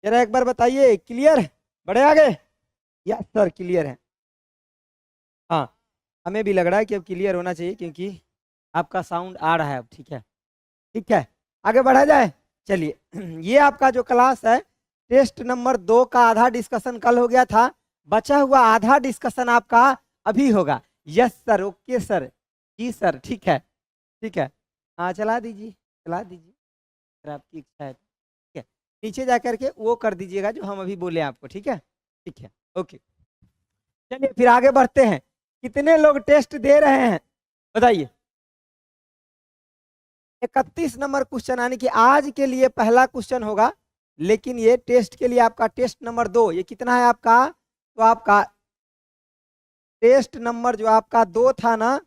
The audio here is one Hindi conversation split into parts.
जरा एक बार बताइए, क्लियर? बढ़े आगे? यस सर, क्लियर है। हाँ, हमें भी लग रहा है कि अब क्लियर होना चाहिए, क्योंकि आपका साउंड आ रहा है अब। ठीक है, ठीक है, आगे बढ़ा जाए। चलिए ये आपका जो क्लास है, टेस्ट नंबर 2 का आधा डिस्कशन कल हो गया था, बचा हुआ आधा डिस्कशन आपका अभी होगा। यस सर, ओके सर, जी सर, ठीक है, ठीक है। हाँ, चला दीजिए, चला दीजिए, अगर आपकी इच्छा है। ठीक है, नीचे जा करके वो कर दीजिएगा जो हम अभी बोले आपको। ठीक है, ठीक है, ओके। चलिए फिर आगे बढ़ते हैं। कितने लोग टेस्ट दे रहे हैं बताइए? 31 नंबर क्वेश्चन, यानी कि आज के लिए पहला क्वेश्चन होगा, लेकिन ये टेस्ट के लिए आपका टेस्ट नंबर 2, ये कितना है आपका? तो आपका टेस्ट नंबर जो आपका 2 था ना,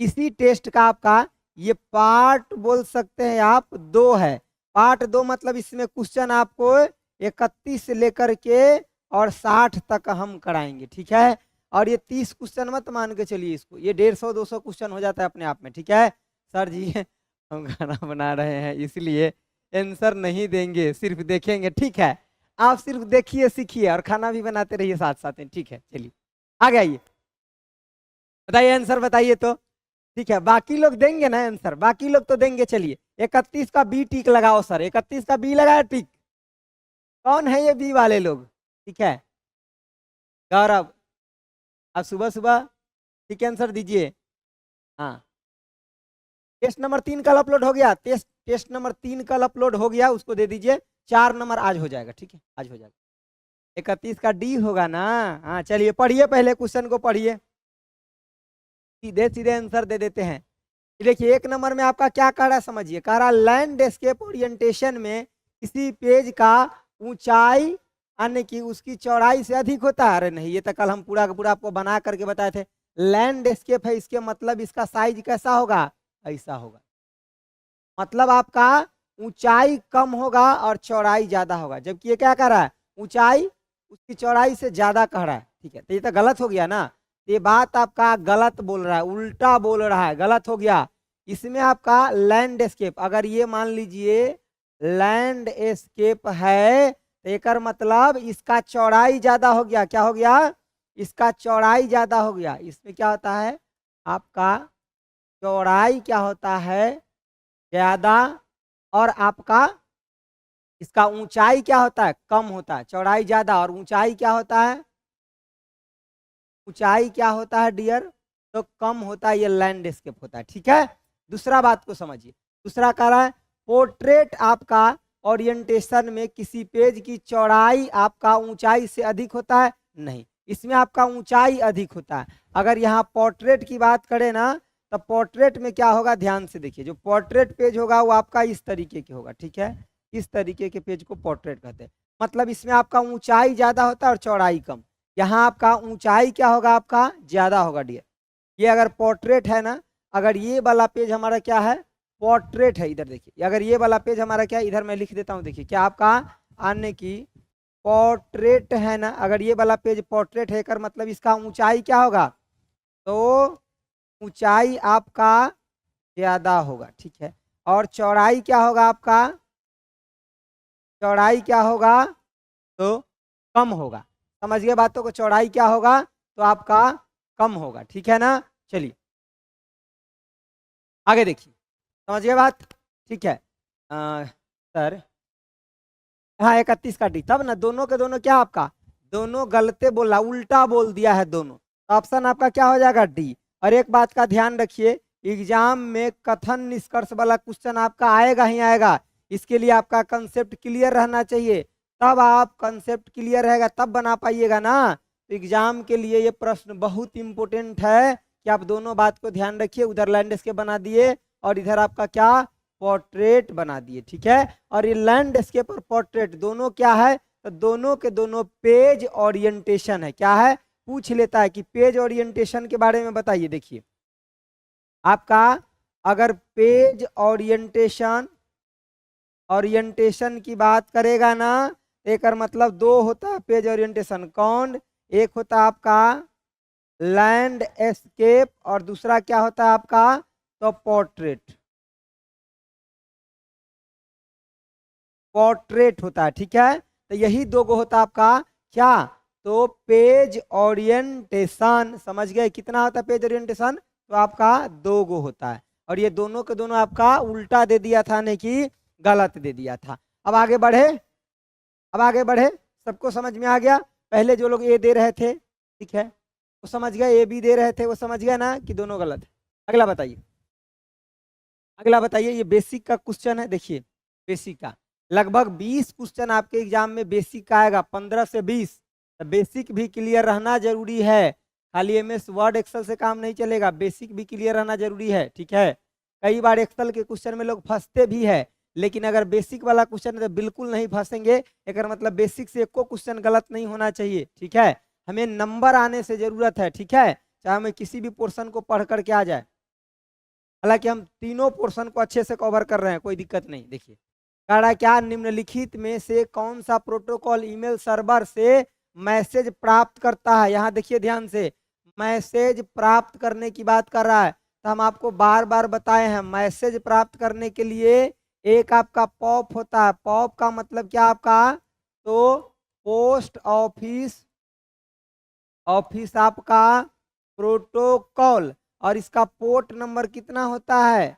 इसी टेस्ट का आपका ये पार्ट बोल सकते हैं आप 2 है। पार्ट 2 मतलब इसमें क्वेश्चन आपको 31 से लेकर के और 60 तक हम कराएंगे। ठीक है, और ये 30 क्वेश्चन मत मान के चलिए इसको, ये 150-200 क्वेश्चन हो जाता है अपने आप में। ठीक है सर जी, हम खाना बना रहे हैं इसलिए आंसर नहीं देंगे, सिर्फ देखेंगे। ठीक है, आप सिर्फ देखिए, सीखिए और खाना भी बनाते रहिए साथ साथ में। ठीक है, चलिए आगे आइए, बताइए आंसर, बताइए तो। ठीक है, बाकी लोग देंगे ना आंसर, बाकी लोग तो देंगे। चलिए 31 का बी टिक लगाओ सर, 31 का बी लगाया टिक। कौन है ये बी वाले लोग? ठीक है, गौरव, आप सुबह सुबह ठीक आंसर दीजिए। हाँ, टेस्ट नंबर 3 कल अपलोड हो गया, टेस्ट टेस्ट नंबर 3 कल अपलोड हो गया, उसको दे दीजिए। 4 नंबर आज हो जाएगा। ठीक है, आज हो जाएगा। 31 का डी होगा ना? हाँ, चलिए पढ़िए, पहले क्वेश्चन को पढ़िए, सीधे सीधे आंसर दे देते हैं। देखिए 1 नंबर में आपका क्या कह रहा है समझिए, कह रहा लैंडस्केप ओरिएंटेशन में किसी पेज का ऊंचाई यानी कि उसकी चौड़ाई से अधिक होता है। अरे नहीं, ये तो कल हम पूरा का पूरा आपको बना करके बताए थे। लैंडस्केप है, इसके मतलब इसका साइज कैसा होगा? ऐसा होगा, मतलब आपका ऊंचाई कम होगा और चौड़ाई ज्यादा होगा। जबकि ये क्या कह रहा है, ऊंचाई उसकी चौड़ाई से ज्यादा कह रहा है। ठीक है, तो ये तो गलत हो गया ना, ये बात आपका गलत बोल रहा है, उल्टा बोल रहा है, गलत हो गया। इसमें आपका लैंडस्केप, अगर ये मान लीजिए लैंडस्केप है, तो एक मतलब इसका चौड़ाई ज्यादा हो गया। क्या हो गया? इसका चौड़ाई ज्यादा हो गया। इसमें क्या होता है आपका, चौड़ाई क्या होता है ज्यादा, और आपका इसका ऊंचाई क्या होता है? कम होता है। चौड़ाई ज्यादा और ऊंचाई क्या होता है? ऊंचाई क्या होता है डियर? तो कम होता है, ये लैंडस्केप होता है। ठीक है, दूसरा बात को समझिए। दूसरा कह रहा है पोर्ट्रेट आपका ओरिएंटेशन में किसी पेज की चौड़ाई आपका ऊंचाई से अधिक होता है? नहीं, इसमें आपका ऊंचाई अधिक होता है। अगर यहाँ पोर्ट्रेट की बात करें ना, तो पोर्ट्रेट में क्या होगा, ध्यान से देखिए, जो पोर्ट्रेट पेज होगा वो आपका इस तरीके के होगा। ठीक है, इस तरीके के पेज को पोर्ट्रेट कहते हैं। मतलब इसमें आपका ऊंचाई ज्यादा होता है और चौड़ाई कम। यहाँ आपका ऊंचाई क्या होगा, आपका ज्यादा होगा डियर। ये अगर पोर्ट्रेट है ना, अगर ये वाला पेज हमारा क्या है, पोर्ट्रेट है, इधर देखिए, अगर ये वाला पेज हमारा क्या है, इधर मैं लिख देता हूँ, देखिए क्या आपका आने की पोर्ट्रेट है ना, अगर ये वाला पेज पोर्ट्रेट है कर मतलब इसका ऊंचाई क्या होगा, तो ऊंचाई आपका ज्यादा होगा। ठीक है, और चौड़ाई क्या होगा आपका, चौड़ाई क्या होगा, तो कम होगा। समझ गए बातों को, चौड़ाई क्या होगा तो आपका कम होगा। ठीक है ना, चलिए आगे देखिए, समझ गए बात? ठीक है सर, हाँ 31 का डी, तब ना दोनों के दोनों क्या आपका, दोनों गलते बोला, उल्टा बोल दिया है दोनों, तो ऑप्शन आपका क्या हो जाएगा, डी। और एक बात का ध्यान रखिए, एग्जाम में कथन निष्कर्ष वाला क्वेश्चन आपका आएगा ही आएगा, इसके लिए आपका कंसेप्ट क्लियर रहना चाहिए। तब आप कंसेप्ट क्लियर रहेगा तब बना पाइएगा ना। तो एग्जाम के लिए ये प्रश्न बहुत इंपॉर्टेंट है कि आप दोनों बात को ध्यान रखिए, उधर लैंडस्केप बना दिए और इधर आपका क्या, पोर्ट्रेट बना दिए। ठीक है, और ये लैंडस्केप और पोर्ट्रेट दोनों क्या है, तो दोनों के दोनों पेज ओरिएंटेशन है। क्या है, पूछ लेता है कि पेज ओरिएंटेशन के बारे में बताइए। देखिए आपका अगर पेज ओरिएंटेशन ओरिएंटेशन की बात करेगा ना, एक मतलब दो होता है पेज ओरिएंटेशन, कौन, एक होता है आपका लैंडस्केप और दूसरा क्या होता है आपका, तो पोर्ट्रेट। पोर्ट्रेट होता है, ठीक है। तो यही दो गो होता है आपका क्या, तो पेज ओरिएंटेशन, समझ गए कितना होता है पेज ओरिएंटेशन, तो आपका दो गो होता है। और ये दोनों के दोनों आपका उल्टा दे दिया था, नहीं कि गलत दे दिया था। अब आगे बढ़े, अब आगे बढ़े, सबको समझ में आ गया। पहले जो लोग ए दे रहे थे, ठीक है, वो समझ गए, ए बी दे रहे थे वो समझ गया ना कि दोनों गलत है। अगला बताइए, अगला बताइए, ये बेसिक का क्वेश्चन है। देखिए बेसिक का लगभग 20 क्वेश्चन आपके एग्जाम में बेसिक का आएगा, 15 से 20। तो बेसिक भी क्लियर रहना जरूरी है, खाली एमएस वर्ड एक्सेल से काम नहीं चलेगा, बेसिक भी क्लियर रहना जरूरी है, ठीक है। कई बार एक्सेल के क्वेश्चन में लोग फंसते भी है, लेकिन अगर बेसिक वाला क्वेश्चन है तो बिल्कुल नहीं फंसेंगे। एक मतलब बेसिक से एको क्वेश्चन गलत नहीं होना चाहिए, ठीक है। हमें नंबर आने से जरूरत है, ठीक है, चाहे हमें किसी भी पोर्शन को पढ़ करके आ जाए। हालांकि हम तीनों पोर्शन को अच्छे से कवर कर रहे हैं, कोई दिक्कत नहीं। देखिए कह रहा है क्या, निम्नलिखित में से कौन सा प्रोटोकॉल ईमेल सर्वर से मैसेज प्राप्त करता है। यहाँ देखिए ध्यान से, मैसेज प्राप्त करने की बात कर रहा है। तो हम आपको बार बार बताए हैं, मैसेज प्राप्त करने के लिए एक आपका पॉप होता है। पॉप का मतलब क्या आपका, तो पोस्ट ऑफिस, ऑफिस आपका प्रोटोकॉल। और इसका पोर्ट नंबर कितना होता है,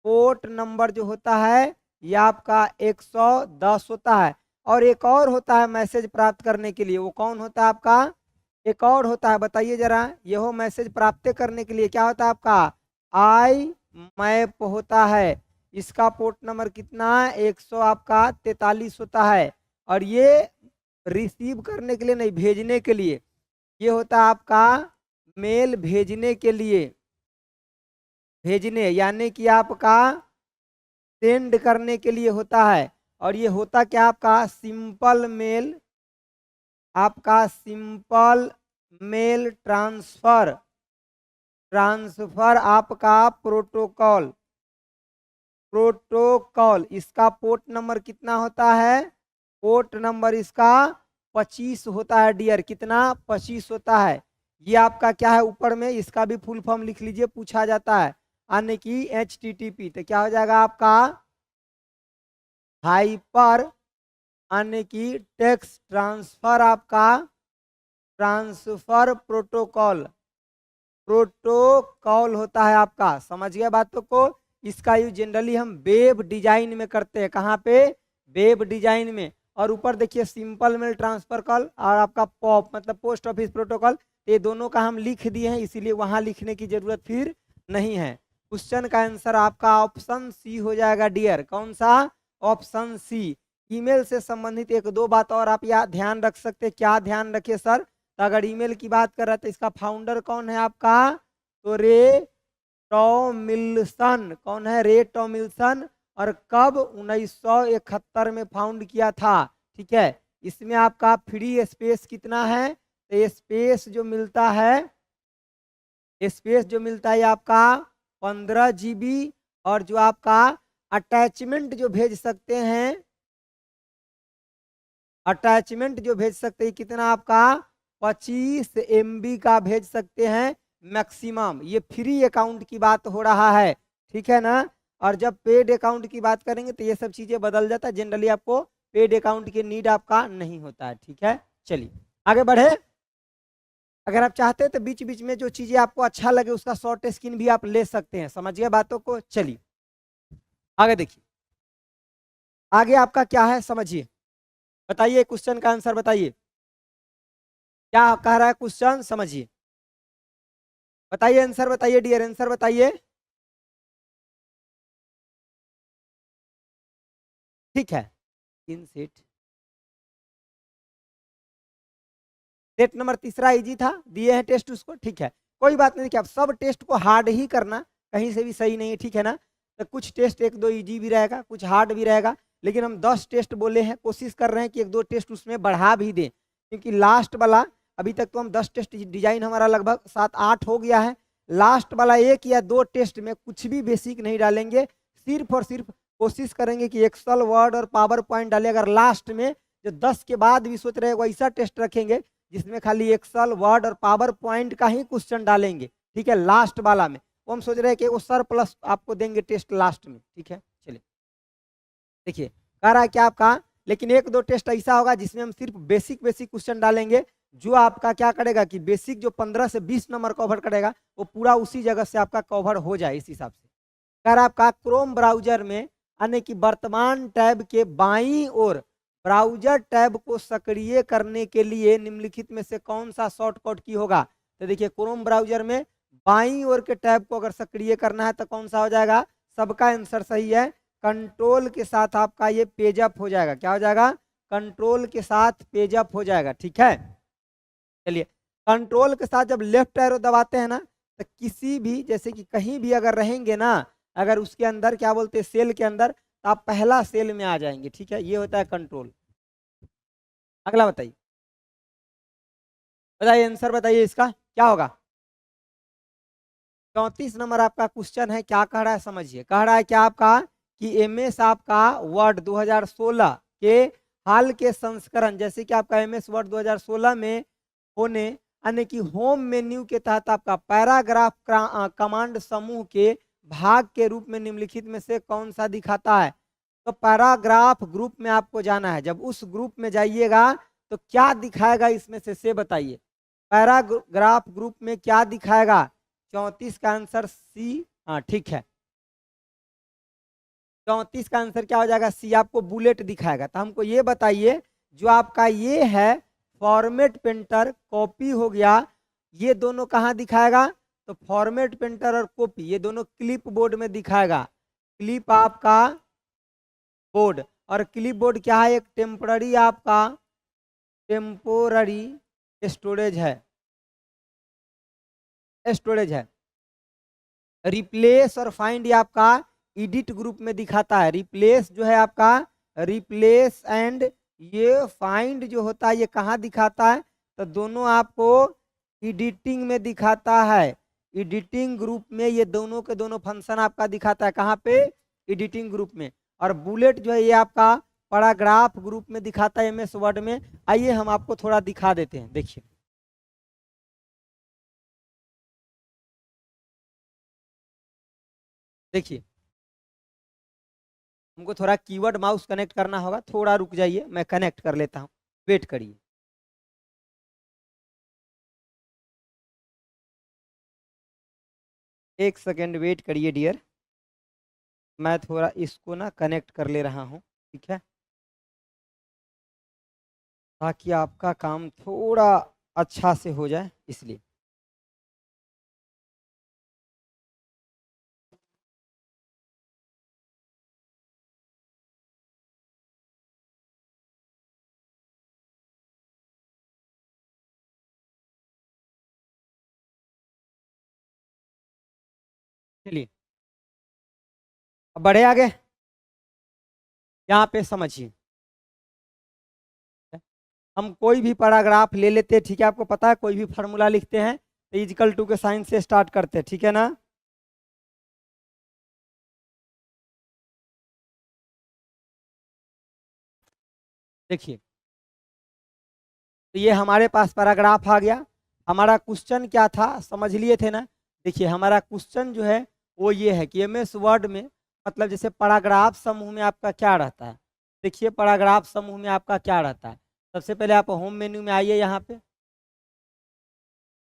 पोर्ट नंबर जो होता है ये आपका 110 होता है। और एक और होता है मैसेज प्राप्त करने के लिए, वो कौन होता है आपका, एक और होता है, बताइए जरा। ये हो मैसेज प्राप्त करने के लिए क्या होता है आपका, आई मैप होता है। इसका पोर्ट नंबर कितना है, 100 आपका 43 होता है। और ये रिसीव करने के लिए नहीं, भेजने के लिए, ये होता है आपका मेल भेजने के लिए, भेजने यानी कि आपका सेंड करने के लिए होता है। और ये होता क्या आपका सिंपल मेल, आपका सिंपल मेल ट्रांसफर, ट्रांसफर आपका प्रोटोकॉल, प्रोटोकॉल। इसका पोर्ट नंबर कितना होता है, पोर्ट नंबर इसका 25 होता है डियर, कितना 25 होता है। ये आपका क्या है ऊपर में, इसका भी फुल फॉर्म लिख लीजिए, पूछा जाता है, यानी कि HTTP। तो क्या हो जाएगा आपका हाइपर, यानी कि टेक्स्ट ट्रांसफर, आपका ट्रांसफर प्रोटोकॉल, प्रोटोकॉल होता है आपका। समझ गए बातों को। इसका यूज जनरली हम वेब डिजाइन में करते हैं, कहाँ पे, वेब डिजाइन में। और ऊपर देखिए सिंपल मेल ट्रांसफर कॉल और आपका पॉप मतलब पोस्ट ऑफिस प्रोटोकॉल, ये दोनों का हम लिख दिए हैं, इसीलिए वहां लिखने की जरूरत फिर नहीं है। क्वेश्चन का आंसर आपका ऑप्शन सी हो जाएगा डियर, कौन सा, ऑप्शन सी। ईमेल से संबंधित एक दो बात और आप यहाँ ध्यान रख सकते हैं, क्या ध्यान रखे सर, तो अगर ईमेल की बात कर रहे हैं तो इसका फाउंडर कौन है आपका, तो रे टॉमिल्सन, कौन है, रे टॉमिल्सन। और कब, 1971 में फाउंड किया था, ठीक है। इसमें आपका फ्री स्पेस कितना है, तो स्पेस जो मिलता है, स्पेस जो मिलता है आपका 15 GB। और जो आपका अटैचमेंट जो भेज सकते हैं, अटैचमेंट जो भेज सकते हैं कितना आपका 25 MB का भेज सकते हैं मैक्सिमम। ये फ्री अकाउंट की बात हो रहा है, ठीक है ना। और जब पेड अकाउंट की बात करेंगे तो ये सब चीजें बदल जाता है, जनरली आपको पेड अकाउंट की नीड आपका नहीं होता है, ठीक है। चलिए आगे बढ़े। अगर आप चाहते हैं तो बीच बीच में जो चीजें आपको अच्छा लगे उसका शॉर्ट स्क्रीन भी आप ले सकते हैं, समझिए बातों को। चलिए आगे देखिए, आगे आपका क्या है समझिए, बताइए क्वेश्चन का आंसर बताइए, क्या कह रहा है क्वेश्चन, समझिए, बताइए आंसर बताइए डियर, आंसर बताइए। ठीक है, इन सेट, सेट नंबर तीसरा इजी था, दिए हैं टेस्ट उसको, ठीक है, कोई बात नहीं। देखिए आप सब टेस्ट को हार्ड ही करना, कहीं से भी सही नहीं है, ठीक है ना। तो कुछ टेस्ट एक दो इजी भी रहेगा, कुछ हार्ड भी रहेगा, लेकिन हम 10 टेस्ट बोले हैं, कोशिश कर रहे हैं कि एक दो टेस्ट उसमें बढ़ा भी दें, क्योंकि लास्ट वाला, अभी तक तो हम 10 टेस्ट डिजाइन हमारा लगभग 7-8 हो गया है। लास्ट वाला 1 या 2 टेस्ट में कुछ भी बेसिक नहीं डालेंगे, सिर्फ और सिर्फ कोशिश करेंगे कि एक्सेल वर्ड और पावर पॉइंट डाले। अगर लास्ट में जो 10 के बाद भी सोच रहे हैं वैसा टेस्ट रखेंगे जिसमें खाली एक्सेल वर्ड और पावर पॉइंट का ही क्वेश्चन डालेंगे, ठीक है, लास्ट वाला में, वो हम सोच रहे हैं कि वो सर प्लस आपको देंगे टेस्ट लास्ट में, ठीक है। चलिए देखिए कह रहा है क्या आपका, लेकिन एक दो टेस्ट ऐसा होगा जिसमें हम सिर्फ बेसिक बेसिक क्वेश्चन डालेंगे, जो आपका क्या करेगा कि बेसिक जो 15 से 20 नंबर कवर करेगा वो पूरा उसी जगह से आपका कवर हो जाए इस हिसाब से। कह रहा आपका क्रोम ब्राउजर में यानी कि वर्तमान टैब के बाईं ओर ब्राउजर टैब को सक्रिय करने के लिए निम्नलिखित में से कौन सा शॉर्टकट की होगा। तो देखिए क्रोम ब्राउजर में बाईं ओर के टैब को अगर सक्रिय करना है तो कौन सा हो जाएगा, सबका आंसर सही है, कंट्रोल के साथ आपका ये पेजअप हो जाएगा। क्या हो जाएगा, कंट्रोल के साथ पेजअप हो जाएगा। ठीक है, चलिए कंट्रोल के साथ जब लेफ्ट एरो दबाते हैं ना तो किसी भी जैसे कि कहीं भी अगर रहेंगे ना, अगर उसके अंदर क्या बोलते हैं सेल के अंदर, तो आप पहला सेल में आ जाएंगे। ठीक है, ये होता है कंट्रोल। अगला बताइए, बताइए आंसर बताइए इसका क्या होगा। 34 नंबर आपका क्वेश्चन है, क्या कह रहा है समझिए। कह रहा है क्या आपका कि एमएस आपका वर्ड 2016 के हाल के संस्करण, जैसे कि आपका एमएस वर्ड 2016 में होने यानी कि होम मेन्यू के तहत आपका पैराग्राफ कमांड समूह के भाग के रूप में निम्नलिखित में से कौन सा दिखाता है। तो पैराग्राफ ग्रुप में आपको जाना है, जब उस ग्रुप में जाइएगा तो क्या दिखाएगा इसमें से बताइए। पैराग्राफ ग्रुप में क्या दिखाएगा, 34 का आंसर सी। हाँ ठीक है, 34 का आंसर क्या हो जाएगा, सी, आपको बुलेट दिखाएगा। तो हमको ये बताइए जो आपका ये है फॉर्मेट पेंटर कॉपी हो गया, ये दोनों कहाँ दिखाएगा, तो फॉर्मेट पेंटर और कॉपी ये दोनों क्लिप बोर्ड में दिखाएगा। क्लिप आपका बोर्ड, और क्लिप बोर्ड क्या है, एक टेम्पररी आपका टेम्पोररी स्टोरेज है, स्टोरेज है। रिप्लेस और फाइंड ये आपका एडिट ग्रुप में दिखाता है। रिप्लेस जो है आपका, रिप्लेस एंड ये फाइंड जो होता है ये कहाँ दिखाता है, तो दोनों आपको एडिटिंग में दिखाता है। एडिटिंग ग्रुप में ये दोनों के दोनों फंक्शन आपका दिखाता है, कहाँ पे, एडिटिंग ग्रुप में। और बुलेट जो है ये आपका पैराग्राफ ग्रुप में दिखाता है एमएस वर्ड में। आइए हम आपको थोड़ा दिखा देते हैं, देखिए देखिए हमको थोड़ा कीवर्ड माउस कनेक्ट करना होगा, थोड़ा रुक जाइए मैं कनेक्ट कर लेता हूँ, वेट करिए। एक सेकेंड वेट करिए डियर, मैं थोड़ा इसको ना कनेक्ट कर ले रहा हूँ, ठीक है, ताकि आपका काम थोड़ा अच्छा से हो जाए इसलिए। चलिए अब बढ़े आगे, यहाँ पे समझिए। हम कोई भी पैराग्राफ ले लेते हैं, ठीक है, आपको पता है कोई भी फार्मूला लिखते हैं तो इक्वल टू के साइन से स्टार्ट करते हैं, ठीक है ना। देखिए तो ये हमारे पास पैराग्राफ आ गया। हमारा क्वेश्चन क्या था समझ लिए थे ना। देखिए हमारा क्वेश्चन जो है वो ये है कि एमएस वर्ड में मतलब जैसे पैराग्राफ समूह में आपका क्या रहता है। देखिए पैराग्राफ समूह में आपका क्या रहता है, सबसे पहले आप होम मेन्यू में आइए, यहाँ पे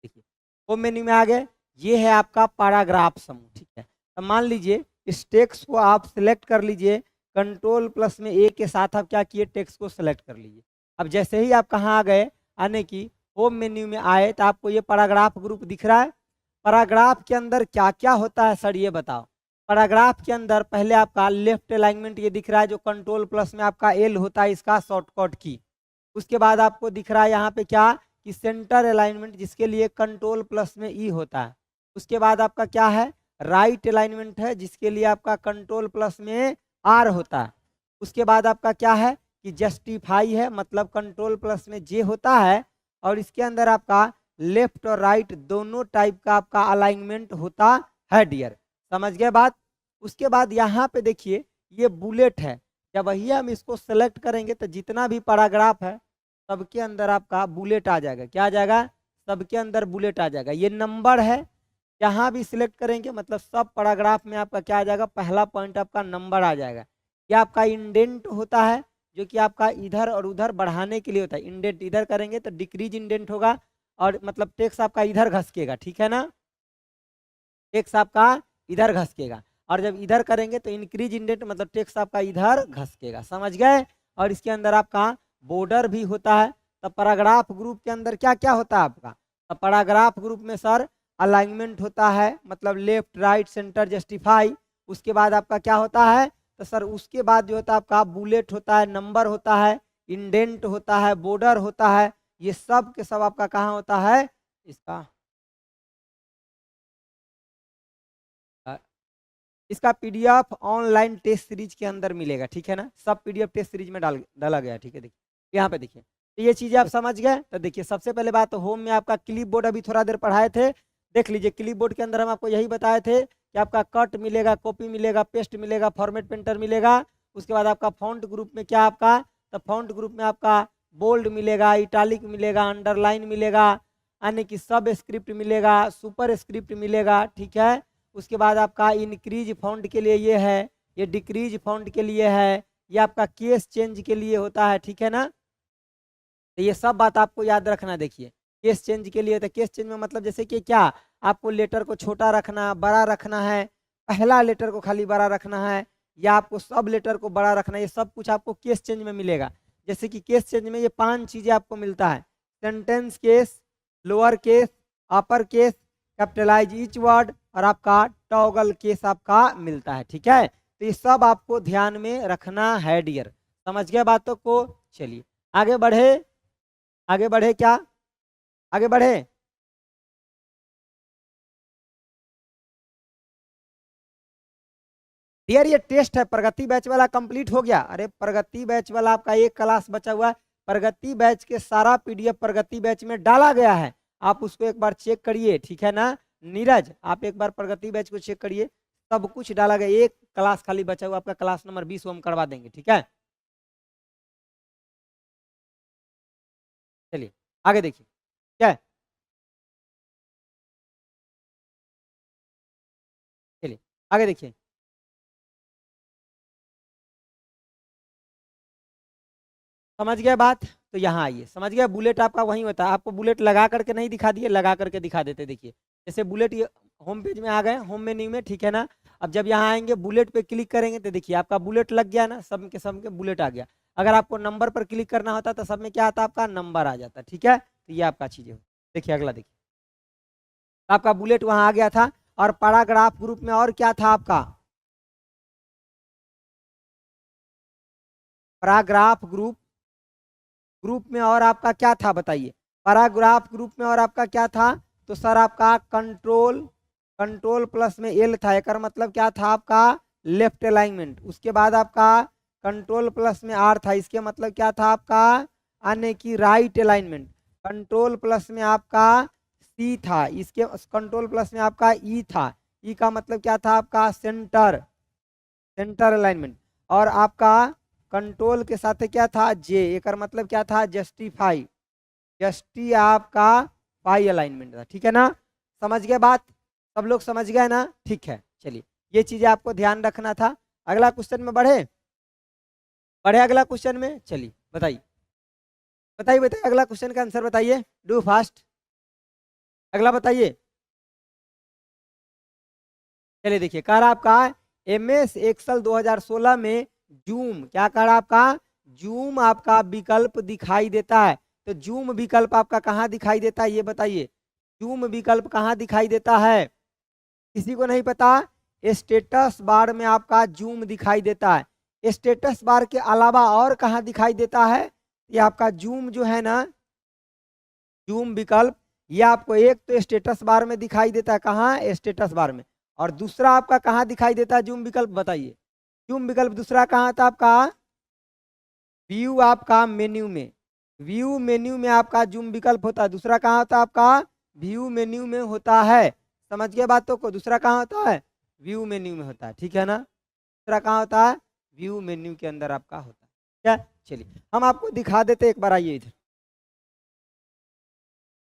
देखिए होम मेन्यू में आ गए, ये है आपका पैराग्राफ समूह, ठीक है। तो मान लीजिए इस टेक्स्ट को आप सिलेक्ट कर लीजिए, कंट्रोल प्लस में ए के साथ आप क्या किए, टेक्स्ट को सिलेक्ट कर लीजिए। अब जैसे ही आप कहाँ आ गए, आने की होम मेन्यू में आए तो आपको ये पैराग्राफ ग्रुप दिख रहा है। पैराग्राफ के अंदर क्या क्या होता है सर ये बताओ। पैराग्राफ के अंदर पहले आपका लेफ्ट अलाइनमेंट ये दिख रहा है, जो कंट्रोल प्लस में आपका एल होता है इसका शॉर्टकट की। उसके बाद आपको दिख रहा है यहाँ पे क्या कि सेंटर अलाइनमेंट, जिसके लिए कंट्रोल प्लस में ई होता है। उसके बाद आपका क्या है, राइट अलाइनमेंट है, जिसके लिए आपका कंट्रोल प्लस में आर होता है। उसके बाद आपका क्या है कि जस्टिफाई है, मतलब कंट्रोल प्लस में जे होता है। और इसके अंदर आपका लेफ्ट और राइट दोनों टाइप का आपका अलाइनमेंट होता है डियर, समझ गए बात। उसके बाद यहाँ पे देखिए ये बुलेट है, जब वही हम इसको सेलेक्ट करेंगे तो जितना भी पैराग्राफ है सबके अंदर आपका बुलेट आ जाएगा। क्या आ जाएगा, सबके अंदर बुलेट आ जाएगा। ये नंबर है, यहाँ भी सिलेक्ट करेंगे मतलब सब पैराग्राफ में आपका क्या आ जाएगा, पहला पॉइंट आपका नंबर आ जाएगा। ये आपका इंडेंट होता है जो कि आपका इधर और उधर बढ़ाने के लिए होता है। इंडेंट इधर करेंगे तो डिक्रीज इंडेंट होगा और मतलब टेक्स्ट आपका इधर घसकेगा, ठीक है ना, टेक्स्ट आपका इधर घसकेगा। और जब इधर करेंगे तो इंक्रीज इंडेंट मतलब टेक्स्ट आपका इधर घसकेगा, समझ गए। और इसके अंदर आपका बॉर्डर भी होता है। तो पैराग्राफ ग्रुप के अंदर क्या क्या होता है आपका, तो पैराग्राफ ग्रुप में सर अलाइनमेंट होता है, मतलब लेफ्ट राइट सेंटर जस्टिफाई। उसके बाद आपका क्या होता है, तो सर उसके बाद जो होता है आपका बुलेट होता है, नंबर होता है, इंडेंट होता है, बॉर्डर होता है। ये सब के सब आपका कहाँ होता है, इसका इसका पीडीएफ ऑनलाइन टेस्ट सीरीज के अंदर मिलेगा, ठीक है ना, सब पीडीएफ टेस्ट सीरीज में डाला गया, ठीक है। देखिए यहाँ पे देखिए, तो ये चीजें आप समझ गए। तो देखिए सबसे पहले बात, तो होम में आपका क्लिप बोर्ड अभी थोड़ा देर पढ़ाए थे, देख लीजिए। क्लिप बोर्ड के अंदर हम आपको यही बताए थे कि आपका कट मिलेगा, कॉपी मिलेगा, पेस्ट मिलेगा, फॉर्मेट पेंटर मिलेगा। उसके बाद आपका फॉन्ट ग्रुप में क्या आपका, तो फॉन्ट ग्रुप में आपका बोल्ड मिलेगा, इटालिक मिलेगा, अंडरलाइन मिलेगा, यानी कि सब स्क्रिप्ट मिलेगा, सुपर स्क्रिप्ट मिलेगा, ठीक है। उसके बाद आपका इंक्रीज फॉन्ट के लिए ये है, ये डिक्रीज फॉन्ट के लिए है, ये आपका केस चेंज के लिए होता है, ठीक है ना। तो ये सब बात आपको याद रखना। देखिए केस चेंज के लिए, तो केस चेंज में मतलब जैसे कि क्या, आपको लेटर को छोटा रखना, बड़ा रखना है, पहला लेटर को खाली बड़ा रखना है, या आपको सब लेटर को बड़ा रखना है, ये सब कुछ आपको केस चेंज में मिलेगा। जैसे कि केस चेंज में ये 5 चीजें आपको मिलता है, sentence case, lower case, upper case, capitalise each word, और आपका टॉगल केस आपका मिलता है, ठीक है। तो ये सब आपको ध्यान में रखना है डियर, समझ गए बातों को। चलिए आगे बढ़े, आगे बढ़े, क्या आगे बढ़े। डियर ये टेस्ट है, प्रगति बैच वाला कंप्लीट हो गया। अरे प्रगति बैच वाला आपका एक क्लास बचा हुआ है, प्रगति बैच के सारा पीडीएफ प्रगति बैच में डाला गया है, आप उसको एक बार चेक करिए, ठीक है ना। नीरज आप एक बार प्रगति बैच को चेक करिए, सब कुछ डाला गया। एक क्लास खाली बचा हुआ आपका, क्लास नंबर 20 हम करवा देंगे, ठीक है। चलिए आगे देखिए क्या है, चलिए आगे देखिए। समझ गए बात, तो यहाँ आइए, समझ गया। बुलेट आपका वही होता है, आपको बुलेट लगा करके नहीं दिखा दिए, लगा करके दिखा देते। देखिए जैसे बुलेट, ये होम पेज में आ गए, होम मेन्यू में, ठीक है ना। अब जब यहाँ आएंगे बुलेट पे क्लिक करेंगे तो देखिए आपका बुलेट लग गया ना, सब के बुलेट आ गया। अगर आपको नंबर पर क्लिक करना होता तो सब में क्या आता, आपका नंबर आ जाता, ठीक है। तो ये आपका चीजें। देखिए अगला देखिए, आपका बुलेट वहां आ गया था। और पैराग्राफ ग्रुप में और क्या था आपका, पैराग्राफ ग्रुप ग्रुप में और आपका क्या था बताइए, पैराग्राफ ग्रुप में और आपका क्या था। तो सर आपका कंट्रोल, कंट्रोल प्लस में एल था, एक मतलब क्या था आपका, लेफ्ट अलाइनमेंट। उसके बाद आपका कंट्रोल प्लस में आर था, इसके मतलब क्या था आपका, यानी कि राइट अलाइनमेंट। कंट्रोल प्लस में आपका सी था, इसके कंट्रोल प्लस में आपका ई था, ई का मतलब क्या था आपका, सेंटर, सेंटर अलाइनमेंट। और आपका कंट्रोल के साथ क्या था, जे, एक मतलब क्या था, जस्टिफाई, जस्टी आपका पाई अलाइनमेंट था, ठीक है ना। समझ गए बात, सब लोग समझ गए ना, ठीक है। चलिए ये चीजें आपको ध्यान रखना था। अगला क्वेश्चन में बढ़े, बढ़े अगला क्वेश्चन में, चलिए बताइए, बताइए बताइए अगला क्वेश्चन का आंसर बताइए, डू फास्ट, अगला बताइए। चलिए देखिए, कह रहा आपका MS एक्सेल 2016 में जूम, क्या कह रहा आपका, जूम आपका विकल्प दिखाई देता है। तो जूम विकल्प आपका कहाँ दिखाई देता है ये बताइए, जूम विकल्प कहाँ दिखाई देता है, किसी को नहीं पता। स्टेटस बार में आपका जूम दिखाई देता है। स्टेटस बार के अलावा और कहाँ दिखाई देता है, ये आपका जूम जो है ना, जूम विकल्प, ये आपको एक तो स्टेटस बार में दिखाई देता है, कहाँ, स्टेटस बार में। और दूसरा आपका कहाँ दिखाई देता है जूम विकल्प बताइए, जूम विकल्प दूसरा कहाँ था आपका, व्यू आपका मेन्यू में, व्यू मेन्यू में आपका जूम विकल्प होता है। दूसरा कहाँ होता है आपका, व्यू मेन्यू में होता है, समझ गए बातों को। दूसरा कहाँ होता है, व्यू मेन्यू में होता है, ठीक है ना। दूसरा कहाँ होता है, व्यू मेन्यू के अंदर आपका होता है, क्या। चलिए हम आपको दिखा देते, एक बार आइए इधर।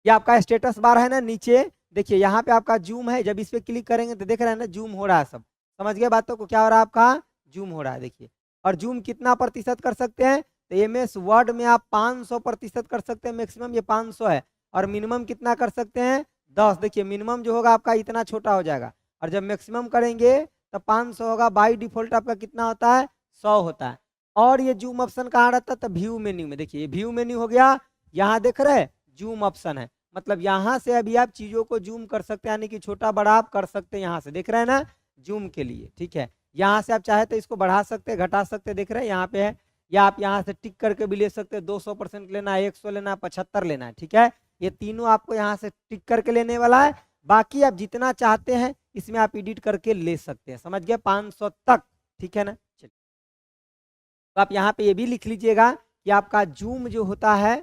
ये आपका स्टेटस बार है ना नीचे, देखिए यहाँ पे आपका जूम है, जब इस पे क्लिक करेंगे तो देख रहे हैं ना जूम हो रहा है सब, समझ गए बातों को, क्या हो रहा है आपका, जूम हो रहा है। देखिए और जूम कितना प्रतिशत कर सकते हैं, तो एमएस वर्ड में आप 500% कर सकते हैं, मैक्सिमम ये 500 है, और मिनिमम कितना कर सकते हैं 10। देखिए मिनिमम जो होगा आपका इतना छोटा हो जाएगा, और जब मैक्सिमम करेंगे तो 500 होगा। बाई डिफॉल्ट आपका कितना होता है 100 होता है। और ये जूम ऑप्शन कहाँ रहता है, तो व्यू मेन्यू में। देखिए व्यू मेन्यू हो गया, यहाँ देख रहे हैं जूम ऑप्शन है, मतलब यहाँ से अभी आप चीजों को जूम कर सकते हैं, यानी कि छोटा बड़ा आप कर सकते हैं, यहाँ से देख रहे हैं ना जूम के लिए, ठीक है। यहाँ से आप चाहे तो इसको बढ़ा सकते हैं, घटा सकते हैं, देख रहे हैं यहाँ पे है, या आप यहाँ से टिक करके भी ले सकते हैं, 200% लेना है, 100 लेना है, 75 लेना है, ठीक है। ये तीनों आपको यहाँ से टिक करके लेने वाला है, बाकी आप जितना चाहते हैं इसमें आप एडिट करके ले सकते हैं, समझ गए, 500 तक, ठीक है ना। चलिए तो आप यहाँ पे ये भी लिख लीजिएगा कि आपका जूम जो होता है,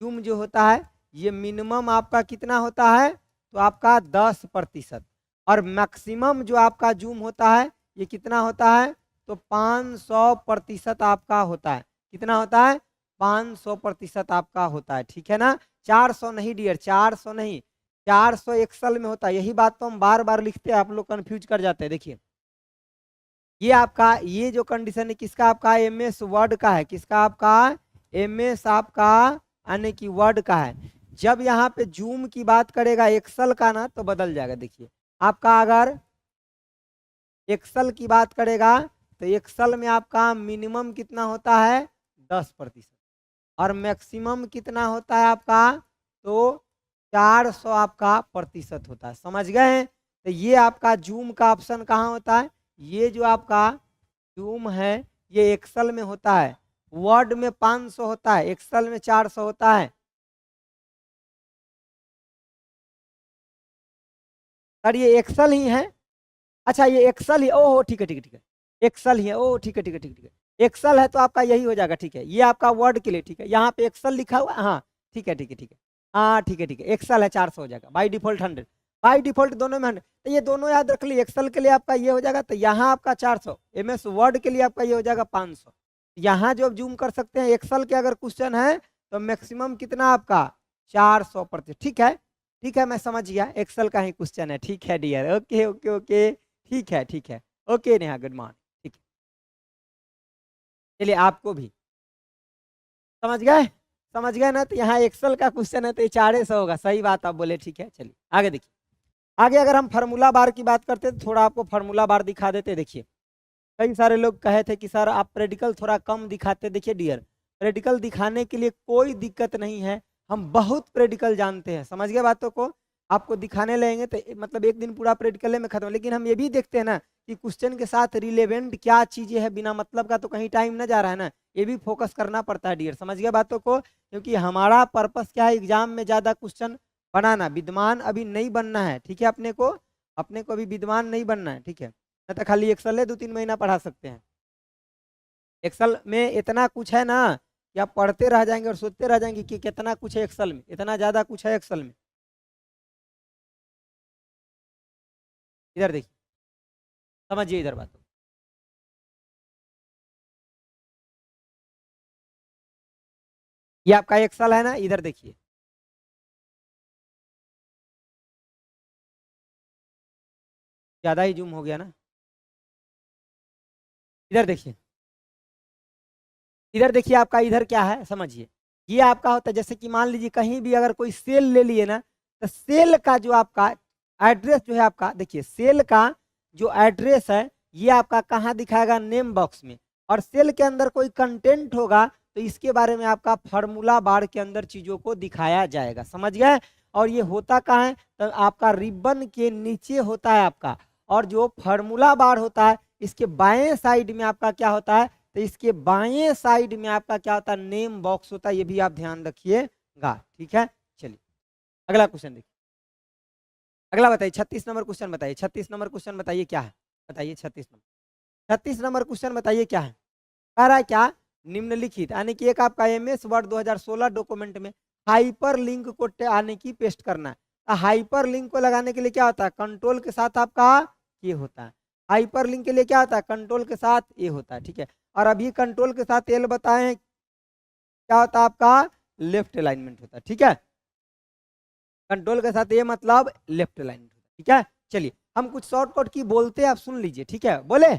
जूम जो होता है ये मिनिमम आपका कितना होता है, तो आपका 10%, और मैक्सिमम जो आपका जूम होता है ये कितना होता है, तो 500% आपका होता है। कितना होता है 500% आपका होता है, ठीक है ना। 400 नहीं डियर, 400 नहीं, 400 एक्सेल में होता है। यही बात तो हम बार बार लिखते हैं, आप लोग कंफ्यूज कर जाते हैं। देखिए ये आपका ये जो कंडीशन है किसका, आपका एमएस वर्ड का है, किसका आपका एमएस आपका यानी कि वर्ड का है। जब यहाँ पे जूम की बात करेगा एक्सेल का ना तो बदल जाएगा। देखिए आपका अगर एक्सेल की बात करेगा तो एक्सेल में आपका मिनिमम कितना होता है 10%, और मैक्सिमम कितना होता है आपका, तो 400 आपका प्रतिशत होता है, समझ गए। तो ये आपका जूम का ऑप्शन कहाँ होता है, ये जो आपका जूम है ये एक्सेल में होता है, वर्ड में 500 होता है, एक्सेल में 400 होता है। सर ये एक्सेल ही है, अच्छा ये एक्सेल ही, ओह ठीक है ठीक है ठीक है, एक्सेल ही है, ओह ठीक है ठीक है ठीक है, एक्सेल है तो आपका यही हो जाएगा, ठीक है। ये आपका वर्ड के लिए, ठीक है, यहाँ पे एक्सेल लिखा हुआ, हाँ ठीक है ठीक है ठीक है, हाँ ठीक है ठीक है, एक्सेल है 400 हो जाएगा, बाई डिफॉल्ट 100, बाई डिफॉल्ट दोनों में 100, तो ये दोनों याद रख लीजिए। एक्सेल के लिए आपका ये हो जाएगा, तो यहाँ आपका 400, एमएस वर्ड के लिए आपका ये हो जाएगा 500। यहाँ जो आप जूम कर सकते हैं एक्सेल के अगर क्वेश्चन है तो मैक्सिमम कितना आपका 400%, ठीक है ठीक है, मैं समझ गया, एक्सेल का ही क्वेश्चन है, ठीक है डियर, ओके ओके ओके, ठीक है ओके नेहा, गुड मॉर्निंग, ठीक है। चलिए आपको भी समझ गए, समझ गए ना। तो यहाँ एक्सेल का क्वेश्चन है तो ये 400 होगा, सही बात आप बोले, ठीक है। चलिए आगे देखिए, आगे अगर हम फार्मूला बार की बात करते तो थोड़ा आपको फार्मूला बार दिखा देते। देखिए कई सारे लोग कहे थे कि सर आप प्रैक्टिकल थोड़ा कम दिखाते। देखिए डियर, प्रैक्टिकल दिखाने के लिए कोई दिक्कत नहीं है, हम बहुत प्रैक्टिकल जानते हैं, समझ गए बातों को। आपको दिखाने लगेंगे तो मतलब एक दिन पूरा प्रैक्टिकल में खत्म, लेकिन हम ये भी देखते हैं ना कि क्वेश्चन के साथ रिलेवेंट क्या चीजें है, बिना मतलब का तो कहीं टाइम ना जा रहा है ना, ये भी फोकस करना पड़ता है डियर, समझ गए बातों को। क्योंकि हमारा पर्पस क्या है, एग्जाम में ज्यादा क्वेश्चन बनाना, विद्वान अभी नहीं बनना है, ठीक है। अपने को अभी विद्वान नहीं बनना है, ठीक है। ना तो खाली एक्सेल है 2-3 महीना पढ़ा सकते हैं, एक्सेल में इतना कुछ है ना कि आप पढ़ते रह जाएंगे और सोचते रह जाएंगे कि कितना कुछ है एक्सेल में, इतना ज्यादा कुछ है एक्सेल में। इधर देखिए, समझिए इधर बात, ये आपका एक्सेल है ना, इधर देखिए, ज्यादा ही जूम हो गया ना, इधर देखिए, इधर देखिए आपका इधर क्या है समझिए। ये आपका होता है जैसे कि मान लीजिए कहीं भी अगर कोई सेल ले लिए ना, तो सेल का जो आपका एड्रेस जो है आपका, देखिए सेल का जो एड्रेस है ये आपका कहाँ दिखाएगा, नेम बॉक्स में। और सेल के अंदर कोई कंटेंट होगा तो इसके बारे में आपका फार्मूला बार के अंदर चीजों को दिखाया जाएगा, समझ गए। और ये होता कहाँ है, तो आपका रिबन के नीचे होता है आपका। और जो फार्मूला बार होता है इसके बाएं साइड में आपका क्या होता है, तो इसके बाएं साइड में आपका क्या होता है, नेम बॉक्स होता है, ये भी आप ध्यान रखिएगा, ठीक है। चलिए अगला क्वेश्चन देखिए, अगला बताइए 36 नंबर क्वेश्चन बताइए, 36 नंबर क्वेश्चन बताइए क्या है, बताइए 36 नंबर क्वेश्चन बताइए क्या है। कह रहा है क्या, निम्नलिखित यानी कि एक आपका एमएस वर्ड 2016 डॉक्यूमेंट में हाइपर लिंक को आने की पेस्ट करना है। तो हाइपर लिंक को लगाने के लिए क्या होता है, कंट्रोल के साथ आपका ये होता है, हाइपर लिंक के लिए क्या होता है, कंट्रोल के साथ ये होता है, ठीक है। और अभी कंट्रोल के साथ एल बताएं क्या होता है आपका, लेफ्ट अलाइनमेंट होता है, ठीक है। कंट्रोल के साथ ये मतलब लेफ्ट अलाइनमेंट होता है, ठीक है। चलिए हम कुछ शॉर्टकट की बोलते हैं, आप सुन लीजिए, ठीक है, बोले।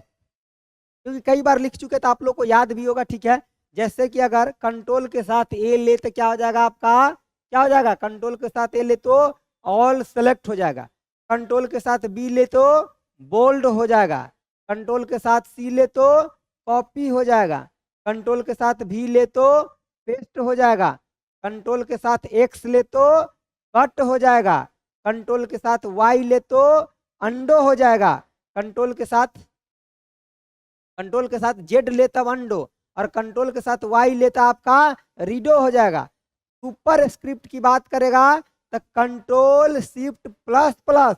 क्योंकि कई बार लिख चुके तो आप लोग को याद भी होगा, ठीक है। जैसे कि अगर कंट्रोल के साथ ए ले तो क्या हो जाएगा आपका, क्या हो जाएगा, कंट्रोल के साथ ए ले तो ऑल सेलेक्ट हो जाएगा, कंट्रोल के साथ बी ले तो बोल्ड हो जाएगा, कंट्रोल के साथ सी ले तो कॉपी हो जाएगा, कंट्रोल के साथ भी ले तो पेस्ट हो जाएगा, कंट्रोल के साथ एक्स ले तो कट हो जाएगा, कंट्रोल के साथ वाई ले तो अंडो हो जाएगा, कंट्रोल के साथ जेड ले तब अंडो, और कंट्रोल के साथ वाई लेता आपका रीडो हो जाएगा। सुपर स्क्रिप्ट की बात करेगा तो कंट्रोल शिफ्ट प्लस प्लस,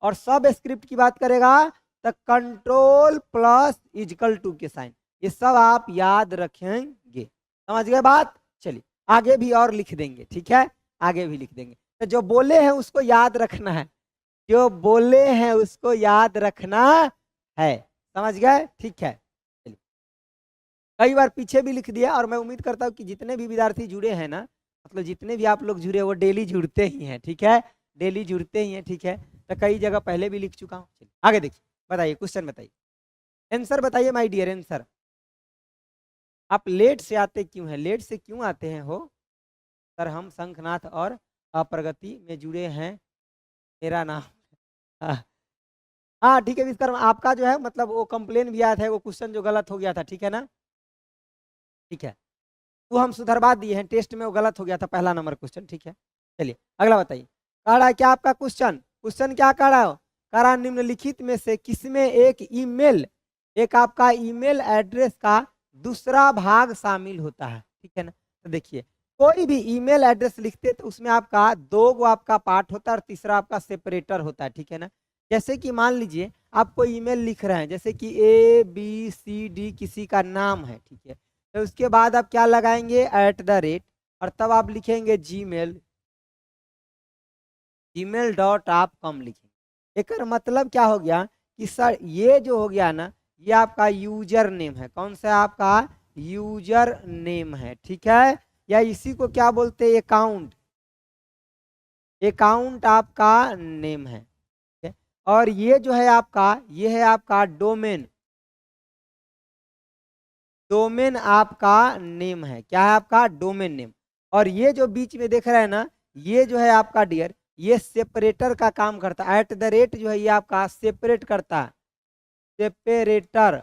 और सब स्क्रिप्ट की बात करेगा तो कंट्रोल प्लस इजकल टू के साइन। ये सब आप याद रखेंगे, समझ गए बात। चलिए आगे भी और लिख देंगे, ठीक है, आगे भी लिख देंगे। तो जो बोले हैं उसको याद रखना है, जो बोले हैं उसको याद रखना है, समझ गए, ठीक है। चलिए कई बार पीछे भी लिख दिया, और मैं उम्मीद करता हूँ कि जितने भी विद्यार्थी जुड़े हैं ना, मतलब जितने भी आप लोग जुड़े वो डेली जुड़ते ही हैं, ठीक है, डेली जुड़ते ही हैं, ठीक है। तो कई जगह पहले भी लिख चुका हूँ। चलिए आगे देखिए, बताइए क्वेश्चन बताइए, आंसर बताइए माय डियर आंसर। आप लेट से आते क्यों हैं, लेट से क्यों आते हैं हो सर? हम शंखनाथ और प्रगति में जुड़े हैं, मेरा नाम हाँ ठीक है विश्वकर्मा, आपका जो है मतलब वो कंप्लेन भी आया था, वो क्वेश्चन जो गलत हो गया था, ठीक है ना, ठीक है, वो हम सुधरवा दिए हैं, टेस्ट में वो गलत हो गया था, पहला नंबर क्वेश्चन, ठीक है। चलिए अगला बताइए, कह रहा है क्या आपका क्वेश्चन, क्वेश्चन क्या कह रहा हो, कह रहा निम्नलिखित में से किसमें एक ईमेल, एक आपका ईमेल एड्रेस का दूसरा भाग शामिल होता है, ठीक है ना। तो देखिए कोई भी ईमेल एड्रेस लिखते तो उसमें आपका दो गो आपका पार्ट होता है और तीसरा आपका सेपरेटर होता है, ठीक है ना। जैसे कि मान लीजिए आप कोई ईमेल लिख रहे हैं, जैसे कि ABCD किसी का नाम है, ठीक है, तो उसके बाद आप क्या लगाएंगे @ और तब आप लिखेंगे gmail.com लिखेंगे। एक मतलब क्या हो गया कि सर ये जो हो गया ना, ये आपका यूजर नेम है, कौन सा आपका यूजर नेम है, ठीक है, या इसी को क्या बोलते हैं अकाउंट, अकाउंट आपका नेम है, ठीक है? और ये जो है आपका, ये है आपका डोमेन, डोमेन आपका नेम है, क्या है आपका डोमेन नेम। और ये जो बीच में देख रहे हैं ना, ये जो है आपका डियर, ये सेपरेटर का काम करता है, @ जो है ये आपका सेपरेट करता है, सेपरेटर,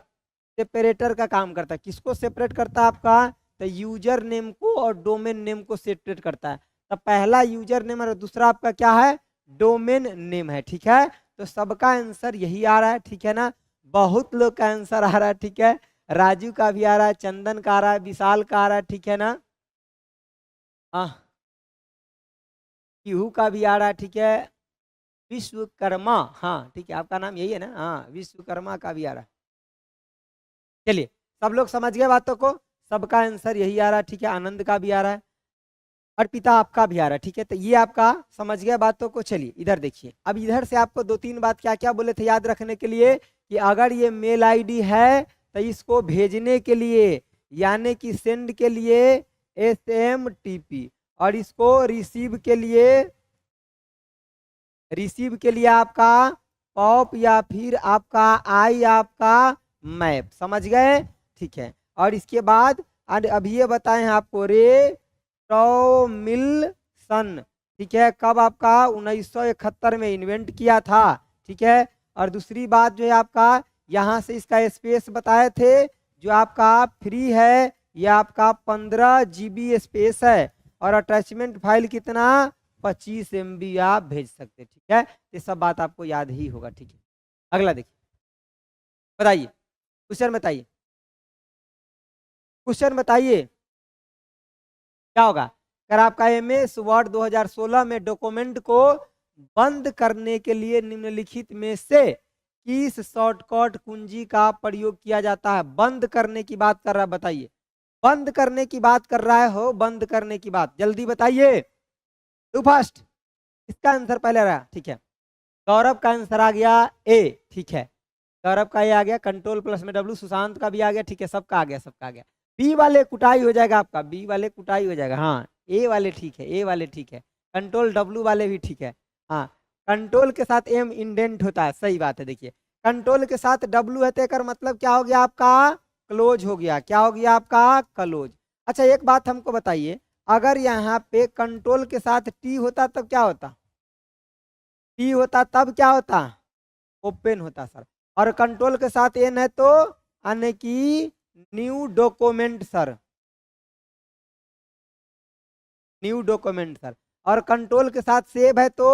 सेपरेटर का काम करता है। किसको सेपरेट करता है आपका, तो यूजर नेम को और डोमेन नेम को सेपरेट करता है। तो पहला यूजर नेम और दूसरा आपका क्या है डोमेन नेम है, ठीक है। तो सबका आंसर यही आ रहा है, ठीक है ना, बहुत लोग का आंसर आ रहा है, ठीक है, राजू का भी आ रहा है, चंदन का आ रहा है, विशाल का आ रहा है, ठीक है ना, पीहू का भी आ रहा है, ठीक है, विश्वकर्मा, हाँ ठीक है, आपका नाम यही है ना, हाँ विश्वकर्मा का भी आ रहा है। चलिए सब लोग समझ गए बातों को, सबका आंसर यही आ रहा है, ठीक है, आनंद का भी आ रहा है, अर्पिता आपका भी आ रहा है, ठीक है। तो ये आपका समझ गया बातों को। चलिए इधर देखिए, अब इधर से आपको 2-3 बात क्या क्या बोले थे याद रखने के लिए, कि अगर ये मेल आईडी है तो इसको भेजने के लिए यानी कि सेंड के लिए SMTP, और इसको रिसीव के लिए आपका पॉप या फिर आपका आई आपका मैप, समझ गए, ठीक है। और इसके बाद अभी ये बताए हैं आपको रेटोमिल्सन, ठीक है, कब आपका 1971 में इन्वेंट किया था, ठीक है। और दूसरी बात जो है आपका यहाँ से इसका स्पेस बताए थे, जो आपका फ्री है, ये आपका 15 GB स्पेस है, और अटैचमेंट फाइल कितना 25 MB आप भेज सकते, ठीक है। ये सब बात आपको याद ही होगा, ठीक है। अगला देखिए, बताइए क्वेश्चन बताइए, क्वेश्चन बताइए क्या होगा। अगर आपका MS वर्ड 2016 में डॉक्यूमेंट को बंद करने के लिए निम्नलिखित में से किस शॉर्टकट कुंजी का प्रयोग किया जाता है, बंद करने की बात कर रहा है, बताइए, बंद करने की बात कर रहा है हो, बंद करने की बात, जल्दी बताइए, टू फास्ट, इसका आंसर पहले रहा, ठीक है। गौरव का आंसर आ गया A, ठीक है, गौरव का ये आ गया, कंट्रोल प्लस में W, सुशांत का भी आ गया, ठीक है, सबका आ गया, सबका आ गया। बी वाले कुटाई हो जाएगा आपका, बी वाले कुटाई हो जाएगा, हाँ ए वाले ठीक है, ए वाले ठीक है, कंट्रोल W वाले भी ठीक है, हाँ कंट्रोल के साथ M इंडेंट होता है, सही बात है। देखिए कंट्रोल के साथ डब्लू है तो एक मतलब क्या हो गया आपका क्लोज हो गया। क्या हो गया आपका क्लोज। अच्छा एक बात हमको बताइए, अगर यहाँ पे कंट्रोल के साथ टी होता तब क्या होता, टी होता तब क्या होता, ओपन होता सर। और कंट्रोल के साथ एन है तो यानी कि new document sir, new document sir. और कंट्रोल के साथ सेव है तो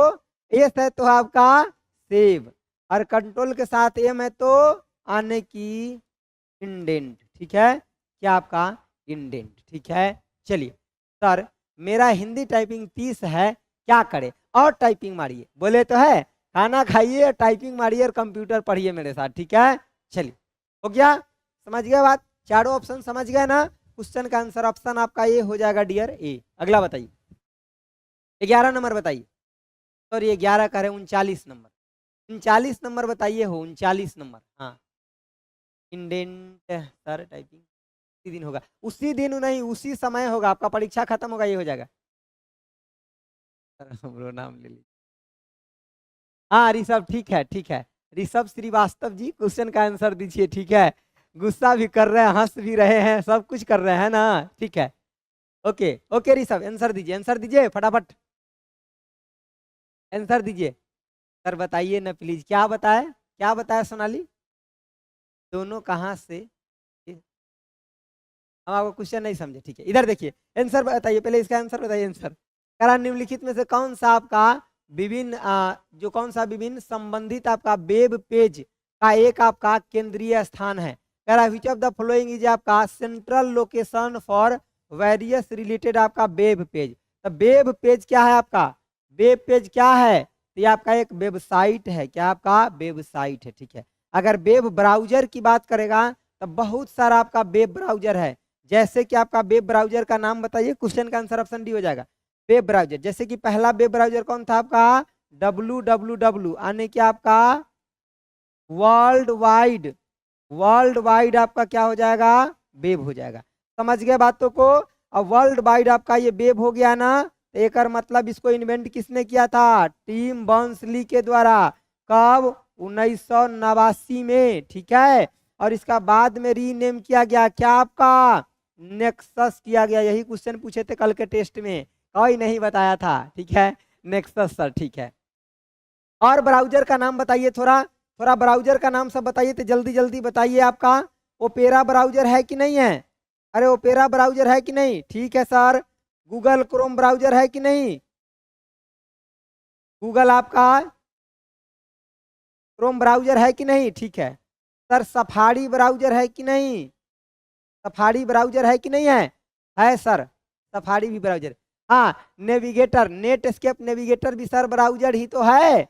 एस है तो आपका सेव, और कंट्रोल के साथ एम है तो आने की इंडेंट। ठीक है, क्या आपका इंडेंट। ठीक है, चलिए सर मेरा हिंदी टाइपिंग 30 है, क्या करे, और टाइपिंग मारिए, बोले तो है खाना खाइए टाइपिंग मारिए और कंप्यूटर पढ़िए मेरे साथ। ठीक है, चलिए हो गया, समझ गए बात, चारों ऑप्शन समझ गए ना। क्वेश्चन का आंसर ऑप्शन आपका ए हो जाएगा डियर ए। अगला बताइए 11 नंबर बताइए, सॉरी 11 कह रहे 39 नंबर, 39 नंबर बताइए हो 39 नंबर। हाँ इंडेंट सर टाइपिंग उसी दिन होगा, उसी दिन नहीं उसी समय होगा, आपका परीक्षा खत्म होगा ये हो जाएगा। ब्रो नाम ले लीजिए। हाँ ऋषभ ठीक है, ठीक है ऋषभ श्रीवास्तव जी क्वेश्चन का आंसर दीजिए। ठीक है, गुस्सा भी कर रहे हैं हंस भी रहे हैं सब कुछ कर रहे हैं ना। ठीक है ओके ओके ऋषभ आंसर दीजिए, आंसर दीजिए फटाफट आंसर दीजिए। सर बताइए ना प्लीज, क्या बताए, क्या बताया सोनाली, दोनों कहाँ से, हम आपको क्वेश्चन नहीं समझे। ठीक है इधर देखिए आंसर बताइए, पहले इसका आंसर बताइए। आंसर करा निम्नलिखित में से कौन सा आपका विभिन्न जो कौन सा विभिन्न संबंधित आपका वेब पेज का एक आपका केंद्रीय स्थान है। कह रहा which of the following is आपका central location for various related आपका वेब पेज। तो वेब पेज क्या है आपका, वेब पेज क्या है, तो ये आपका एक वेबसाइट है। क्या आपका वेबसाइट है। ठीक है, अगर वेब ब्राउजर की बात करेगा तो बहुत सारा आपका वेब ब्राउजर है, जैसे कि आपका वेब ब्राउजर का नाम बताइए, क्वेश्चन का आंसर ऑप्शन डी हो जाएगा वेब ब्राउजर। जैसे कि पहला वेब ब्राउजर कौन था आपका www, आने क्या आपका वर्ल्ड वाइड, वर्ल्ड वाइड आपका क्या हो जाएगा वेब हो जाएगा। समझ गए बातों को। अब वर्ल्ड वाइड आपका ये वेब हो गया ना, तो एक मतलब इसको इन्वेंट किसने किया था, टिम बर्नर्स-ली के द्वारा। कब 1989 में। ठीक है, और इसका बाद में रीनेम किया गया क्या आपका नेक्सस किया गया। यही क्वेश्चन पूछे थे कल के टेस्ट में, कोई नहीं बताया था। ठीक है नेक्सस सर। ठीक है, और ब्राउजर का नाम बताइए, थोड़ा थोड़ा ब्राउजर का नाम सब बताइए तो जल्दी जल्दी बताइए। आपका ओपेरा ब्राउजर है कि नहीं है, अरे ओपेरा ब्राउजर है कि नहीं। ठीक है सर, गूगल क्रोम ब्राउजर है कि नहीं, गूगल आपका क्रोम ब्राउजर है कि नहीं। ठीक है सर, सफारी ब्राउजर है कि नहीं, सफारी ब्राउजर है कि नहीं है सर, सफारी भी ब्राउजर। हाँ नेविगेटर, नेट एस्केप नेविगेटर भी सर ब्राउजर ही तो है।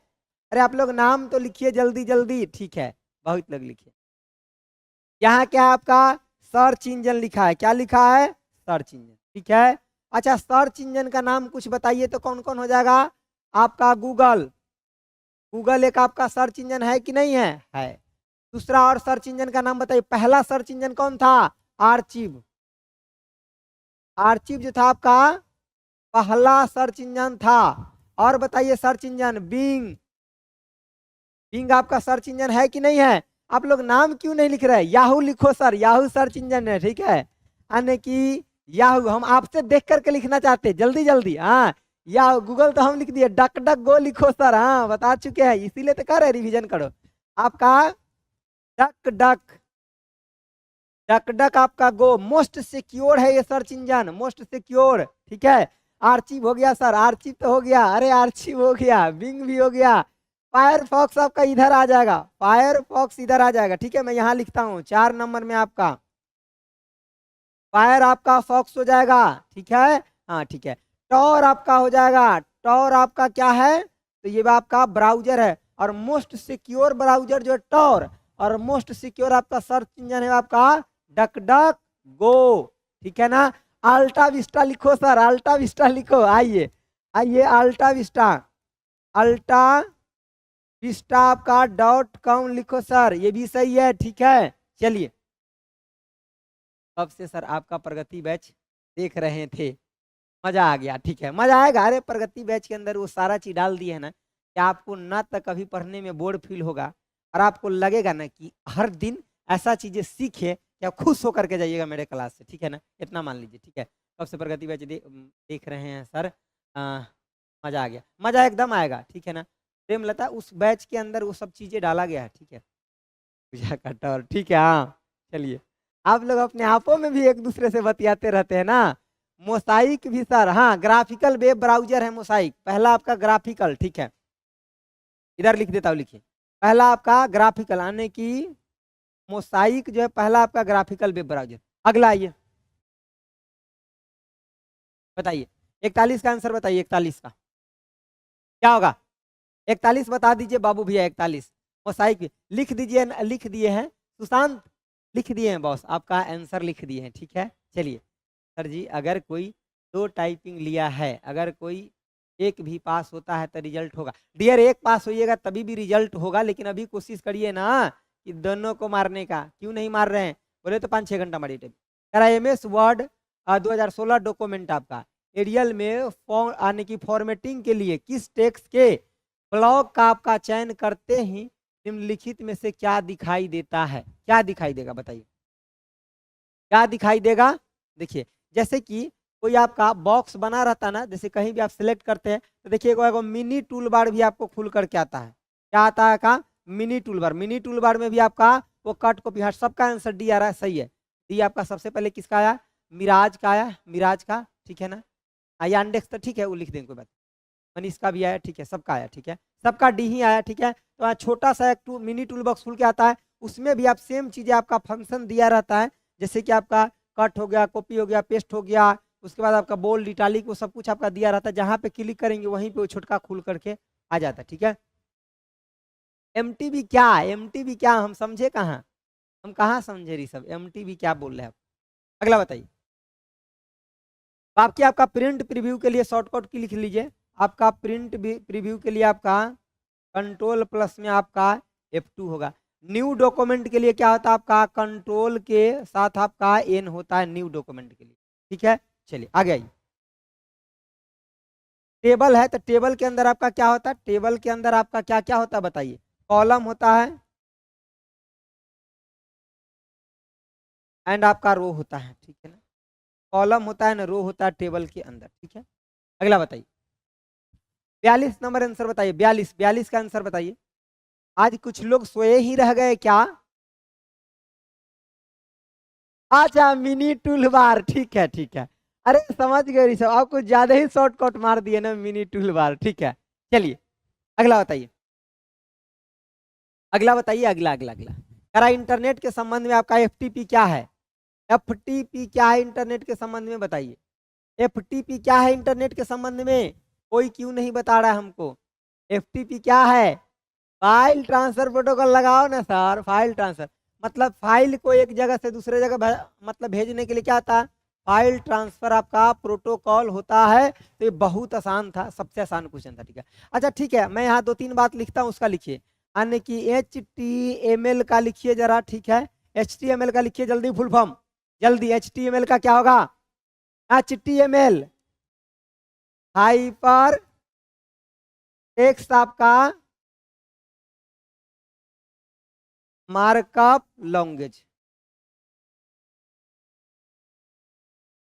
अरे आप लोग नाम तो लिखिए जल्दी जल्दी। ठीक है बहुत लोग लिखिए। यहाँ क्या आपका सर्च इंजन लिखा है, क्या लिखा है सर्च इंजन। ठीक है, अच्छा सर्च इंजन का नाम कुछ बताइए तो कौन कौन हो जाएगा आपका गूगल, गूगल एक आपका सर्च इंजन है कि नहीं है। दूसरा और सर्च इंजन का नाम बताइए, पहला सर्च इंजन कौन था आर्चिव, आर्चिव जो था आपका पहला सर्च इंजन था। और बताइए सर्च इंजन बिंग, बिंग आपका सर्च इंजन है कि नहीं है। आप लोग नाम क्यों नहीं लिख रहे, याहू लिखो सर, याहू सर्च इंजन है। ठीक है, यानी कि याहू हम आपसे देख करके लिखना चाहते जल्दी जल्दी। हाँ या गूगल तो हम लिख दिए, डक डक गो लिखो सर, हाँ बता चुके हैं इसीलिए तो कह रहे रिवीजन करो। आपका डक डक, डक डक आपका गो मोस्ट सिक्योर है ये सर्च इंजन, मोस्ट सिक्योर। ठीक है, आर्चिव हो गया सर, आर्चिव तो हो गया, अरे आर्चिव हो गया, बिंग भी हो गया। फायरफॉक्स आपका इधर आ जाएगा, फायरफॉक्स इधर आ जाएगा। ठीक है, मैं यहाँ लिखता हूँ 4 नंबर में आपका फायर आपका फॉक्स हो जाएगा। ठीक है हाँ ठीक है, टॉर आपका हो जाएगा, टॉर आपका क्या है तो ये आपका ब्राउजर है। और मोस्ट सिक्योर ब्राउजर जो टॉर, और मोस्ट सिक्योर आपका सर्च इंजन है आपका डक डक गो। ठीक है ना, अल्टा विस्टा लिखो सर, अल्टा विस्टा लिखो, आइए आइए अल्टा विस्टा, अल्टा विस्टा आपका .com लिखो सर, ये भी सही है। ठीक है चलिए, कब से सर आपका प्रगति बैच देख रहे थे, मजा आ गया। ठीक है मजा आएगा, अरे प्रगति बैच के अंदर वो सारा चीज डाल दिए है ना कि आपको ना तक कभी पढ़ने में बोर्ड फील होगा और आपको लगेगा ना कि हर दिन ऐसा चीजें सीखे कि आप खुश होकर के जाइएगा मेरे क्लास से, ठीक है ना, इतना मान लीजिए, ठीक है। कब से प्रगति बैच देख रहे हैं सर, मजा आ गया, मजा एकदम आएगा, ठीक है ना। प्रेमलता उस बैच के अंदर वो सब चीजें डाला गया है, ठीक है, पूजा का टॉर, ठीक है। हाँ चलिए, आप लोग अपने आपों में भी एक दूसरे से बतियाते रहते हैं ना। मोसाइक भी सर, हाँ ग्राफिकल वेब ब्राउजर है मोसाइक, पहला आपका ग्राफिकल, ठीक है, इधर लिख देता हूँ, लिखिए पहला आपका ग्राफिकल, यानी कि मोसाइक जो है पहला आपका ग्राफिकल वेब ब्राउजर। अगला आइए, बताइए 41 का आंसर बताइए, 41 का क्या होगा, 41 बता दीजिए बाबू भैया, 41 मोसाइक लिख दीजिए, लिख दिए हैं सुशांत, लिख दिए हैं बॉस, आपका आंसर लिख दिए हैं, ठीक है। चलिए सर जी, अगर कोई 2 टाइपिंग लिया है, अगर कोई एक भी पास होता है तो रिजल्ट होगा। डियर एक पास होइएगा तभी भी रिजल्ट होगा, लेकिन अभी कोशिश करिए ना कि दोनों को मारने का। क्यों नहीं मार रहे हैं, बोले तो 5-6 घंटा मारिए टाइप करा। MS वर्ड 2016 डॉक्यूमेंट आपका एरियल में यानी कि फॉर्मेटिंग के लिए किस टेक्स्ट के ब्लॉक का आपका चयन करते ही निम्नलिखित में से क्या दिखाई देता है, क्या दिखाई देगा बताइए, क्या दिखाई देगा। देखिए जैसे कि कोई आपका बॉक्स बना रहता है ना, जैसे कहीं भी आप सिलेक्ट करते हैं तो देखिए एगो मिनी टूल बार भी आपको खुल करके आता है, क्या आता है का, mini tool bar. Mini tool bar में भी आपका वो कट कॉपी, हाँ सबका आंसर डी आ रहा है, सही है। डी आपका सबसे पहले किसका आया, मिराज का आया, मिराज का, ठीक है ना। यांडेक्स तो ठीक है, वो लिख देंगे कोई बात, मनीष का भी आया, ठीक है, सबका आया, ठीक है, सबका डी ही आया, ठीक है। तो छोटा सा एक मिनी टूल बॉक्स खुल के आता है, उसमें भी आप सेम चीजें आपका फंक्शन दिया रहता है, जैसे कि आपका कट हो गया, कॉपी हो गया, पेस्ट हो गया, उसके बाद आपका बोल्ड इटालिक वो सब कुछ आपका दिया रहता है, जहां पे क्लिक करेंगे वहीं पे वो छोटका खुल करके आ जाता है, ठीक है। MTB क्या, MTB क्या हम समझे कहाँ, हम कहाँ समझे रही सब, MTB क्या बोल रहे हैं आप। अगला बताइए, बाकी आपका प्रिंट प्रीव्यू के लिए शॉर्टकट की लिख लीजिए, आपका प्रिंट प्रीव्यू के लिए आपका कंट्रोल+ में आपका F2 होगा। न्यू डॉक्यूमेंट के लिए क्या होता है आपका, कंट्रोल के साथ आपका N होता है न्यू डॉक्यूमेंट के लिए, ठीक है। चलिए आगे आइए, टेबल है तो टेबल के अंदर आपका क्या होता है, टेबल के अंदर आपका क्या क्या होता है बताइए, कॉलम होता है एंड आपका रो होता है, ठीक है ना, कॉलम होता है ना, रो होता है टेबल के अंदर, ठीक है। अगला बताइए, 42 नंबर आंसर बताइए, 42 का आंसर बताइए। आज कुछ लोग सोए ही रह गए क्या, अच्छा मिनी टूल बार, ठीक है ठीक है, अरे समझ गए ऋषभ, आपको ज्यादा ही शॉर्टकट मार दिए ना, मिनी टूल बार, ठीक है। चलिए अगला बताइए, अगला बताइए, अगला अगला अगला करा, इंटरनेट के संबंध में आपका FTP क्या है, FTP क्या है इंटरनेट के संबंध में बताइए, FTP क्या है इंटरनेट के संबंध में, कोई क्यों नहीं बता रहा है हमको। FTP क्या है, फाइल ट्रांसफर प्रोटोकॉल लगाओ ना सर, फाइल ट्रांसफर मतलब फाइल को एक जगह से दूसरे जगह मतलब भेजने के लिए क्या आता है, फाइल ट्रांसफर आपका प्रोटोकॉल होता है। तो ये बहुत आसान था, सबसे आसान क्वेश्चन था, ठीक है। अच्छा ठीक है, मैं यहाँ 2-3 बात लिखता हूँ, उसका लिखिए, यानी कि HTML का लिखिए जरा, ठीक है, HTML का लिखिए जल्दी, फुल फॉर्म जल्दी, HTML का क्या होगा, HTML हाइपर टेक्स्ट आपका मार्कअप लैंग्वेज,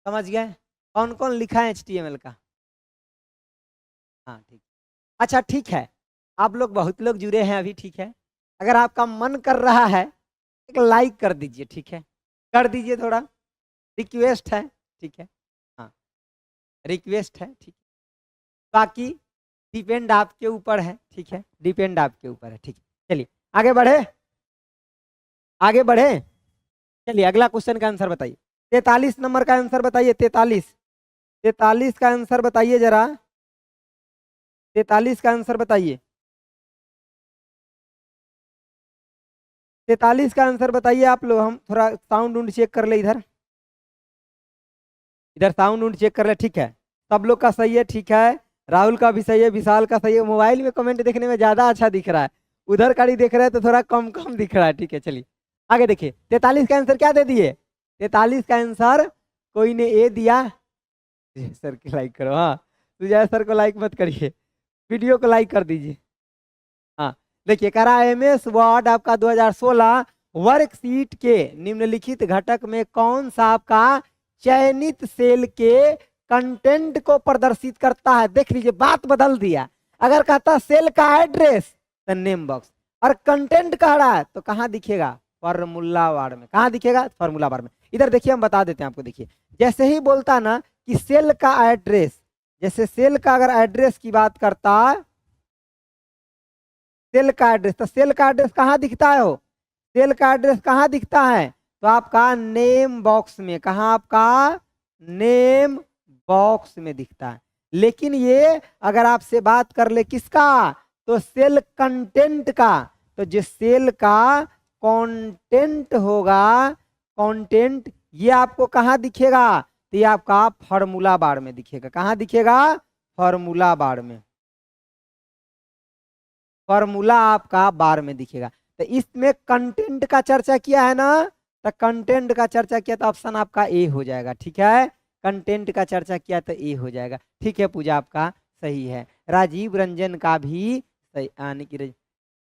समझ गए, कौन कौन लिखा है HTML का, हाँ ठीक, अच्छा ठीक है, आप लोग बहुत लोग जुड़े हैं अभी, ठीक है। अगर आपका मन कर रहा है एक लाइक कर दीजिए, ठीक है, कर दीजिए, थोड़ा रिक्वेस्ट है, ठीक है, हाँ रिक्वेस्ट है, ठीक है, बाकी डिपेंड आपके ऊपर है, ठीक है, डिपेंड आपके ऊपर है, ठीक है। चलिए आगे बढ़े, आगे बढ़े, चलिए अगला क्वेश्चन का आंसर बताइए, 43 नंबर का आंसर बताइए, 43 का आंसर बताइए जरा, 43 का आंसर बताइए, 43 का आंसर बताइए आप लोग, हम थोड़ा साउंड उंड चेक कर ले, इधर इधर साउंड उंड चेक कर ले, ठीक है, सब लोग का सही है, ठीक है, राहुल का भी सही है, विशाल का सही है, मोबाइल में कमेंट देखने में ज्यादा अच्छा दिख रहा है, उधर का ही देख रहे हैं तो थोड़ा कम कम दिख रहा है, ठीक है। चलिए आगे देखिए, 43 का आंसर क्या दे दिए, 43 का आंसर कोई ने ए दिया, सर को लाइक करो, हाँ सुजय सर को लाइक मत करिए, वीडियो को लाइक कर दीजिए, हाँ देखिए कह रहा MS वर्ड आपका 2016 वर्कशीट के निम्नलिखित घटक में कौन सा आपका चयनित सेल के कंटेंट को प्रदर्शित करता है। देख लीजिए बात बदल दिया। अगर कहता सेल का एड्रेस तो नेम बॉक्स, और कंटेंट कह रहा है तो कहाँ दिखेगा, फॉर्मूला बार में। कहाँ दिखेगा, फॉर्मूला बार में। इधर देखिए हम बता देते हैं आपको। देखिए जैसे ही बोलता ना कि सेल का एड्रेस, जैसे सेल का अगर एड्रेस की बात करता है, सेल का एड्रेस, तो सेल का एड्रेस कहाँ दिखता है, हो सेल का एड्रेस कहाँ दिखता है, तो आपका नेम बॉक्स में। कहाँ, आपका नेम बॉक्स में दिखता है। लेकिन ये अगर आपसे बात कर ले किसका, तो सेल कंटेंट का, तो जो सेल का कंटेंट होगा, कंटेंट ये आपको कहाँ दिखेगा, तो ये आपका फॉर्मूला बार में दिखेगा। कहाँ दिखेगा, फॉर्मूला बार में। फॉर्मूला आपका बार में दिखेगा। तो इसमें कंटेंट का चर्चा किया है ना, तो कंटेंट का चर्चा किया तो ऑप्शन आपका ए हो जाएगा। ठीक है, कंटेंट का चर्चा किया तो ए हो जाएगा। ठीक है पूजा, आपका सही है। राजीव रंजन का भी सही आने की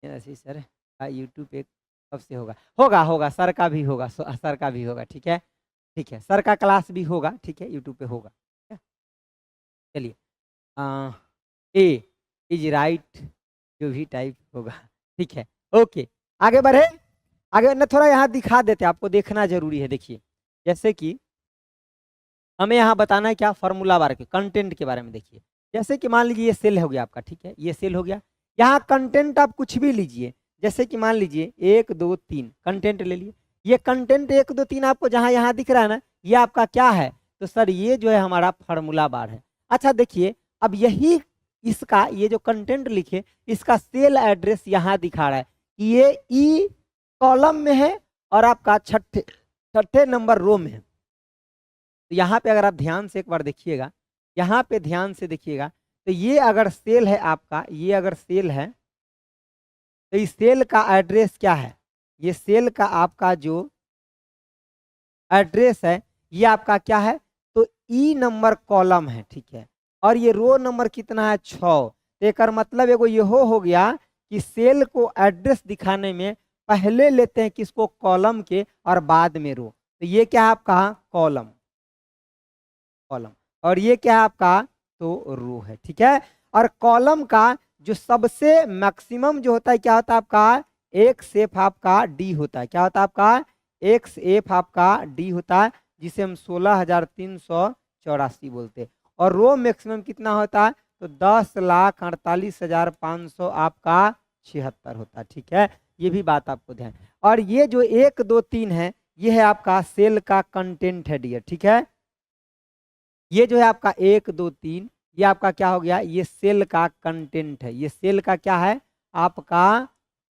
सर यूट्यूब पे कब से होगा, होगा सर का भी होगा, सर का भी होगा। ठीक है, ठीक है, सर का क्लास भी होगा। ठीक है, यूट्यूब पे होगा। चलिए ए इज राइट, जो भी टाइप होगा। ठीक है, ओके आगे बढ़े। आगे ना थोड़ा यहाँ दिखा देते, आपको देखना जरूरी है। देखिए जैसे कि हमें यहाँ बताना है क्या, फॉर्मूला बार के कंटेंट के बारे में। देखिए जैसे कि मान लीजिए ये सेल हो गया आपका। ठीक है, ये सेल हो गया। यहाँ कंटेंट आप कुछ भी लीजिए, जैसे कि मान लीजिए 1 2 3 कंटेंट ले लिए। ये कंटेंट 1 2 3 आपको जहाँ यहाँ दिख रहा है ना, ये आपका क्या है, तो सर ये जो है हमारा फॉर्मूला बार है। अच्छा देखिए अब यही इसका ये जो कंटेंट लिखे, इसका सेल एड्रेस यहाँ दिखा रहा है कि ये ई कॉलम में है और आपका छठे नंबर रो में है। तो यहाँ पे अगर आप ध्यान से एक बार देखिएगा, यहाँ पे ध्यान से देखिएगा, तो ये अगर सेल है आपका, ये अगर सेल है तो इस सेल का एड्रेस क्या है, ये सेल का आपका जो एड्रेस है ये आपका क्या है, तो ई नंबर कॉलम है। ठीक है, और ये रो नंबर कितना है, 6। तो एक मतलब एगो ये हो गया कि सेल को एड्रेस दिखाने में पहले लेते हैं किसको, कॉलम के, और बाद में रो। तो ये क्या है आपका, कॉलम, कॉलम, और ये क्या है आपका, तो रो है। ठीक है, और कॉलम का जो सबसे मैक्सिमम जो होता है क्या होता है आपका, एक सेफ आपका डी होता है। क्या होता है आपका, एक एफ आपका डी होता है, जिसे हम 16,384 बोलते हैं। और रो मैक्सिमम कितना होता है, तो 10,48,500 आपका 76 होता है। ठीक है, ये भी बात आपको ध्यान। और ये जो 1 2 3 है, ये है आपका सेल का कंटेंट है डियर। ठीक है, ये जो है आपका 1 2 3, ये आपका क्या हो गया, ये सेल का कंटेंट है। ये सेल का क्या है, आपका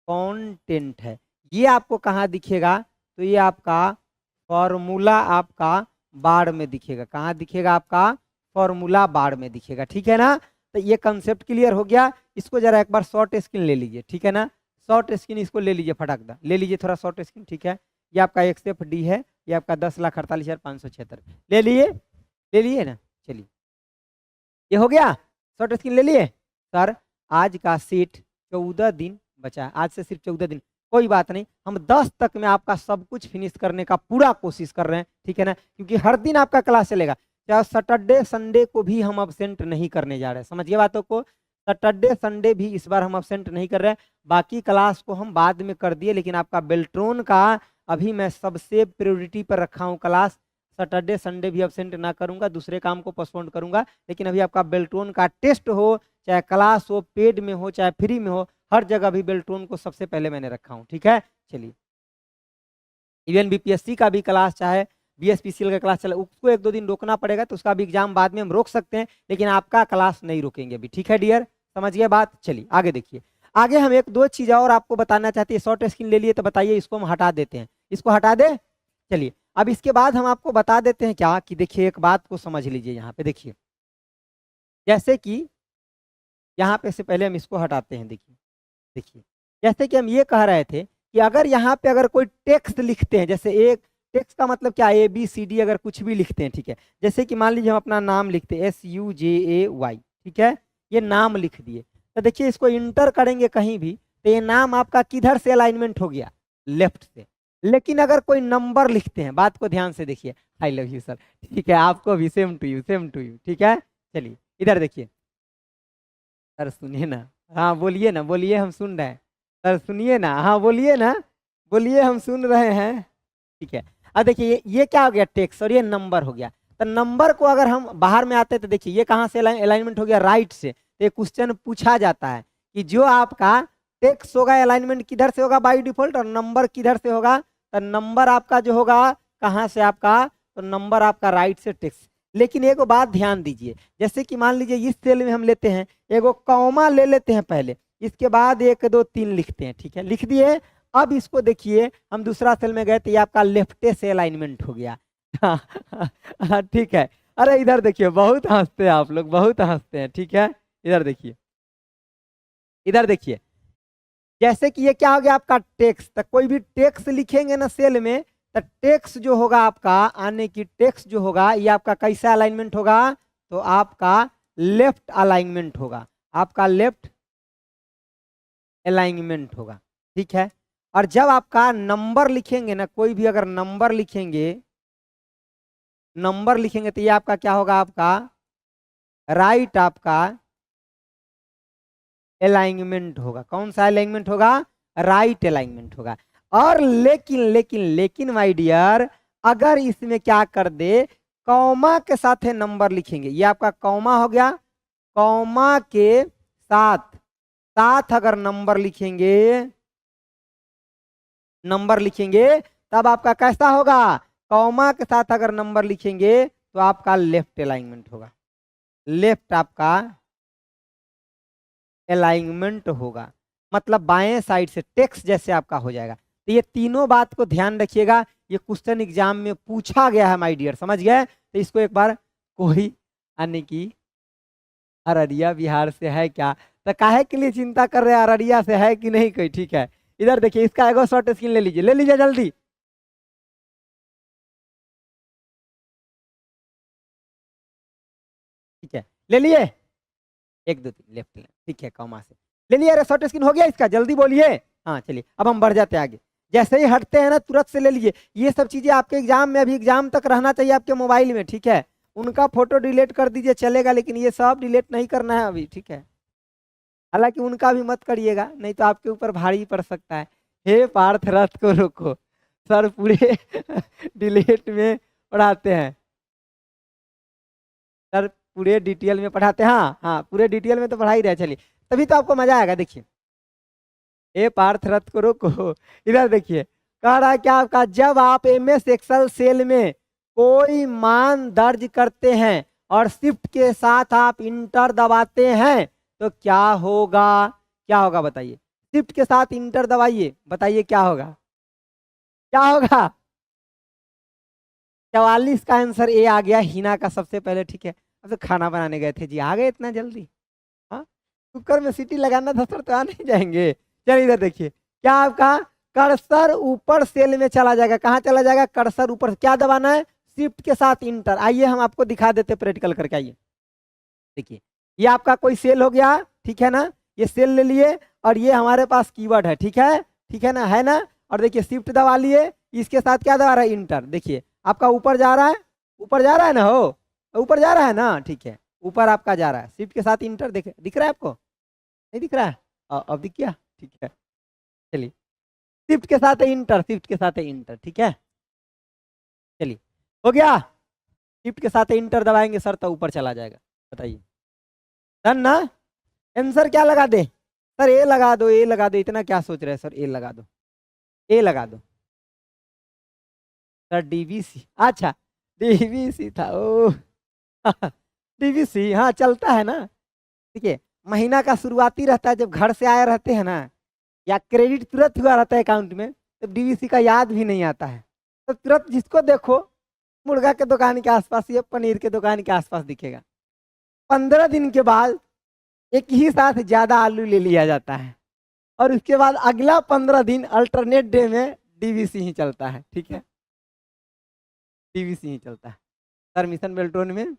कंटेंट है। ये आपको कहाँ दिखेगा, तो ये आपका फॉर्मूला आपका बार में दिखेगा। कहाँ दिखेगा, आपका फॉर्मूला बार में दिखेगा। ठीक है ना, तो ये कंसेप्ट क्लियर हो गया। इसको जरा एक बार शॉर्ट स्क्रीन ले लीजिए। ठीक है ना, शॉर्ट स्क्रीन इसको ले लीजिए, फटाक ले लीजिए थोड़ा शॉर्ट स्क्रीन। ठीक है, ये आपका एक्सेप्ट डी है, ये आपका 10,48,576 ले लिए ना। चलिए ये हो गया, शॉर्ट स्क्रीन ले लिए। सर आज का सेट 14 दिन बचा है, आज से सिर्फ 14 दिन। कोई बात नहीं, हम 10 तक में आपका सब कुछ फिनिश करने का पूरा कोशिश कर रहे हैं। ठीक है ना, क्योंकि हर दिन आपका क्लास चलेगा, चाहे सैटरडे संडे को भी हम अब्सेंट नहीं करने जा रहे हैं। समझिए बातों को, सैटरडे संडे भी इस बार हम अब्सेंट नहीं कर रहे हैं। बाकी क्लास को हम बाद में कर दिए, लेकिन आपका बेल्ट्रॉन का अभी मैं सबसे प्रायोरिटी पर रखा हूँ क्लास। सैटरडे संडे भी अब्सेंट ना करूंगा, दूसरे काम को पोस्टपोन करूंगा। लेकिन अभी आपका बेल्ट्रॉन का टेस्ट हो, चाहे क्लास हो, पेड में हो चाहे फ्री में हो, हर जगह भी बेल्ट्रॉन को सबसे पहले मैंने रखा हूँ। ठीक है, चलिए इवन बीपीएससी का भी क्लास, चाहे बीएसपीसीएल का क्लास चला, उसको 1 2 दिन रोकना पड़ेगा, तो उसका भी एग्जाम बाद में हम रोक सकते हैं, लेकिन आपका क्लास नहीं रोकेंगे अभी। ठीक है डियर, समझ गए बात। चलिए आगे देखिए, आगे हम 1 2 चीज और आपको बताना चाहते हैं। शॉर्ट स्क्रीन ले लिए तो बताइए, इसको हम हटा देते हैं, इसको हटा दे। चलिए अब इसके बाद हम आपको बता देते हैं क्या, कि देखिए एक बात को समझ लीजिए। यहाँ पे देखिए, जैसे कि यहाँ पे से पहले हम इसको हटाते हैं। देखिए जैसे कि हम ये कह रहे थे कि अगर यहाँ पे अगर कोई टेक्स्ट लिखते हैं, जैसे एक टेक्स्ट का मतलब क्या, ABCD अगर कुछ भी लिखते हैं। ठीक है, जैसे कि मान लीजिए हम अपना नाम लिखते हैं SUJAY। ठीक है, ये नाम लिख दिए, तो देखिए इसको इंटर करेंगे कहीं भी, तो ये नाम आपका किधर से अलाइनमेंट हो गया, लेफ्ट से। लेकिन अगर कोई नंबर लिखते हैं, बात को ध्यान से देखिए, आई लव यू सर, ठीक है, आपको भी same to you, same to you, ठीक है। चलिए इधर देखिए सर, सुनिए ना, हाँ बोलिए ना, बोलिए हम सुन रहे हैं सर, सुनिए ना, हाँ बोलिए ना, बोलिए हम सुन रहे हैं, ठीक है। अब देखिए ये क्या हो गया, टेक्स्ट, और ये नंबर हो गया। तो नंबर को अगर हम बाहर में आते हैं तो देखिए ये कहाँ से अलाइनमेंट हो गया, राइट से। तो ये क्वेश्चन पूछा जाता है कि जो आपका टेक्स्ट होगा अलाइनमेंट किधर से होगा बाय डिफॉल्ट, और नंबर किधर से होगा। तो नंबर आपका जो होगा कहाँ से आपका, तो नंबर आपका राइट से टेक्स्ट। लेकिन एक बात ध्यान दीजिए, जैसे कि मान लीजिए इस सेल में हम लेते हैं, एगो कॉमा ले लेते हैं पहले, इसके बाद 1 2 3 लिखते हैं, ठीक है, लिख दिए। अब इसको देखिए, हम दूसरा सेल में गए तो ये आपका लेफ्टे से अलाइनमेंट हो गया। हाँ ठीक है। अरे इधर देखिए, बहुत हंसते हैं आप लोग, बहुत हंसते हैं, ठीक है। इधर देखिए, इधर देखिए, जैसे कि ये क्या हो गया आपका टेक्स्ट। तो कोई भी टेक्स्ट लिखेंगे ना सेल में, तो टेक्स्ट जो होगा आपका, आने की टेक्स्ट जो होगा, ये आपका कैसा अलाइनमेंट होगा, तो आपका लेफ्ट अलाइनमेंट होगा, आपका लेफ्ट अलाइनमेंट होगा, ठीक है। और जब आपका नंबर लिखेंगे ना, कोई भी अगर नंबर लिखेंगे, नंबर लिखेंगे तो ये आपका क्या होगा, आपका राइट आपका अलाइनमेंट होगा। कौन सा अलाइनमेंट होगा, राइट अलाइनमेंट होगा। और लेकिन लेकिन लेकिन माय डियर, अगर इसमें क्या कर दे, कॉमा के साथ नंबर लिखेंगे, ये आपका कॉमा हो गया, कॉमा के साथ साथ अगर नंबर लिखेंगे, नंबर लिखेंगे, तब आपका कैसा होगा, कॉमा के साथ अगर नंबर लिखेंगे तो आपका लेफ्ट अलाइनमेंट होगा, लेफ्ट आपका अलाइनमेंट होगा, मतलब बाएं साइड से टेक्स्ट जैसे आपका हो जाएगा। तो ये तीनों बात को ध्यान रखिएगा, ये क्वेश्चन एग्जाम में पूछा गया है माय डियर, समझ गए। तो इसको एक बार, कोई आने की अररिया बिहार से है क्या, तो काहे के लिए चिंता कर रहे हैं, अररिया से है कि नहीं कोई, ठीक है। इधर देखिए, इसका एगो शॉर्ट स्क्रीन ले लीजिए, ले लीजिए जल्दी। ठीक है, ले लिए, 1 2 3 लेफ्ट, ठीक है, कॉमा से ले लिया। अरे शॉर्ट स्क्रीन हो गया इसका, जल्दी बोलिए। हाँ चलिए, अब हम बढ़ जाते हैं आगे। जैसे ही हटते हैं ना, तुरंत से ले लीजिए। ये सब चीजें आपके एग्जाम में, अभी एग्जाम तक रहना चाहिए आपके मोबाइल में, ठीक है। उनका फोटो डिलीट कर दीजिए चलेगा, लेकिन ये सब डिलीट नहीं करना है अभी, ठीक है। हालांकि उनका भी मत करिएगा, नहीं तो आपके ऊपर भारी पड़ सकता है। हे पार्थ रथ को रोको, सर पूरे डिलीट में पढ़ाते हैं, सर पूरे डिटेल में पढ़ाते हैं, हाँ हाँ पूरे डिटेल में तो पढ़ा ही रहे। चलिए, तभी तो आपको मजा आएगा। देखिए, ए पार्थ रथ को रोको, इधर देखिए, कह रहा है क्या आपका, जब आप MS एक्सेल सेल में कोई मान दर्ज करते हैं और शिफ्ट के साथ आप इंटर दबाते हैं तो क्या होगा, क्या होगा बताइए, शिफ्ट के साथ इंटर दबाइए, बताइए क्या होगा, क्या होगा। 44 का आंसर ए आ गया, हिना का सबसे पहले, ठीक है। अब तो खाना बनाने गए थे जी, आ गए इतना जल्दी, हाँ कुकर में सीटी लगाना था सर, तो आ नहीं जाएंगे। चलिए इधर देखिए, क्या आपका कर्सर ऊपर सेल में चला जाएगा, कहाँ चला जाएगा, कर्सर ऊपर, क्या दबाना है, शिफ्ट के साथ इंटर। आइए हम आपको दिखा देते प्रैक्टिकल करके, आइए देखिए, ये आपका कोई सेल हो गया, ठीक है ना, ये सेल ले लिए, और ये हमारे पास कीवर्ड है, ठीक है, ठीक है ना, है ना। और देखिए शिफ्ट दबा लिए, इसके साथ क्या दबा रहा है, इंटर। देखिए आपका ऊपर जा रहा है, ऊपर जा रहा है ना, हो ऊपर जा रहा है ना, ठीक है, ऊपर आपका जा रहा है, शिफ्ट के साथ इंटर, दिख रहा है आपको, नहीं दिख रहा है, अब दिख गया, ठीक है। चलिए, शिफ्ट के साथ है इंटर, शिफ्ट के साथ है इंटर, ठीक है। चलिए हो गया, शिफ्ट के साथ इंटर दबाएंगे सर तो ऊपर चला जाएगा, बताइए डन ना। आंसर क्या लगा दे, सर ए लगा दो, ए लगा दो, इतना क्या सोच रहे हैं सर, ए लगा दो, ए लगा दो सर, DVC, अच्छा DVC था, ओ DVC, हाँ चलता है ना। देखिए, महीना का शुरुआती रहता है, जब घर से आए रहते हैं ना, या क्रेडिट तुरंत हुआ रहता है अकाउंट में, तो DVC का याद भी नहीं आता है, तो तुरंत जिसको देखो मुर्गा के दुकान के आसपास या पनीर के दुकान के आसपास दिखेगा। 15 दिन के बाद एक ही साथ ज्यादा आलू ले लिया जाता है, और उसके बाद अगला 15 दिन अल्टरनेट डे में DVC ही चलता है, ठीक है, DVC ही चलता है। सर मिशन बेल्टोन में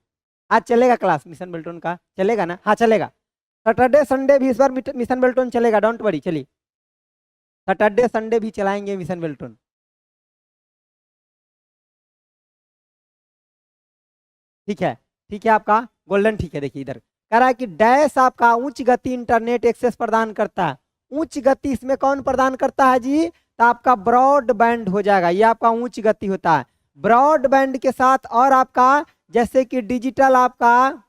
आज चलेगा क्लास, मिशन बेल्टोन का चलेगा ना, हाँ चलेगा, सैटरडे संडे भी इस बार मिशन बेल्टोन चलेगा, डोंट वरी। चलिए सैटरडे संडे भी चलाएंगे मिशन बेल्टोन। ठीक है, ठीक है आपका गोल्डन। ठीक है, देखिए इधर कह रहा है कि डैश आपका उच्च गति इंटरनेट एक्सेस प्रदान करता है। उच्च गति इसमें कौन प्रदान करता है जी? तो आपका ब्रॉडबैंड हो जाएगा, ये आपका उच्च गति होता है। ब्रॉडबैंड के साथ और आपका जैसे कि डिजिटल आपका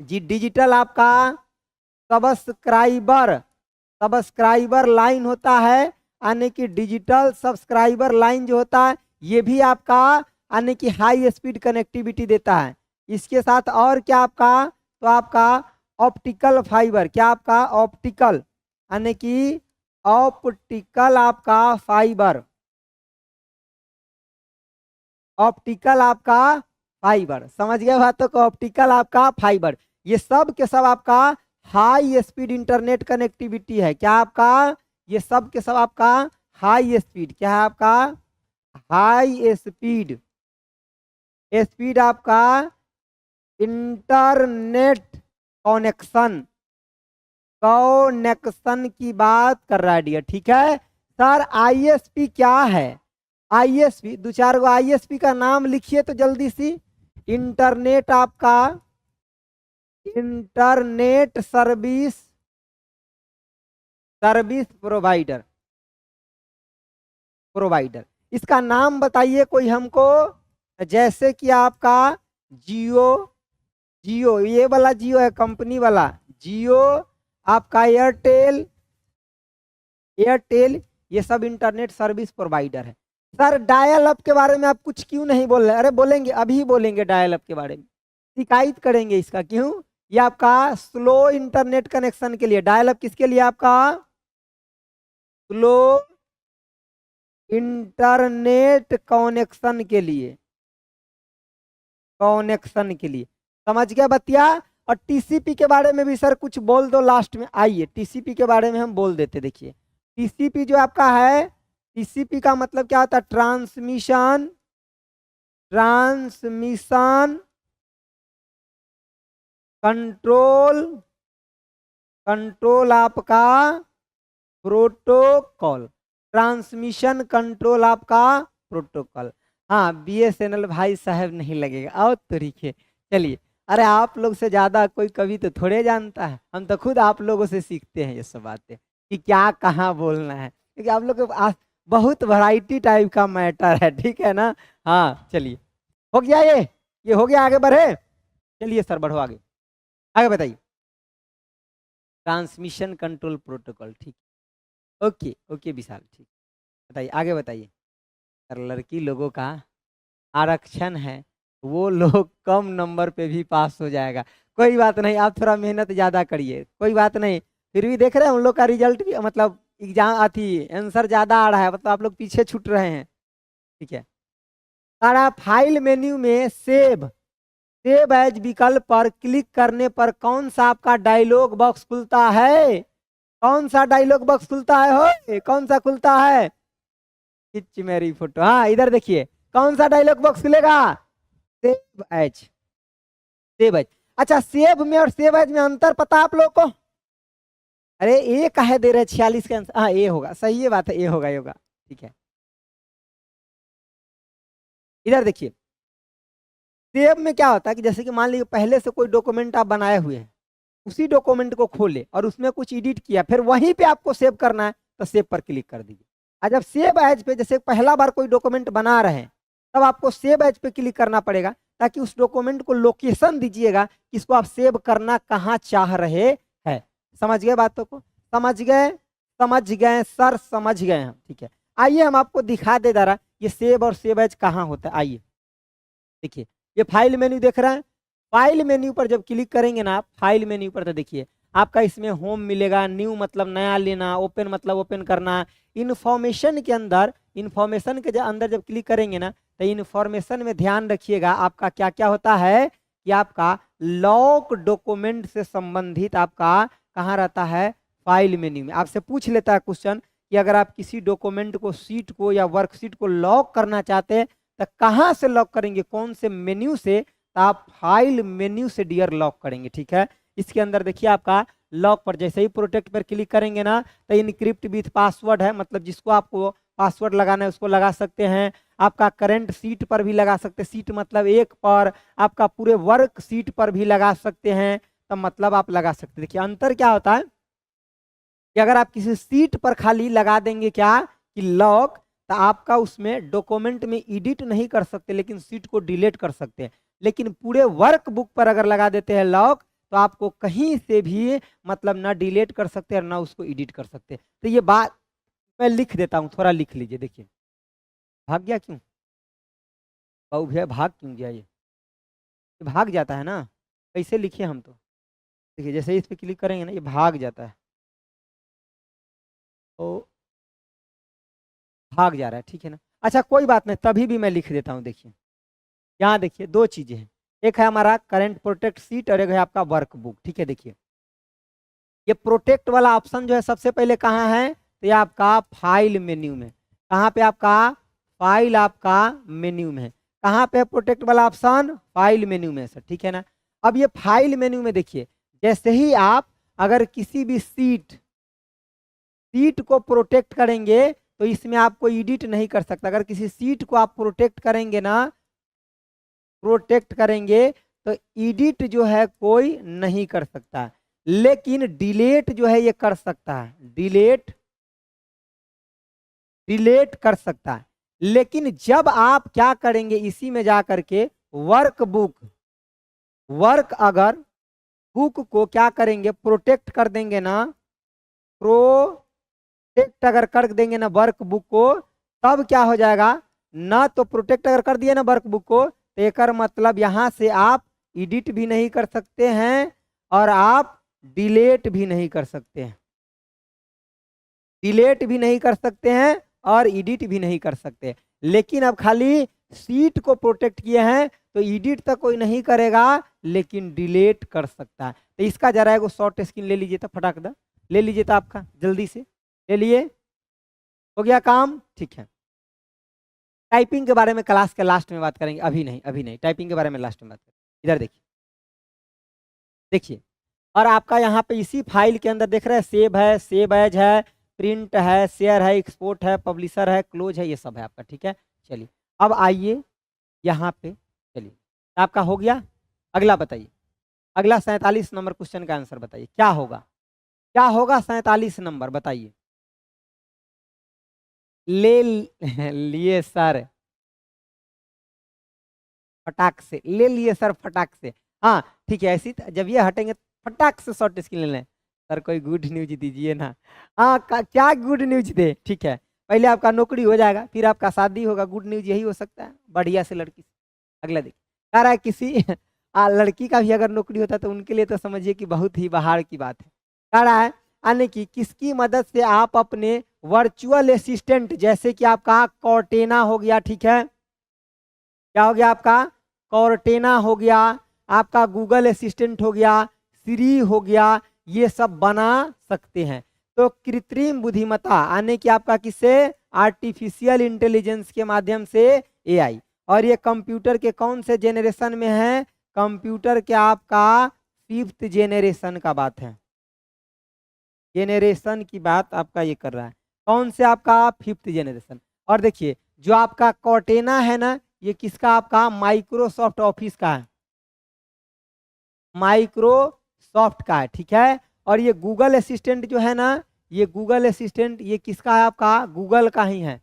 जी, डिजिटल आपका सब्सक्राइबर सब्सक्राइबर लाइन होता है, यानी कि डिजिटल सब्सक्राइबर लाइन जो होता है ये भी आपका यानी कि हाई स्पीड कनेक्टिविटी देता है। इसके साथ और क्या आपका, तो आपका ऑप्टिकल फाइबर, क्या आपका ऑप्टिकल यानी कि ऑप्टिकल आपका फाइबर, ऑप्टिकल आपका फाइबर, समझ गए बातों को? ऑप्टिकल आपका फाइबर, ये सब के सब आपका हाई स्पीड इंटरनेट कनेक्टिविटी है। क्या आपका, ये सब के सब आपका हाई स्पीड, क्या है आपका हाई स्पीड, स्पीड आपका इंटरनेट कनेक्शन, कनेक्शन की बात कर रहा है डियर। ठीक है सर, आईएसपी क्या है? आईएसपी दो चार गो आईएसपी का नाम लिखिए तो जल्दी सी। इंटरनेट आपका internet service service provider, provider इसका नाम बताइए कोई हमको। जैसे कि आपका जियो, जियो ये वाला जियो है कंपनी वाला जियो, आपका एयरटेल, एयरटेल ये सब इंटरनेट सर्विस प्रोवाइडर है। सर डायल अप के बारे में आप कुछ क्यों नहीं बोल रहे? अरे बोलेंगे, अभी बोलेंगे डायल अप के बारे में, शिकायत करेंगे इसका। क्यों? ये आपका स्लो इंटरनेट कनेक्शन के लिए। डायल अप किसके लिए? आपका स्लो इंटरनेट कनेक्शन के लिए, कनेक्शन के लिए, समझ गया बतिया? और टीसीपी के बारे में भी सर कुछ बोल दो लास्ट में। आइए टीसीपी के बारे में हम बोल देते। देखिए टीसीपी जो आपका है, टीसीपी का मतलब क्या होता है? ट्रांसमिशन ट्रांसमिशन कंट्रोल, कंट्रोल आपका प्रोटोकॉल, ट्रांसमिशन कंट्रोल आपका प्रोटोकॉल। हाँ बीएसएनएल भाई साहब नहीं लगेगा और तरीके। चलिए, अरे आप लोग से ज्यादा कोई कवि तो थोड़े जानता है, हम तो खुद आप लोगों से सीखते हैं ये सब बातें कि क्या कहाँ बोलना है, क्योंकि आप लोग के पास बहुत वैरायटी टाइप का मैटर है। ठीक है ना? हाँ चलिए, हो गया ये हो गया, आगे बढ़े। चलिए सर बढ़ो आगे, आगे बताइए। ट्रांसमिशन कंट्रोल प्रोटोकॉल, ठीक, ओके ओके विशाल, ठीक, बताइए आगे बताइए। सर लड़की लोगों का आरक्षण है, वो लोग कम नंबर पे भी पास हो जाएगा। कोई बात नहीं, आप थोड़ा मेहनत ज़्यादा करिए, कोई बात नहीं। फिर भी देख रहे हैं उन लोग का रिजल्ट भी, मतलब एग्जाम आती आंसर ज़्यादा आ रहा है, मतलब आप लोग पीछे छूट रहे हैं। ठीक है, सारा फाइल मेन्यू में सेव एज विकल्प पर क्लिक करने पर कौन सा आपका डायलॉग बॉक्स खुलता है? कौन सा डायलॉग बॉक्स खुलता है? हो कौन सा खुलता है? खिंच मेरी फोटो। हाँ इधर देखिए, कौन सा डायलॉग बॉक्स खुलेगा? Save as, save as. अच्छा सेव में और सेव एज में अंतर पता आप लोग को? अरे ए कहे दे रहे 46 का आंसर। हाँ ए होगा, सही है बात है, ए होगा, ए होगा। ठीक है, इधर देखिए सेव में क्या होता है कि जैसे कि मान लीजिए पहले से कोई डॉक्यूमेंट आप बनाए हुए हैं, उसी डॉक्यूमेंट को खोले और उसमें कुछ एडिट किया, फिर वहीं पे आपको सेव करना है तो सेव पर क्लिक कर दीजिए। और जब सेव एज पे, जैसे पहला बार कोई डॉक्यूमेंट बना रहे हैं, तब आपको सेव एज पे क्लिक करना पड़ेगा, ताकि उस डॉक्यूमेंट को लोकेशन दीजिएगा कि इसको आप सेव करना कहाँ चाह रहे हैं। समझ गए बातों को? समझ गए? समझ गए सर, समझ गए हम। ठीक है, आइए हम आपको दिखा दे रहा ये सेव और सेव एज कहाँ होता है। आइए देखिए, ये फाइल मेन्यू देख रहे हैं, फाइल मेन्यू पर जब क्लिक करेंगे ना आप, फाइल मेन्यू पर तो देखिए आपका इसमें होम मिलेगा, न्यू मतलब नया लेना, ओपन मतलब ओपन करना। इन्फॉर्मेशन के अंदर, इन्फॉर्मेशन के अंदर जब क्लिक करेंगे ना, तो इन्फॉर्मेशन में ध्यान रखिएगा आपका क्या क्या होता है कि आपका लॉक डॉक्यूमेंट से संबंधित आपका कहाँ रहता है? फाइल मेन्यू में। आपसे पूछ लेता है क्वेश्चन कि अगर आप किसी डॉक्यूमेंट को, सीट को या वर्कशीट को लॉक करना चाहते हैं तो कहाँ से लॉक करेंगे, कौन से मेन्यू से? तो आप फाइल मेन्यू से डियर लॉक करेंगे। ठीक है, इसके अंदर देखिए आपका लॉक पर जैसे ही प्रोटेक्ट पर क्लिक करेंगे ना तो इनक्रिप्ट विथ पासवर्ड है, मतलब जिसको आपको पासवर्ड लगाना है उसको लगा सकते हैं। आपका करंट सीट पर भी लगा सकते हैं, सीट मतलब एक पर, आपका पूरे वर्क सीट पर भी लगा सकते हैं, तो मतलब आप लगा सकते हैं। देखिए अंतर क्या होता है कि अगर आप किसी सीट पर खाली लगा देंगे क्या कि लॉक, तो आपका उसमें डॉक्यूमेंट में एडिट नहीं कर सकते लेकिन सीट को डिलीट कर सकते हैं। लेकिन पूरे वर्क बुक पर अगर लगा देते हैं लॉक तो आपको कहीं से भी मतलब ना डिलीट कर सकते हैं ना उसको एडिट कर सकते। तो ये बात मैं लिख देता हूँ, थोड़ा लिख लीजिए। देखिए भाग गया क्यों बाबू भैया, भाग क्यों गया ये भाग जाता है ना, कैसे लिखे हम तो। देखिए जैसे ही इस पर क्लिक करेंगे ना ये भाग जाता है, तो भाग जा रहा है, ठीक है ना। अच्छा कोई बात नहीं, तभी भी मैं लिख देता हूँ। देखिए यहाँ देखिए दो चीजें हैं, एक है हमारा करंट प्रोटेक्ट सीट और एक है आपका वर्क बुक, ठीक है। देखिए ये प्रोटेक्ट वाला ऑप्शन जो है सबसे पहले कहाँ है, तो ये आपका फाइल मेन्यू में। कहाँ पे आपका फाइल, आपका मेन्यू में है। कहाँ पे प्रोटेक्ट वाला ऑप्शन, फाइल मेन्यू में सर, ठीक है ना। अब ये फाइल मेन्यू में देखिए जैसे ही आप अगर किसी भी सीट को प्रोटेक्ट करेंगे तो इसमें आपको एडिट नहीं कर सकता। अगर किसी सीट को आप प्रोटेक्ट करेंगे ना, प्रोटेक्ट करेंगे तो एडिट जो है कोई नहीं कर सकता, लेकिन डिलीट जो है ये कर सकता है, डिलीट कर सकता है। लेकिन जब आप क्या करेंगे इसी में जा करके वर्क बुक, अगर बुक को क्या करेंगे प्रोटेक्ट कर देंगे ना, प्रोटेक्ट अगर कर देंगे ना वर्क बुक को, तब क्या हो जाएगा ना, तो प्रोटेक्ट अगर कर दिए ना वर्क बुक को तो एक मतलब यहां से आप एडिट भी नहीं कर सकते हैं और आप डिलीट भी नहीं कर सकते हैं, डिलीट भी नहीं कर सकते हैं और एडिट भी नहीं कर सकते। लेकिन अब खाली सीट को प्रोटेक्ट किए हैं तो एडिट तो कोई नहीं करेगा लेकिन डिलीट कर सकता है। तो इसका जरा एगो शॉर्ट स्क्रीन ले लीजिए, तो फटाक दा ले लीजिए, तो आपका जल्दी से ले लिए, हो गया काम, ठीक है। टाइपिंग के बारे में क्लास के लास्ट में बात करेंगे, अभी नहीं, अभी नहीं, टाइपिंग के बारे में लास्ट में बात करेंगे। इधर देखिए, देखिए और आपका यहाँ पे इसी फाइल के अंदर देख रहे हैं सेव है, सेव एज है, प्रिंट है, शेयर है, एक्सपोर्ट है, पब्लिशर है, क्लोज है, ये सब है आपका, ठीक है। चलिए अब आइए यहाँ पे, चलिए आपका हो गया। अगला बताइए, अगला 47 नंबर क्वेश्चन का आंसर बताइए क्या होगा, क्या होगा 47 नंबर बताइए। ले लिए सर फटाक से, ले लिए सर फटाक से, हाँ ठीक है। ऐसी जब ये हटेंगे फटाक से शॉर्ट स्क्रीन ले लें। सर कोई गुड न्यूज दीजिए ना, हाँ क्या गुड न्यूज दे, ठीक है। पहले आपका नौकरी हो जाएगा फिर आपका शादी होगा, गुड न्यूज यही हो सकता है बढ़िया से लड़की से। अगला देखिए कह रहा है किसी लड़की का भी अगर नौकरी होता तो उनके लिए तो समझिए कि बहुत ही बाहर की बात है। कह रहा है यानी कि किसकी मदद से आप अपने वर्चुअल असिस्टेंट, जैसे कि आपका कॉर्टेना हो गया, ठीक है, क्या हो गया आपका कॉर्टेना हो गया, आपका गूगल असिस्टेंट हो गया, सिरी हो गया, ये सब बना सकते हैं। तो कृत्रिम बुद्धिमत्ता आने की आपका किससे, आर्टिफिशियल इंटेलिजेंस के माध्यम से, एआई। और ये कंप्यूटर के कौन से जेनरेशन में है, कंप्यूटर के आपका 5th जेनरेशन का बात है, जेनरेशन की बात आपका ये कर रहा है, कौन से आपका 5th जेनरेशन। और देखिए जो आपका कॉर्टेना है ना, ये किसका आपका माइक्रोसॉफ्ट ऑफिस का है, माइक्रोसॉफ्ट का है, ठीक है। और ये गूगल असिस्टेंट जो है ना, ये गूगल असिस्टेंट ये किसका है आपका, गूगल का ही है,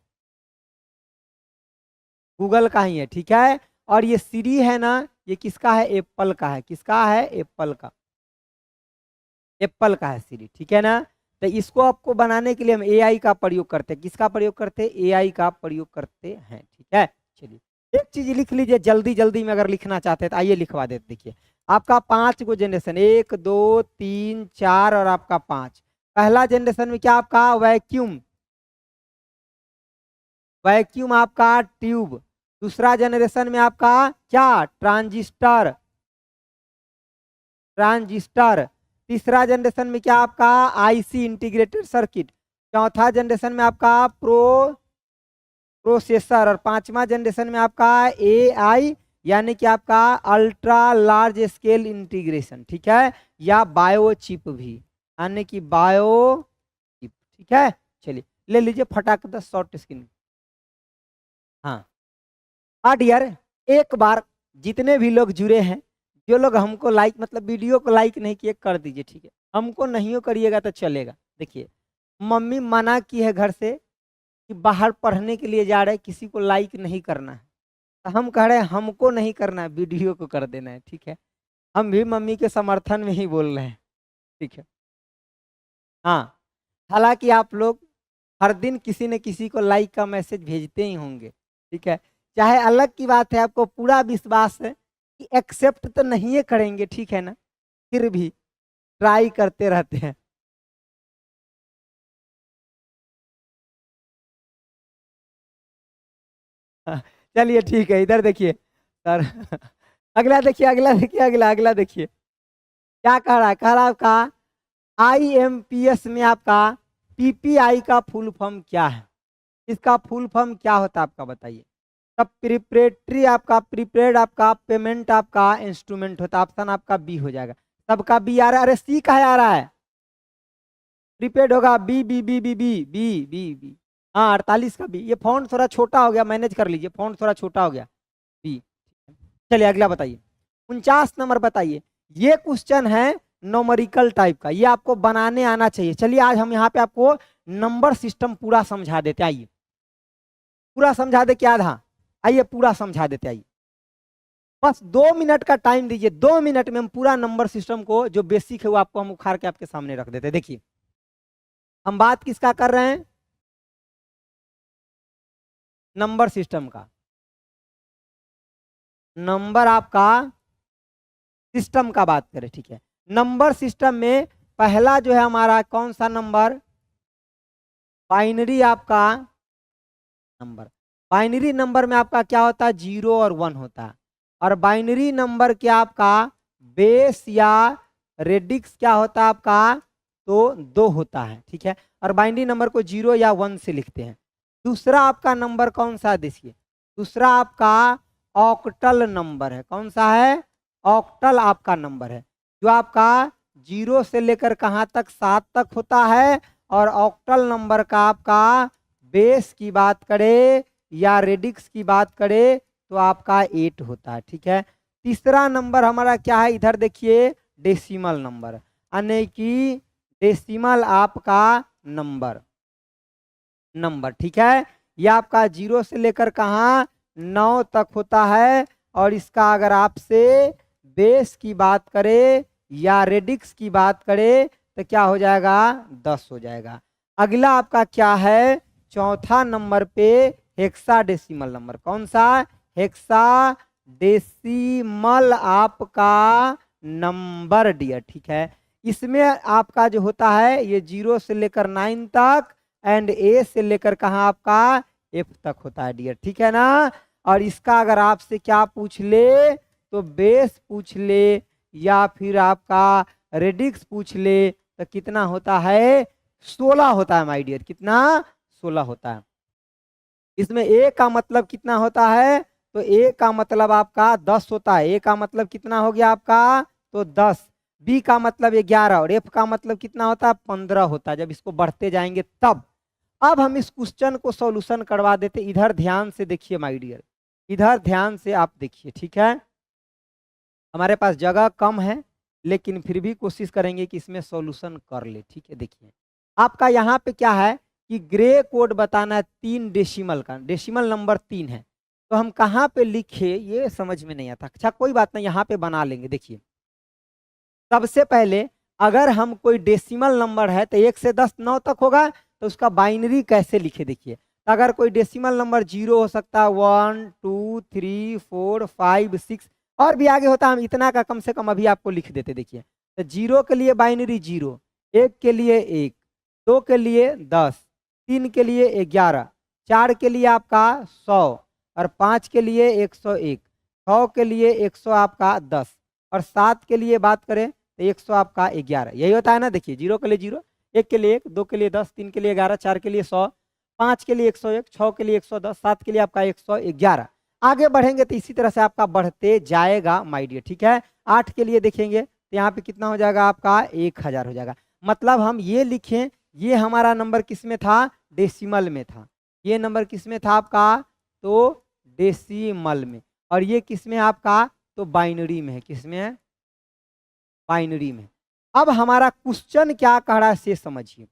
गूगल का ही है, ठीक है। और ये सीरी है ना, ये किसका है, एप्पल का है, किसका है, एप्पल का, एप्पल का है सीरी, ठीक है ना। तो इसको आपको बनाने के लिए हम एआई का प्रयोग करते हैं, किसका प्रयोग करते हैं, एआई का प्रयोग करते हैं, ठीक है। चलिए एक चीज लिख लीजिए जल्दी जल्दी में, अगर लिखना चाहते हैं तो आइए लिखवा देते। देखिए आपका 5 गो जनरेशन, 1 2 3 4 और आपका 5। पहला जनरेशन में क्या आपका वैक्यूम, वैक्यूम आपका ट्यूब। दूसरा जनरेशन में आपका क्या, ट्रांजिस्टर, ट्रांजिस्टर। तीसरा जनरेशन में क्या आपका आईसी, इंटीग्रेटेड सर्किट। चौथा जनरेशन में आपका प्रोसेसर। और पांचवा जनरेशन में आपका एआई यानी कि आपका अल्ट्रा लार्ज स्केल इंटीग्रेशन, ठीक है, या बायोचिप भी, यानी कि बायो चिप, ठीक है। चलिए ले लीजिए फटाक द शॉर्ट स्क्रीन। हाँ डियर, एक बार जितने भी लोग जुड़े हैं, जो लोग हमको लाइक मतलब वीडियो को लाइक नहीं किए कर दीजिए, ठीक है। हमको नहीं करिएगा तो चलेगा। देखिए मम्मी मना की है घर से कि बाहर पढ़ने के लिए जा रहे, किसी को लाइक नहीं करना है, तो हम कह रहे हैं हमको नहीं करना है, वीडियो को कर देना है, ठीक है। हम भी मम्मी के समर्थन में ही बोल रहे हैं, ठीक है। हाँ, हालांकि आप लोग हर दिन किसी न किसी को लाइक का मैसेज भेजते ही होंगे, ठीक है। चाहे अलग की बात है, आपको पूरा विश्वास है कि एक्सेप्ट तो नहीं करेंगे, ठीक है ना, फिर भी ट्राई करते रहते हैं। चलिए ठीक है, इधर देखिए सर। अगला देखिए, अगला देखिए, अगला अगला देखिए क्या कह रहा है। कह रहा है आपका IMPS में आपका PPI का फुल फॉर्म क्या है, इसका फुल फॉर्म क्या होता है आपका बताइए। तब प्रिपरेटरी आपका प्रीपेड आपका पेमेंट आपका इंस्ट्रूमेंट होता है, ऑप्शन आपका बी हो जाएगा। सबका बी आ रहा है, अरे सी कहा आ रहा है, प्रीपेड होगा B B B B B B B B. हाँ 48 का बी, ये फॉन्ट थोड़ा छोटा हो गया, मैनेज कर लीजिए, फॉन्ट थोड़ा छोटा हो गया, बी। चलिए अगला बताइए, 49 नंबर बताइए। ये क्वेश्चन है नोमरिकल टाइप का, ये आपको बनाने आना चाहिए। चलिए आज हम यहाँ पे आपको नंबर सिस्टम पूरा समझा देते, आइए पूरा समझा दे, क्या था, आइए पूरा समझा देते, आइए बस 2 मिनट का टाइम दीजिए, 2 मिनट में हम पूरा नंबर सिस्टम को जो बेसिक है वो आपको हम उखाड़ के आपके सामने रख देते। देखिए हम बात किसका कर रहे हैं, नंबर सिस्टम का। नंबर आपका सिस्टम का बात करें, ठीक है। नंबर सिस्टम में पहला जो है हमारा कौन सा नंबर, बाइनरी आपका नंबर। बाइनरी नंबर में आपका क्या होता है, 0 और 1 होता है। और बाइनरी नंबर के आपका बेस या रेडिक्स क्या होता है आपका, तो 2 होता है, ठीक है। और बाइनरी नंबर को 0 या 1 से लिखते हैं। दूसरा आपका नंबर कौन सा है, देखिए दूसरा आपका ऑक्टल नंबर है। कौन सा है, ऑक्टल आपका नंबर है, जो आपका 0 से लेकर कहाँ तक, 7 तक होता है। और ऑक्टल नंबर का आपका बेस की बात करें या रेडिक्स की बात करें तो आपका 8 होता है, ठीक है। तीसरा नंबर हमारा क्या है, इधर देखिए डेसिमल नंबर, यानी कि डेसिमल आपका नंबर, ठीक है। ये आपका 0 से लेकर कहाँ 9 तक होता है। और इसका अगर आपसे बेस की बात करें या रेडिक्स की बात करें तो क्या हो जाएगा, 10 हो जाएगा। अगला आपका क्या है, चौथा नंबर पे हेक्साडेसिमल नंबर। कौन सा, हेक्साडेसिमल आपका नंबर डियर, ठीक है। इसमें आपका जो होता है ये 0 से लेकर 9 तक एंड ए से लेकर कहाँ आपका एफ तक होता है डियर, ठीक है ना। और इसका अगर आपसे क्या पूछ ले तो बेस पूछ ले या फिर आपका रेडिक्स पूछ ले तो कितना होता है, 16 होता है माय डियर। कितना, 16 होता है। इसमें ए का मतलब कितना होता है, तो ए का मतलब आपका 10 होता है। ए का मतलब कितना हो गया आपका, तो 10। बी का मतलब 11 और एफ का मतलब कितना होता है, 15 होता है। जब इसको बढ़ते जाएंगे तब। अब हम इस क्वेश्चन को सॉल्यूशन करवा देते। इधर ध्यान से देखिए माय डियर, इधर ध्यान से आप देखिए, ठीक है। हमारे पास जगह कम है लेकिन फिर भी कोशिश करेंगे कि इसमें सॉल्यूशन कर ले, ठीक है। देखिए आपका यहाँ पे क्या है कि ग्रे कोड बताना है 3 डेसिमल का, डेसिमल नंबर 3 है। तो हम कहाँ पे लिखे ये समझ में नहीं आता। अच्छा कोई बात नहीं, यहाँ पे बना लेंगे। देखिए सबसे पहले अगर हम कोई डेसिमल नंबर है तो 1 से 10 9 तक होगा, तो उसका बाइनरी कैसे लिखे देखिए। तो अगर कोई डेसिमल नंबर 0 हो सकता है, 1 2 3 4 5 6 और भी आगे होता है, हम इतना का कम से कम अभी आपको लिख देते। देखिए तो 0 के लिए बाइनरी 0, 1 के लिए 1, 2 के लिए 10, 3 के लिए 11, 4 के लिए आपका 100 और 5 के लिए 101, 6 के लिए 100 आपका 10 और 7 के लिए बात करें तो 100 आपका 11। यही होता है ना। देखिए 0 के लिए 0, 1 के लिए 1, 2 के लिए 10, 3 के लिए 11, 4 के लिए 100, 5 के लिए 101, 6 के लिए 110, 7 के लिए आपका 111। आगे बढ़ेंगे तो इसी तरह से आपका बढ़ते जाएगा माय डियर, ठीक है। 8 के लिए देखेंगे तो यहाँ पे कितना हो जाएगा आपका 1000 हो जाएगा। मतलब हम ये लिखें, ये हमारा नंबर किस में था, डेसिमल में था। ये नंबर किस में था आपका, तो डेसिमल में। और ये किस में आपका, तो बाइनरी में है। किस में है, बाइनरी में। अब हमारा क्वेश्चन क्या कह रहा है से समझिए।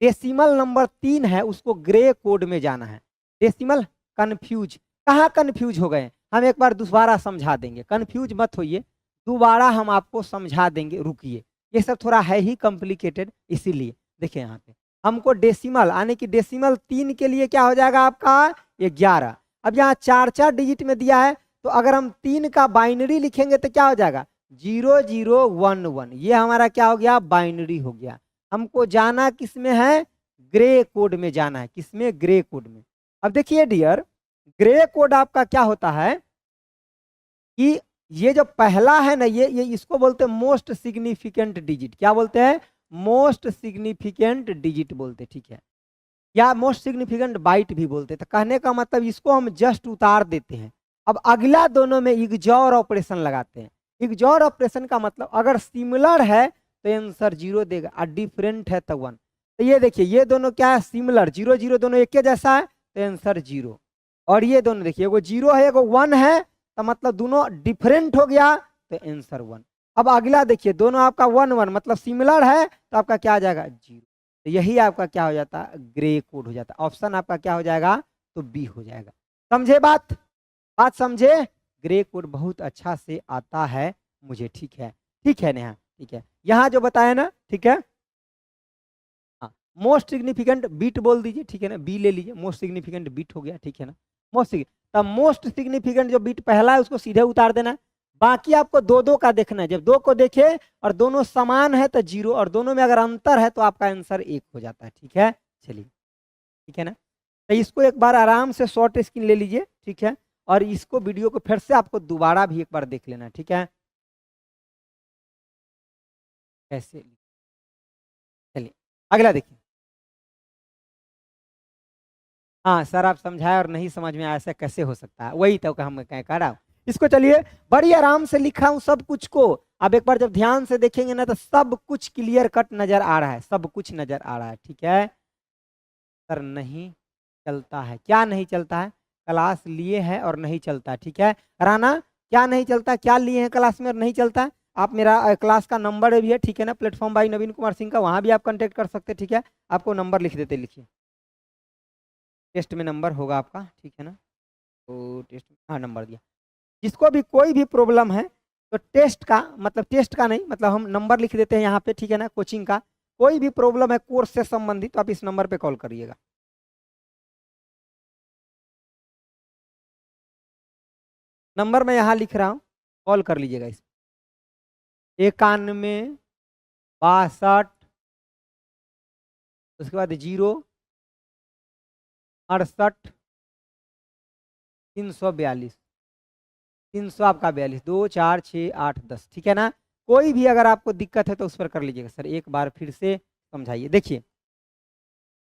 डेसिमल नंबर 3 है, उसको ग्रे कोड में जाना है। डेसिमल कंफ्यूज, कहाँ कंफ्यूज हो गए, हम एक बार दोबारा समझा देंगे, कंफ्यूज मत होइए, दोबारा हम आपको समझा देंगे, रुकिए। ये सब थोड़ा है ही कॉम्प्लिकेटेड, इसीलिए देखिए यहाँ पे हमको डेसिमल यानी कि डेसिमल 3 के लिए क्या हो जाएगा आपका 11। अब यहाँ 4 डिजिट में दिया है, तो अगर हम 3 का बाइनरी लिखेंगे तो क्या हो जाएगा 0011। ये हमारा क्या हो गया, बाइनरी हो गया। हमको जाना किस में है, ग्रे कोड में जाना है। किस में, ग्रे कोड में। अब देखिए डियर, ग्रे कोड आपका क्या होता है कि ये जो पहला है ना, ये इसको बोलते हैं मोस्ट सिग्निफिकेंट डिजिट। क्या बोलते हैं, मोस्ट सिग्निफिकेंट डिजिट बोलते हैं, ठीक है, या मोस्ट सिग्निफिकेंट बाइट भी बोलते हैं। तो कहने का मतलब इसको हम जस्ट उतार देते हैं। अब अगला दोनों में इग्जॉर ऑपरेशन लगाते हैं। इग्जॉर ऑपरेशन का मतलब अगर सिमिलर है तो आंसर 0 देगा, और डिफरेंट है तो 1। तो ये देखिए, ये दोनों क्या है, सिमिलर, 0 0 दोनों एक ही जैसा है तो आंसर 0। और ये दोनों देखिए, एगो 0 है एगो 1 है, तो मतलब दोनों डिफरेंट हो गया तो आंसर 1। अब अगला देखिए, दोनों आपका 1 1 मतलब सिमिलर है, तो आपका क्या आ जाएगा 0। तो यही आपका क्या हो जाता है, ग्रे कोड हो जाता है। ऑप्शन आपका क्या हो जाएगा, तो बी हो जाएगा। समझे बात, बात समझे। ग्रे कोड बहुत अच्छा से आता है मुझे, ठीक है, ठीक है नेहा, ठीक है। यहाँ जो बताया ना, ठीक है, हाँ, मोस्ट सिग्निफिकेंट बीट बोल दीजिए, ठीक है ना, बी ले लीजिए, मोस्ट सिग्निफिकेंट बीट हो गया, ठीक है ना। मोस्ट सिग्निफिकेंट जो बीट पहला है उसको सीधे उतार देना है। बाकी आपको दो दो का देखना है। जब दो को देखे और दोनों समान है तो 0, और दोनों में अगर अंतर है तो आपका आंसर 1 हो जाता है, ठीक है। चलिए, ठीक है ना। तो इसको एक बार आराम से शॉर्ट स्क्रीन ले लीजिए, ठीक है, और इसको वीडियो को फिर से आपको दोबारा भी एक बार देख लेना, ठीक है। कैसे, चलिए अगला देखिए। हाँ सर, आप समझाए और नहीं समझ में आया, ऐसा कैसे हो सकता है, वही तो हम कह रहा हूँ। इसको चलिए बड़ी आराम से लिखा हूँ सब कुछ को। अब एक बार जब ध्यान से देखेंगे ना तो सब कुछ क्लियर कट नजर आ रहा है, सब कुछ नजर आ रहा है, ठीक है। सर नहीं चलता है, क्या नहीं चलता है, क्लास लिए है और नहीं चलता, ठीक है। राना, क्या नहीं चलता, क्या लिए हैं क्लास में और नहीं चलता है। आप मेरा क्लास का नंबर भी है, ठीक है ना, प्लेटफॉर्म बाई नवीन कुमार सिंह का, वहाँ भी आप कांटेक्ट कर सकते हैं, ठीक है। आपको नंबर लिख देते, लिखिए, टेस्ट में नंबर होगा आपका, ठीक है ना। तो टेस्ट, हाँ नंबर दिया। जिसको भी कोई भी प्रॉब्लम है तो टेस्ट का मतलब, टेस्ट का नहीं मतलब हम नंबर लिख देते हैं यहाँ पे, ठीक है ना। कोचिंग का कोई भी प्रॉब्लम है कोर्स से संबंधित तो आप इस नंबर पे कॉल करिएगा। नंबर मैं यहाँ लिख रहा हूँ, कॉल कर लीजिएगा इस 91 62, उसके बाद 0 68 342 300 आपका 42 2 4 6 8 10, ठीक है ना। कोई भी अगर आपको दिक्कत है तो उस पर कर लीजिएगा। सर एक बार फिर से समझाइए। देखिए,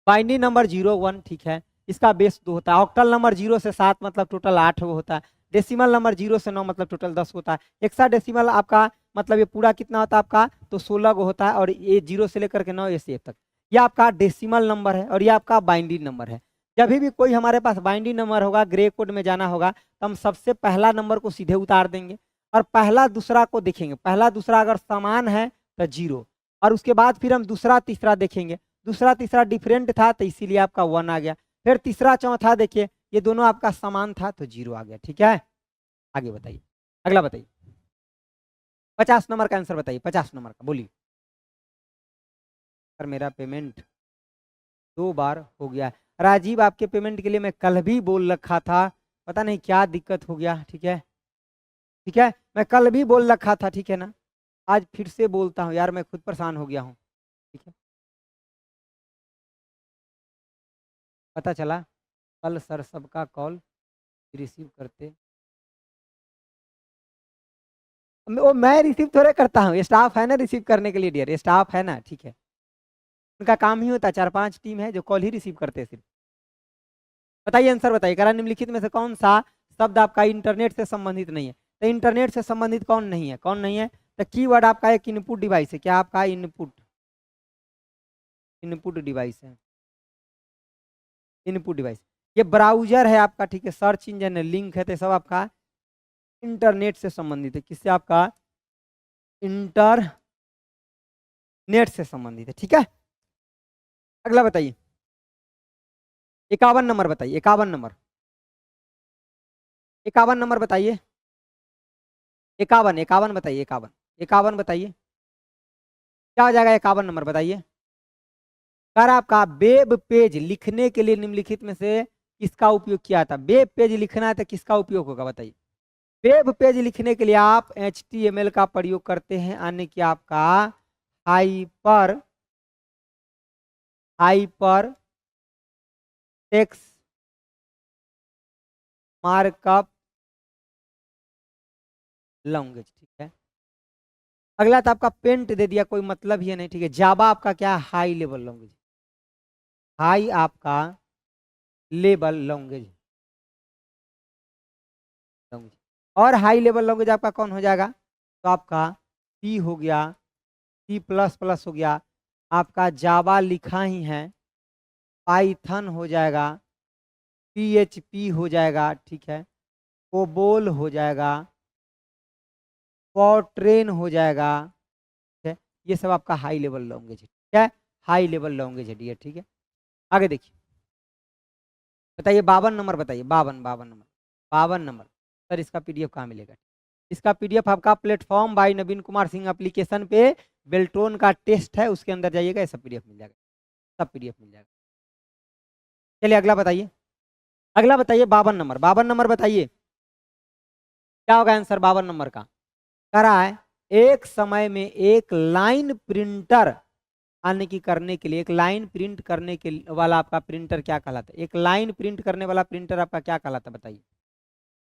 बाइनरी नंबर 0 1, ठीक है, इसका बेस 2 होता है। ऑक्टल नंबर 0 से 7 मतलब टोटल 8 वो होता है। डेसिमल नंबर 0 से 9 मतलब टोटल 10 होता है। हेक्साडेसिमल आपका मतलब ये पूरा कितना होता है आपका, तो 16 को होता है। और ये 0 से लेकर के 9 से 1 तक ये आपका डेसिमल नंबर है, और ये आपका बाइनरी नंबर है। जब भी कोई हमारे पास बाइनरी नंबर होगा, ग्रे कोड में जाना होगा, तो हम सबसे पहला नंबर को सीधे उतार देंगे और पहला दूसरा को देखेंगे। पहला दूसरा अगर समान है तो 0, और उसके बाद फिर हम दूसरा तीसरा देखेंगे। दूसरा तीसरा डिफरेंट था तो इसीलिए आपका 1 आ गया। फिर तीसरा चौथा देखिए, ये दोनों आपका समान था तो 0 आ गया, ठीक है। आगे बताइए, अगला बताइए। 50 नंबर का आंसर बताइए, 50 नंबर का बोलिए। सर मेरा पेमेंट 2 बार हो गया। राजीव, आपके पेमेंट के लिए मैं कल भी बोल रखा था, पता नहीं क्या दिक्कत हो गया, ठीक है, ठीक है। मैं कल भी बोल रखा था, ठीक है ना। आज फिर से बोलता हूँ यार, मैं खुद परेशान हो गया हूँ, ठीक है। पता चला कल सर सबका कॉल रिसीव करते, वो मैं रिसीव थोड़े करता हूँ, स्टाफ है ना रिसीव करने के लिए डियर, स्टाफ है ना, ठीक है। उनका काम ही होता है, 4-5 टीम है जो कॉल ही रिसीव करते हैं सिर्फ। बताइए आंसर बताइए, करा निम्नलिखित में से कौन सा शब्द आपका इंटरनेट से संबंधित नहीं है। तो इंटरनेट से संबंधित कौन नहीं है, कौन नहीं है। तो तो कीवर्ड आपका एक इनपुट डिवाइस है। क्या आपका इनपुट डिवाइस है, इनपुट डिवाइस। ये ब्राउजर है आपका, ठीक है, सर्च इंजन है, लिंक है, तो सब आपका इंटरनेट से संबंधित है। किससे? आपका इंटरनेट से संबंधित है, ठीक है। अगला बताइए, 51 नंबर बताइए, 51 नंबर, 51 नंबर बताइए, 51, 51 बताइए, 51, 51 बताइए, क्या हो जाएगा 51 नंबर बताइए। कर आपका वेब पेज लिखने के लिए निम्नलिखित में से किसका उपयोग किया था? वेब पेज लिखना है तो किसका उपयोग होगा बताइए। वेब पेज लिखने के लिए आप HTML का प्रयोग करते हैं, यानी कि आपका हाइपर टेक्स्ट मार्कअप लैंग्वेज, ठीक है। अगला तो आपका पेंट दे दिया, कोई मतलब ही नहीं, ठीक है। जावा आपका क्या? हाई लेवल लैंग्वेज, हाई आपका लेवल लैंग्वेज। और हाई लेवल लैंग्वेज आपका कौन हो जाएगा? तो आपका सी हो गया, C++ हो गया, आपका जावा लिखा ही है, पाइथन हो जाएगा, PHP हो जाएगा, ठीक है, कोबोल हो जाएगा, फॉर्ट्रेन हो जाएगा, ठीक है। ये सब आपका हाई लेवल लैंग्वेज है, ठीक है, हाई लेवल लैंग्वेज है डियर, ठीक है। आगे देखिए, बताइए 52 नंबर बताइए, 52 नंबर, 52 नंबर। सर इसका PDF कहाँ मिलेगा? इसका PDF आपका प्लेटफॉर्म बाय नवीन कुमार सिंह एप्लीकेशन पे बेल्ट्रॉन का टेस्ट है, उसके अंदर जाइएगा, ये सब PDF मिल जाएगा, सब PDF मिल जाएगा। चलिए अगला बताइए, अगला बताइए 52 नंबर, 52 नंबर बताइए, क्या होगा आंसर 52 नंबर का? करा है, एक समय में एक लाइन प्रिंटर आने की करने के लिए, एक लाइन प्रिंट करने के वाला आपका प्रिंटर क्या कहलाता है? एक लाइन प्रिंट करने वाला प्रिंटर आपका क्या कहलाता है बताइए,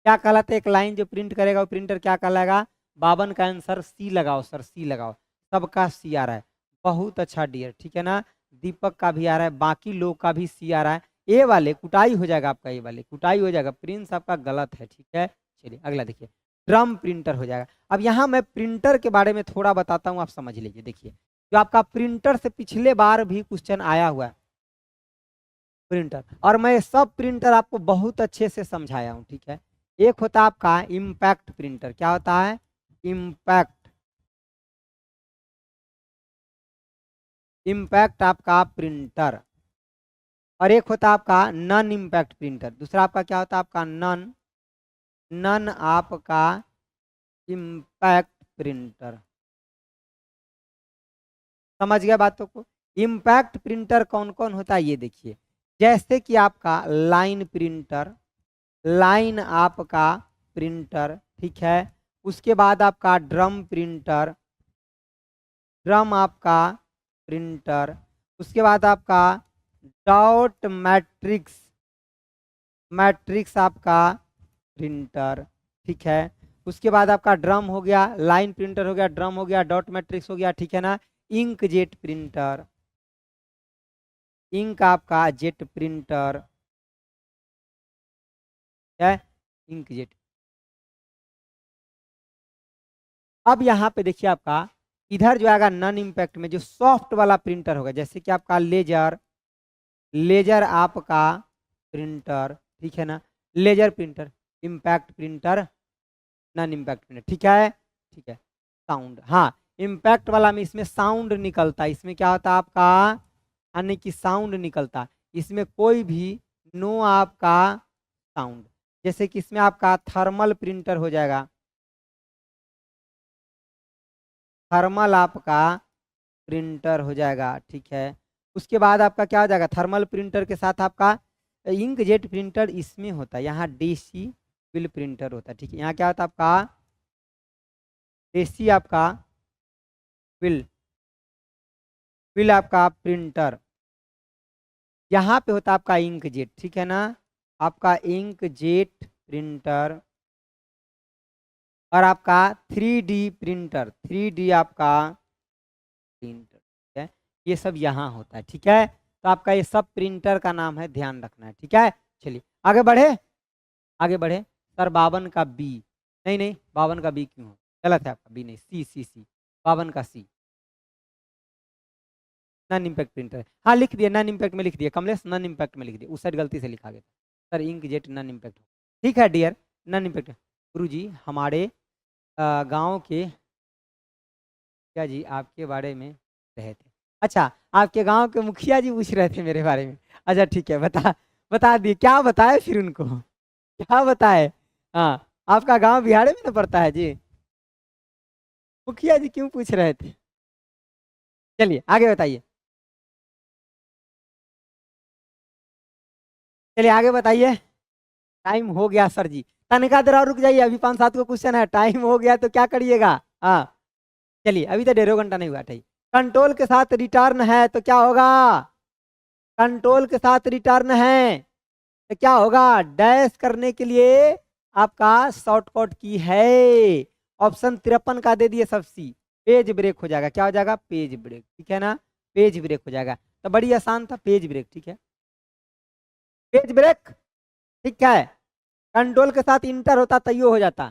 क्या कहलाता है? एक लाइन जो प्रिंट करेगा वो प्रिंटर क्या कहलाएगा? 52 का आंसर सी लगाओ सर, सी लगाओ, सबका सी आ रहा है, बहुत अच्छा डियर, ठीक है ना। दीपक का भी आ रहा है, बाकी लोग का भी सी आ रहा है। ए वाले कुटाई हो जाएगा आपका, ए वाले कुटाई हो जाएगा, प्रिंस आपका गलत है, ठीक है। चलिए अगला देखिए, ड्रम प्रिंटर हो जाएगा। अब यहाँ मैं प्रिंटर के बारे में थोड़ा बताता हूँ, आप समझ लीजिए। देखिए जो आपका प्रिंटर से पिछले बार भी क्वेश्चन आया हुआ है, प्रिंटर, और मैं सब प्रिंटर आपको बहुत अच्छे से समझाया हूँ, ठीक है। एक होता है आपका इम्पैक्ट प्रिंटर, क्या होता है? इम्पैक्ट, इम्पैक्ट आपका प्रिंटर। और एक होता है आपका नॉन इम्पैक्ट प्रिंटर, दूसरा आपका क्या होता है? आपका नॉन नॉन आपका इम्पैक्ट प्रिंटर। समझ गया बातों को? इम्पैक्ट प्रिंटर कौन कौन होता है ये देखिए, जैसे कि आपका लाइन प्रिंटर, लाइन आपका प्रिंटर, ठीक है। उसके बाद आपका ड्रम प्रिंटर, ड्रम आपका प्रिंटर। उसके बाद आपका डॉट मैट्रिक्स, मैट्रिक्स आपका प्रिंटर, ठीक है। उसके बाद आपका ड्रम हो गया, लाइन प्रिंटर हो गया, ड्रम हो गया, डॉट मैट्रिक्स हो गया, ठीक है ना। इंक जेट प्रिंटर, इंक आपका जेट प्रिंटर है, इंक जेट। अब यहाँ पे देखिए आपका इधर जो आएगा नॉन इम्पैक्ट में, जो सॉफ्ट वाला प्रिंटर होगा, जैसे कि आपका लेजर, लेजर आपका प्रिंटर, ठीक है ना, laser printer, impact printer, non impact printer, ठीक है, ठीक है। साउंड, हाँ, इम्पैक्ट वाला में इसमें साउंड निकलता है, इसमें क्या होता है आपका? यानी कि साउंड निकलता है, इसमें कोई भी नो आपका साउंड। जैसे कि इसमें आपका थर्मल प्रिंटर हो जाएगा, थर्मल आपका प्रिंटर हो जाएगा, ठीक है। उसके बाद आपका क्या हो जाएगा? थर्मल प्रिंटर के साथ आपका इंक जेट प्रिंटर इसमें होता है, यहाँ देसी बिल प्रिंटर होता है, ठीक है। यहाँ क्या होता है आपका? देसी आपका बिल, बिल आपका प्रिंटर। यहाँ पे होता है आपका इंक जेट, ठीक है ना, आपका इंक जेट प्रिंटर। और आपका 3D प्रिंटर, 3D आपका प्रिंटर, ठीक है। ये सब यहाँ होता है, ठीक है। तो आपका ये सब प्रिंटर का नाम है, ध्यान रखना है, ठीक है। चलिए आगे बढ़े, आगे बढ़े। सर 52 का बी, नहीं नहीं 52 का बी क्यों? गलत है आपका, बी नहीं, सी सी सी, 52 का सी, नॉन इम्पैक्ट प्रिंटर। हाँ लिख दिया, नॉन इम्पैक्ट में लिख दिया कमलेश, नॉन इम्पैक्ट में लिख दिया, उस साइड गलती से लिखा गया sir, inkjet non impact. ठीक है डियर, नॉन इम्पैक्ट। गुरुजी हमारे गांव के क्या जी आपके बारे में रहे थे। अच्छा, आपके गांव के मुखिया जी पूछ रहे थे मेरे बारे में। अच्छा ठीक है, बता दिए, क्या बताए फिर उनको, क्या बताए। हाँ, आपका गांव बिहार में ना पड़ता है जी, मुखिया जी क्यों पूछ रहे थे। चलिए आगे बताइए, चलिए आगे बताइए। टाइम हो गया सर जी, तनिका देर और रुक जाइए, अभी 5-7 को क्वेश्चन है, टाइम हो गया तो क्या करिएगा। हाँ चलिए, अभी तो 1.5 घंटा नहीं हुआ था। कंट्रोल के साथ रिटर्न है तो क्या होगा, कंट्रोल के साथ रिटर्न है तो क्या होगा, डैश करने के लिए आपका शॉर्टकट की है, ऑप्शन 53 का दे दिए सब सी, पेज ब्रेक हो जाएगा, क्या हो जाएगा, पेज ब्रेक, ठीक है ना, पेज ब्रेक हो जाएगा। तो बड़ी आसान था, पेज ब्रेक, ठीक है, पेज ब्रेक, ठीक है। कंट्रोल के साथ इंटर होता तो यो हो जाता,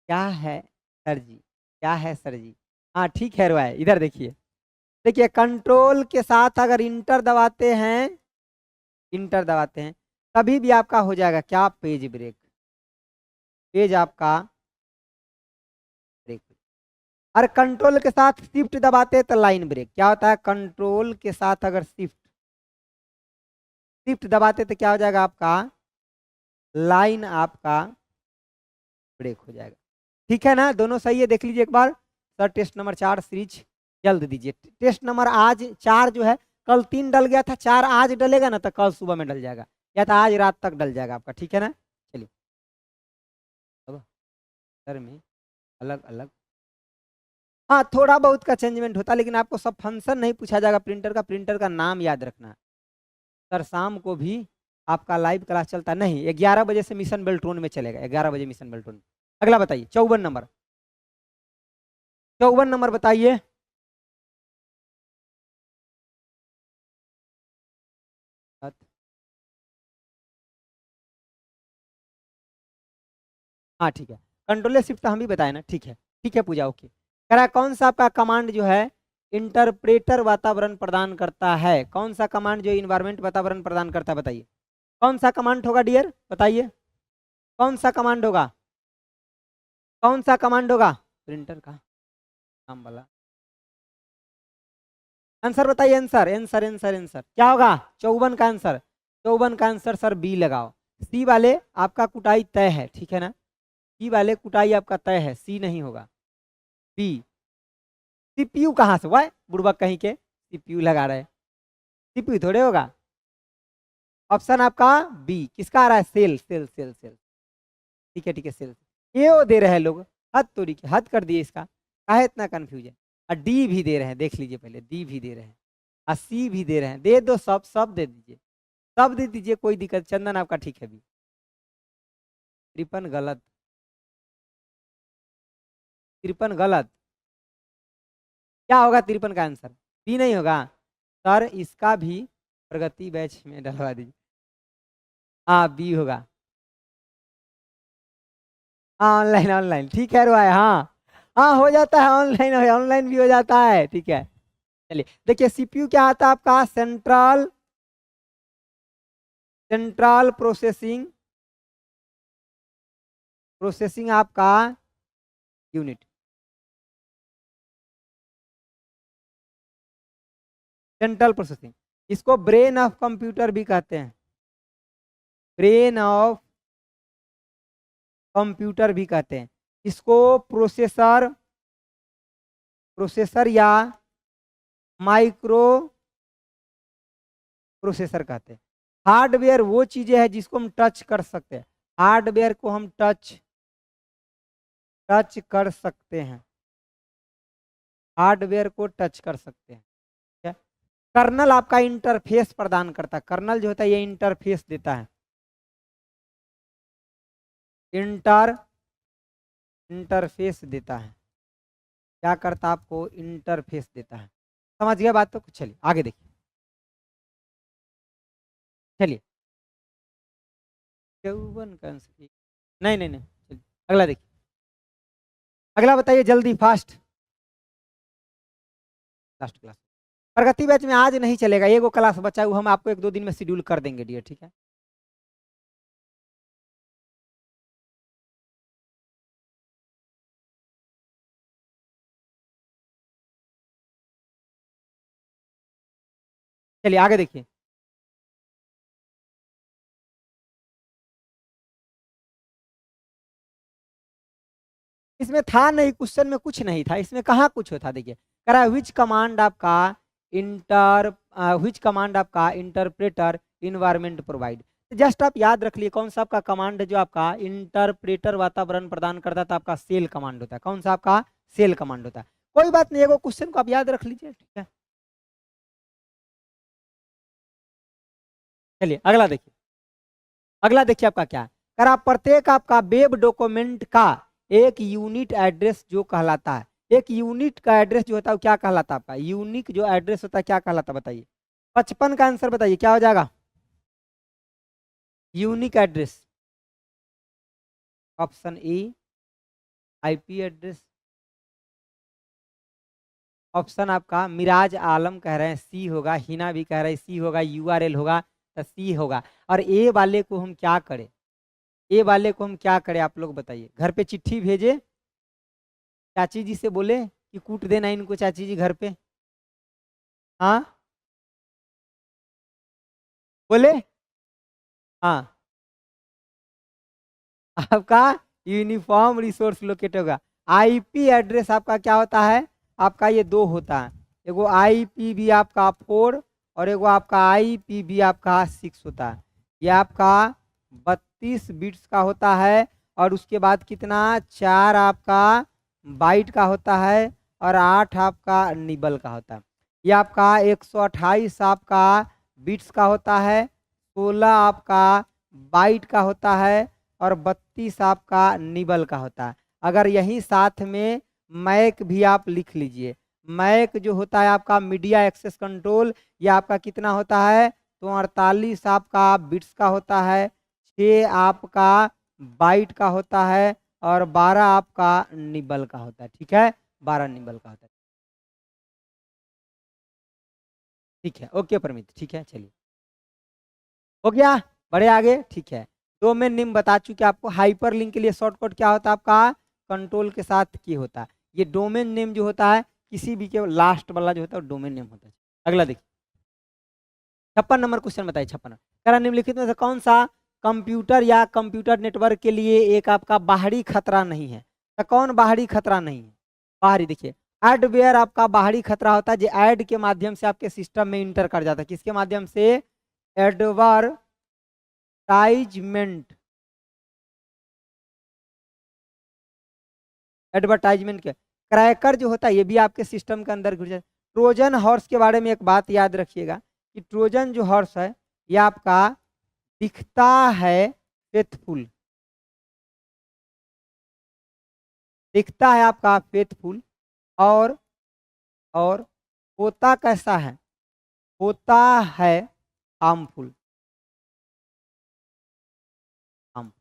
क्या है सर जी, क्या है सर जी। हाँ ठीक है रुआ, इधर देखिए, देखिए कंट्रोल के साथ अगर इंटर दबाते हैं, इंटर दबाते हैं तभी भी आपका हो जाएगा क्या, पेज ब्रेक, पेज आपका ब्रेक। और कंट्रोल के साथ शिफ्ट दबाते हैं तो लाइन ब्रेक, क्या होता है, कंट्रोल के साथ अगर शिफ्ट शिफ्ट दबाते तो क्या हो जाएगा आपका, लाइन आपका ब्रेक हो जाएगा। ठीक है ना, दोनों सही है, देख लीजिए एक बार। सर टेस्ट नंबर 4 सीरीज जल्द दीजिए, टेस्ट नंबर आज 4 जो है, कल 3 डल गया था, 4 आज डलेगा ना तो कल सुबह में डल जाएगा, या तो आज रात तक डल जाएगा आपका, ठीक है ना। चलिए, अब सर में अलग अलग, हाँ थोड़ा बहुत का चेंजमेंट होता है, लेकिन आपको सब फंक्शन नहीं पूछा जाएगा प्रिंटर का, प्रिंटर का नाम याद रखना है। सर शाम को भी आपका लाइव क्लास चलता नहीं, 11 बजे से मिशन बेल्ट्रोन में चलेगा, 11 बजे मिशन बेल्ट्रोन। अगला बताइए, 54 नंबर, 54 नंबर बताइए। हाँ ठीक है, कंट्रोल शिफ्ट तो हम भी बताए ना, ठीक है पूजा, ओके। कह रहा है कौन सा आपका कमांड जो है इंटरप्रेटर वातावरण प्रदान करता है, कौन सा कमांड जो इन्वायरमेंट वातावरण प्रदान करता है, बताइए कौन सा कमांड होगा डियर, बताइए कौन सा कमांड होगा, कौन सा कमांड होगा, प्रिंटर का नाम वाला आंसर बताइए, आंसर आंसर आंसर आंसर क्या होगा, 54 का आंसर, 54 का आंसर सर बी लगाओ। सी वाले आपका कुटाई तय है, ठीक है ना, सी वाले कुटाई आपका तय है, सी नहीं होगा, बी। सीपीयू कहाँ से हुआ है बुड़बक कहीं के, सीपीयू लगा रहे हैं, सीपीयू थोड़े होगा। ऑप्शन आपका बी, किसका आ रहा है, सेल सेल सेल सेल, ठीक है सेल, ये वो दे रहे हैं लोग, हद तोड़ी की हद कर दिए इसका, काहे इतना कंफ्यूजन। और डी भी दे रहे हैं, देख लीजिए पहले, डी भी दे रहे हैं, और सी भी दे रहे हैं, दे दो सब, सब दे दीजिए, सब दे दीजिए, कोई दिक्कत। चंदन आपका ठीक है भी, 53 गलत, 53 गलत, क्या होगा 53 का आंसर, बी नहीं होगा सर, इसका भी प्रगति बैच में डलवा दीजिए, हाँ बी होगा, हाँ ऑनलाइन ऑनलाइन, ठीक है रोआ, हाँ हाँ हो जाता है ऑनलाइन, ऑनलाइन भी हो जाता है, ठीक है। चलिए देखिए, सीपीयू क्या आता है आपका, सेंट्रल सेंट्रल प्रोसेसिंग, प्रोसेसिंग आपका यूनिट, सेंट्रल प्रोसेसिंग, इसको ब्रेन ऑफ कंप्यूटर भी कहते हैं, ब्रेन ऑफ कंप्यूटर भी कहते हैं, इसको प्रोसेसर, प्रोसेसर या माइक्रो प्रोसेसर कहते हैं। हार्डवेयर वो चीजें हैं जिसको हम टच कर सकते हैं, हार्डवेयर को हम टच टच कर सकते हैं, हार्डवेयर को टच कर सकते हैं, ठीक है। कर्नल आपका इंटरफेस प्रदान करता है, कर्नल जो होता है ये इंटरफेस देता है, इंटर इंटरफेस देता है, क्या करता है आपको, इंटरफेस देता है। समझ गया बात तो, कुछ चलिए आगे देखिए, चलिए 54 का आंसर नहीं नहीं नहीं, चलिए अगला देखिए, अगला बताइए जल्दी फास्ट। लास्ट क्लास प्रगति बैच में आज नहीं चलेगा, एगो क्लास बचा हुआ, हम आपको 1-2 दिन में शेड्यूल कर देंगे डियर, ठीक है। चलिए आगे देखिए। इसमें था नहीं, क्वेश्चन में कुछ नहीं था, इसमें कहाँ कुछ होता, देखिए करा विच कमांड आपका इंटरप्रेटर इन्वायरमेंट प्रोवाइड। जस्ट आप याद रख लिए कौन सा आपका कमांड है जो आपका इंटरप्रेटर वातावरण प्रदान करता था, आपका सेल कमांड होता है। कौन सा आपका सेल कमांड होता है। कोई बात नहीं, एगो क्वेश्चन को आप याद रख लीजिए, ठीक है। चलिए अगला देखिए। अगला देखिए आपका क्या है, करा प्रत्येक आपका वेब डॉक्यूमेंट का एक यूनिट एड्रेस जो कहलाता है, एक यूनिट का एड्रेस जो होता है वो क्या कहलाता है, आपका यूनिक जो एड्रेस होता है क्या कहलाता है, बताइए। 55 का आंसर बताइए क्या हो जाएगा, unique address. Option A IP address, option आपका मिराज आलम कह रहे हैं सी होगा, हिना भी कह रहे हैं सी होगा, यूआरएल होगा तो सी होगा। और ए वाले को हम क्या करें, ए वाले को हम क्या करें, आप लोग बताइए। घर पे चिट्ठी भेजे, चाची जी से बोले कि कूट देना इनको चाची जी घर पे, हाँ बोले, हाँ आपका यूनिफॉर्म रिसोर्स लोकेट होगा। आईपी एड्रेस आपका क्या होता है, आपका ये दो होता है, एगो आईपीवी आपका 4 और एगो आपका आईपीवी आपका 6 होता है। ये आपका 32 बिट्स का होता है और उसके बाद कितना 4 आपका बाइट का होता है और 8 आपका निबल का होता है। ये आपका 128 आपका बिट्स का होता है, 16 आपका बाइट का होता है और 32 आपका निबल का होता है। अगर यही साथ में मैक भी आप लिख लीजिए, मैक जो होता है आपका मीडिया एक्सेस कंट्रोल, ये आपका कितना होता है, तो 48 आपका बिट्स का होता है, 6 आपका बाइट का होता है और 12 आपका निबल का होता है, ठीक है, 12 निबल का होता है। ठीक है ओके परमित, ठीक है चलिए हो गया, बड़े आगे, ठीक है। डोमेन नेम बता चुके आपको, हाइपर लिंक के लिए शॉर्टकट क्या होता है आपका, कंट्रोल के साथ की होता है। ये डोमेन नेम जो होता है किसी भी के लास्ट वाला जो होता है डोमेन नेम होता है। अगला देखिए 56 नंबर क्वेश्चन बताइए। 56 करा निम्नलिखित में से कौन सा कंप्यूटर या कंप्यूटर नेटवर्क के लिए एक आपका बाहरी खतरा नहीं है, तो कौन बाहरी खतरा नहीं है, बाहरी देखिए एडवेयर आपका बाहरी खतरा होता है जो ऐड के माध्यम से आपके सिस्टम में इंटर कर जाता है, किसके माध्यम से, एडवर्टाइजमेंट, एडवर्टाइजमेंट के क्रैकर जो होता है ये भी आपके सिस्टम के अंदर घुस जाए। ट्रोजन हॉर्स के बारे में एक बात याद रखिएगा कि ट्रोजन जो हॉर्स है ये आपका दिखता है फेथफुल, दिखता है आपका फेथफुल और और होता कैसा है, होता है हार्मफुल, हम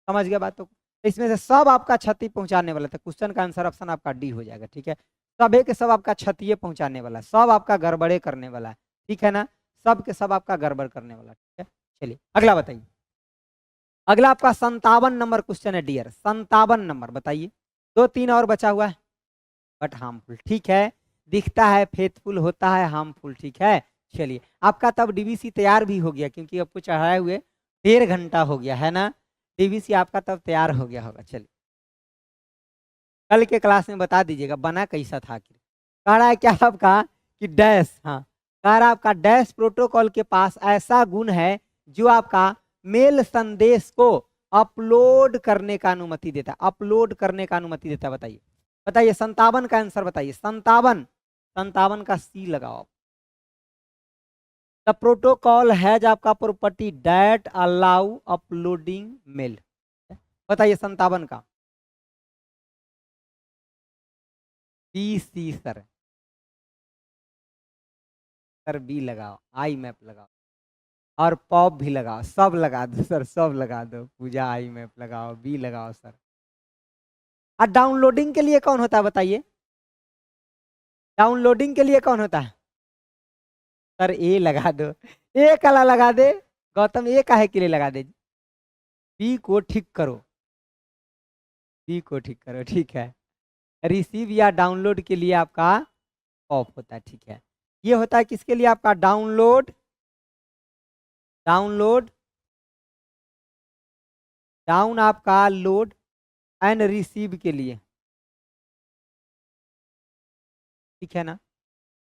समझ गया बात। तो इसमें से सब आपका क्षति पहुंचाने वाला था, क्वेश्चन का आंसर ऑप्शन आपका डी हो जाएगा, ठीक है। सब एक सब आपका क्षति पहुंचाने वाला, सब आपका गड़बड़े करने वाला है, ठीक है ना, सब के सब आपका गड़बड़ करने वाला, ठीक है। चलिए अगला बताइए। अगला आपका 57 नंबर क्वेश्चन है डियर, 57 नंबर बताइए। 2-3 और बचा हुआ है, बट हार्मफुल, ठीक है, दिखता है फेथफुल, होता है हार्मफुल, ठीक है। चलिए आपका तब डीवीसी तैयार भी हो गया क्योंकि आपको चढ़ाए हुए 1.5 घंटा हो गया है ना, डीवीसी आपका तब तैयार हो गया होगा। चलिए कल के क्लास में बता दीजिएगा बना कैसा था, आखिर कह रहा है क्या आपका कि डैश, हाँ कह रहा आपका डैश प्रोटोकॉल के पास ऐसा गुण है जो आपका मेल संदेश को अपलोड करने का अनुमति देता है, अपलोड करने का अनुमति देता है। बताइए बताइए 57 का आंसर बताइए, 57, 57 का सी लगाओ। द प्रोटोकॉल हैज आपका property that allow uploading mail, बताइए 57 का B C sir, sir B लगाओ, आई मैप लगाओ और पॉप भी लगाओ, सब लगा दो सर, सब लगा दो, पूजा आई मैप लगाओ, बी लगाओ सर। और डाउनलोडिंग के लिए कौन होता है बताइए? डाउनलोडिंग के लिए कौन होता है? सर ए लगा दो, ए कला लगा दे गौतम, ए काहे के लिए लगा दे? बी को ठीक करो, बी को ठीक करो, ठीक है। रिसीव या डाउनलोड के लिए आपका ऑफ होता है, ठीक है। ये होता है किसके लिए आपका? डाउनलोड, डाउनलोड, डाउन आपका लोड एंड रिसीव के लिए, ठीक है ना?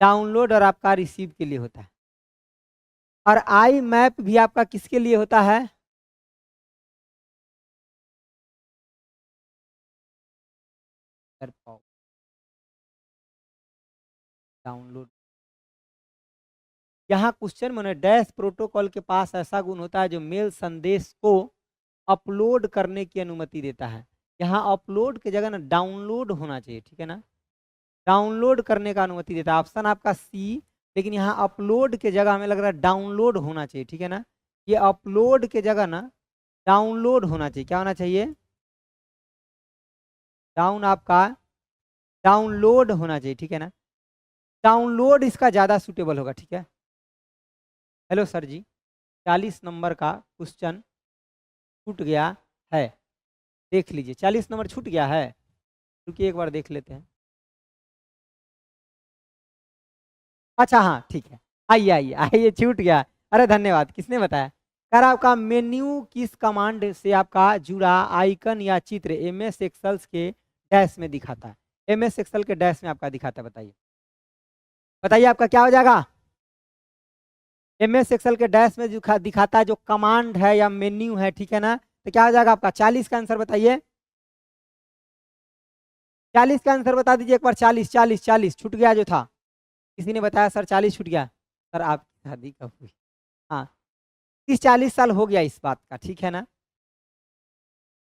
डाउनलोड और आपका रिसीव के लिए होता है। और आई मैप भी आपका किसके लिए होता है? डाउनलोड। यहाँ क्वेश्चन में डैश प्रोटोकॉल के पास ऐसा गुण होता है जो मेल संदेश को अपलोड करने की अनुमति देता है। यहाँ अपलोड की जगह ना डाउनलोड होना चाहिए, ठीक है ना? डाउनलोड करने का अनुमति देता है, ऑप्शन आपका सी। लेकिन यहाँ अपलोड के जगह हमें लग रहा है डाउनलोड होना चाहिए, ठीक है ना? ये अपलोड के जगह ना डाउनलोड होना चाहिए। क्या होना चाहिए? डाउन आपका डाउनलोड होना चाहिए, ठीक है ना? डाउनलोड इसका ज़्यादा सूटेबल होगा, ठीक है। हेलो सर जी, 40 नंबर का क्वेश्चन छूट गया है, देख लीजिए। 40 नंबर छूट गया है, क्योंकि एक बार देख लेते हैं। अच्छा हाँ ठीक है, आइए आइए आइए, छूट गया। अरे धन्यवाद, किसने बताया? कर आपका मेन्यू किस कमांड से आपका जुड़ा आइकन या चित्र MS एक्सेल के डैश में दिखाता है? MS एक्सेल के डैश में आपका दिखाता है, बताइए बताइए आपका क्या हो जाएगा? MS एक्सेल के डैश में जो दिखाता है जो कमांड है या मेन्यू है, ठीक है ना? तो क्या हो जाएगा आपका? 40 का आंसर बताइए, 40 का आंसर बता दीजिए एक बार। 40 40 40 छूट गया जो था, किसी ने बताया सर 40 छूट गया। सर आपकी शादी कब हुई? हाँ 30-40 साल हो गया इस बात का, ठीक है ना?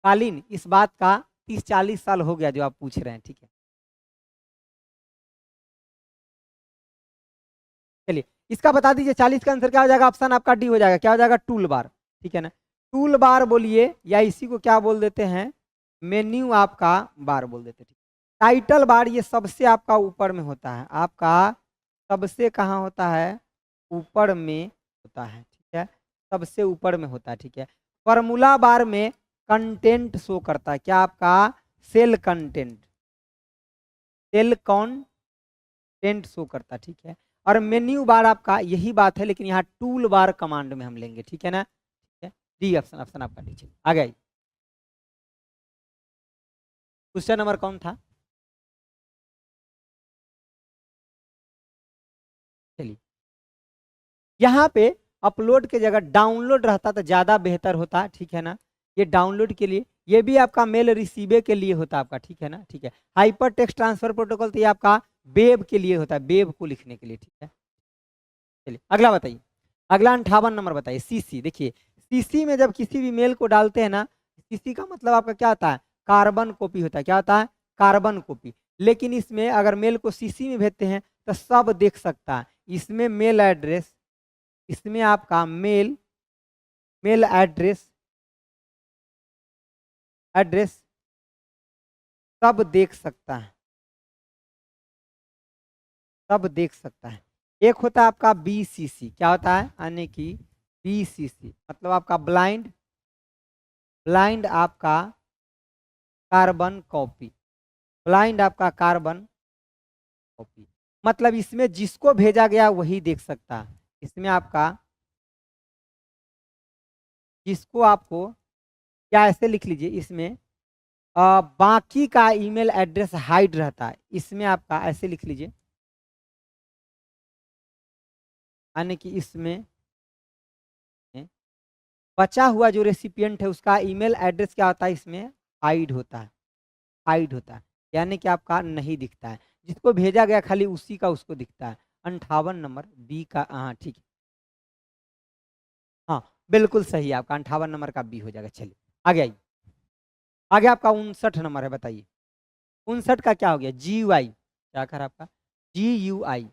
कालीन इस बात का 30-40 साल हो गया जो आप पूछ रहे हैं, ठीक है। चलिए इसका बता दीजिए, 40 का आंसर क्या हो जाएगा? ऑप्शन आपका डी हो जाएगा। क्या हो जाएगा? टूल बार, ठीक है ना? टूल बार बोलिए, या इसी को क्या बोल देते हैं? मेन्यू आपका बार बोल देते हैं। टाइटल बार ये सबसे आपका ऊपर में होता है, आपका सबसे कहाँ होता है? ऊपर में होता है, ठीक है, सबसे ऊपर में होता है, ठीक है। फॉर्मूला बार में कंटेंट शो करता है, क्या आपका? Cell content, cell content show करता है, ठीक है। और मेन्यू बार आपका यही बात है, लेकिन यहाँ टूल बार कमांड में हम लेंगे, ठीक है ना? ठीक है, डी ऑप्शन, ऑप्शन आपका नीचे आ गया। क्वेश्चन नंबर कौन था? चलिए यहाँ पे अपलोड के जगह डाउनलोड रहता तो ज़्यादा बेहतर होता, ठीक है ना? ये डाउनलोड के लिए, ये भी आपका मेल रिसीवे के लिए होता आपका, ठीक है ना? ठीक है। हाइपर टेक्स्ट ट्रांसफर प्रोटोकॉल तो ये आपका वेब के लिए होता है, वेब को लिखने के लिए, ठीक है। चलिए अगला बताइए, अगला 58 नंबर बताइए। CC, देखिए CC में जब किसी भी मेल को डालते हैं ना, CC का मतलब आपका क्या होता है? कार्बन कॉपी होता है। क्या होता है? Carbon copy. लेकिन इसमें अगर मेल को CC में भेजते हैं तो सब देख सकता है। इसमें मेल एड्रेस, इसमें आपका मेल एड्रेस सब देख सकता है, सब देख सकता है। एक होता है आपका BCC, क्या होता है? यानी कि BCC मतलब आपका ब्लाइंड, ब्लाइंड आपका कार्बन कॉपी, ब्लाइंड आपका कार्बन कॉपी। मतलब इसमें जिसको भेजा गया वही देख सकता है। इसमें आपका जिसको आपको, क्या ऐसे लिख लीजिए, इसमें बाकी का ईमेल एड्रेस हाइड रहता है। इसमें आपका ऐसे लिख लीजिए, यानी कि इसमें बचा हुआ जो रेसिपिएंट है उसका ईमेल एड्रेस क्या होता है? इसमें हाइड होता है, हाइड होता है, यानी कि आपका नहीं दिखता है। जिसको भेजा गया खाली उसी का उसको दिखता है। 58 नंबर बी का, हाँ ठीक है, हाँ बिल्कुल सही है आपका, 58 नंबर का बी हो जाएगा। चलिए आगे आइए, आगे आपका 59 नंबर है, बताइए 59 का क्या हो गया? GUI, क्या कर आपका? GUI,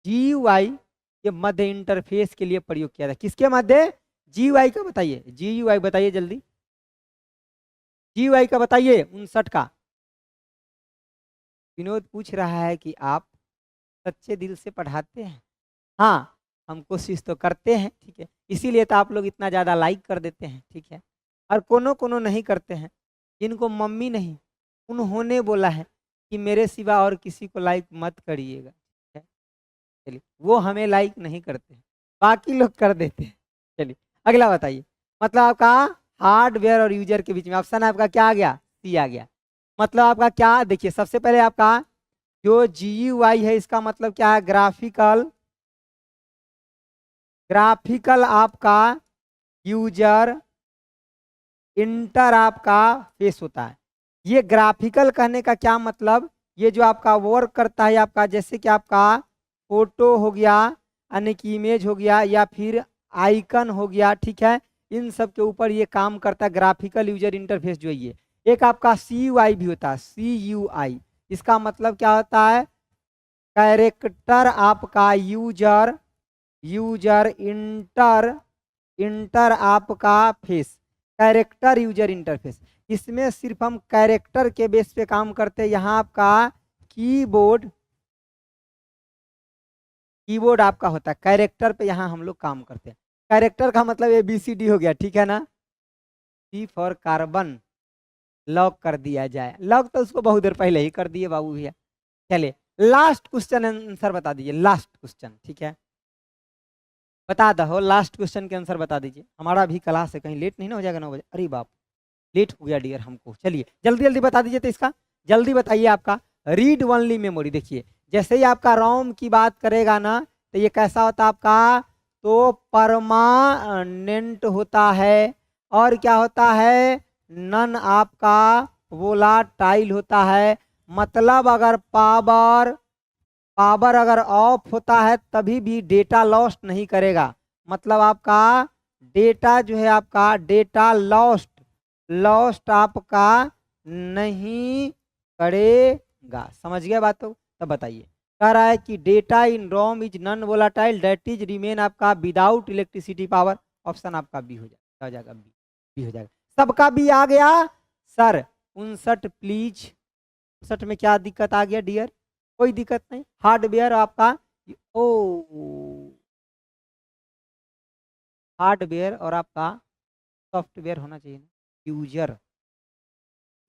GUI ये मध्य इंटरफेस के लिए प्रयोग किया था। किसके मध्य? GUI का बताइए, GUI बताइए जल्दी, GUI का बताइए 59 का। विनोद पूछ रहा है कि आप सच्चे दिल से पढ़ाते हैं? हाँ, हम कोशिश तो करते हैं, ठीक है, इसीलिए तो आप लोग इतना ज़्यादा लाइक कर देते हैं, ठीक है। और कोनो नहीं करते हैं, जिनको मम्मी नहीं उन्होंने बोला है कि मेरे सिवा और किसी को लाइक मत करिएगा, ठीक है। चलिए, वो हमें लाइक नहीं करते हैं, बाकी लोग कर देते हैं। चलिए अगला बताइए। मतलब आपका हार्डवेयर और यूजर के बीच में ऑप्शन आपका क्या आ गया? सी आ गया। मतलब आपका क्या, देखिए सबसे पहले आपका जो GUI है इसका मतलब क्या है? ग्राफिकल आपका यूजर इंटर आपका फेस होता है। ये ग्राफिकल कहने का क्या मतलब? ये जो आपका वर्क करता है आपका, जैसे कि आपका फोटो हो गया, यानी कि इमेज हो गया, या फिर आइकन हो गया, ठीक है, इन सब के ऊपर ये काम करता है ग्राफिकल यूजर इंटरफेस जो है ये। एक आपका CUI भी होता है, CUI, इसका मतलब क्या होता है? कैरेक्टर आपका यूजर इंटर आपका फेस, कैरेक्टर यूजर इंटरफेस। इसमें सिर्फ हम कैरेक्टर के बेस पे काम करते हैं। यहाँ आपका कीबोर्ड आपका होता है, कैरेक्टर पे यहाँ हम लोग काम करते हैं। कैरेक्टर का मतलब ABCD हो गया, ठीक है ना। C फॉर कार्बन, लॉक कर दिया जाए। लॉक तो उसको बहुत देर पहले ही कर दिए बाबू भैया। चलिए लास्ट क्वेश्चन आंसर बता दीजिए, लास्ट क्वेश्चन, ठीक है, बता दो लास्ट क्वेश्चन के आंसर बता दीजिए। हमारा भी क्लास है, कहीं लेट नहीं ना हो जाएगा 9 बजे। अरे बाप, लेट हो गया डियर हमको। चलिए जल्दी जल्दी बता दीजिए, तो इसका जल्दी बताइए। आपका रीड ओनली मेमोरी, देखिए जैसे ही आपका रोम की बात करेगा ना, तो ये कैसा होता है आपका? तो परमानेंट होता है। और क्या होता है? नन आपका वोलाटाइल होता है। मतलब अगर पावर अगर ऑफ होता है तभी भी डेटा लॉस्ट नहीं करेगा। मतलब आपका डेटा जो है आपका डेटा लॉस्ट आपका नहीं करेगा। समझ गया बात? तो तब बताइए। कह रहा है कि data in ROM is non volatile that is remain आपका विदाउट इलेक्ट्रिसिटी पावर। ऑप्शन आपका बी हो जाएगा, बी हो जाएगा। सबका बी आ गया सर। 59 प्लीज, 59 में क्या दिक्कत आ गया डियर? कोई दिक्कत नहीं। हार्डवेयर आपका हार्डवेयर और आपका सॉफ्टवेयर होना चाहिए ना, यूजर,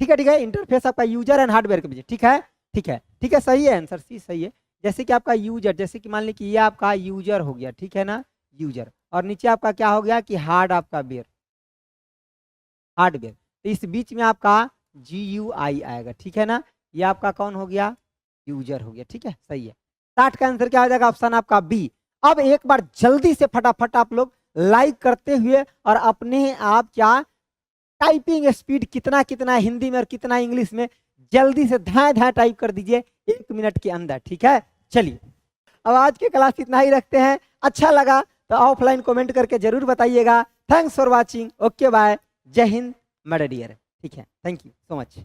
ठीक है, इंटरफेस आपका यूजर एंड हार्डवेयर के बीच, ठीक है, ठीक है, सही है आंसर सी, सही है। जैसे कि आपका यूजर, जैसे कि मान लीजिए कि ये आपका यूजर हो गया, ठीक है ना, यूजर, और नीचे आपका क्या हो गया कि हार्डवेयर, तो इस बीच में आपका GUI आएगा, ठीक है ना। ये आपका कौन हो गया? यूजर हो गया, ठीक है, सही है। 60 का आंसर क्या हो जाएगा? ऑप्शन आपका बी। अब एक बार जल्दी से फटाफट आप लोग लाइक करते हुए और अपने आप क्या टाइपिंग स्पीड कितना कितना हिंदी में और कितना इंग्लिश में, जल्दी से धाए धाए टाइप कर दीजिए 1 मिनट के अंदर, ठीक है। चलिए अब आज के क्लास इतना ही रखते हैं। अच्छा लगा तो ऑफलाइन कमेंट करके जरूर बताइएगा। Thanks for watching, okay bye, जय हिंद मेरा डियर, ठीक है, थैंक यू सो मच।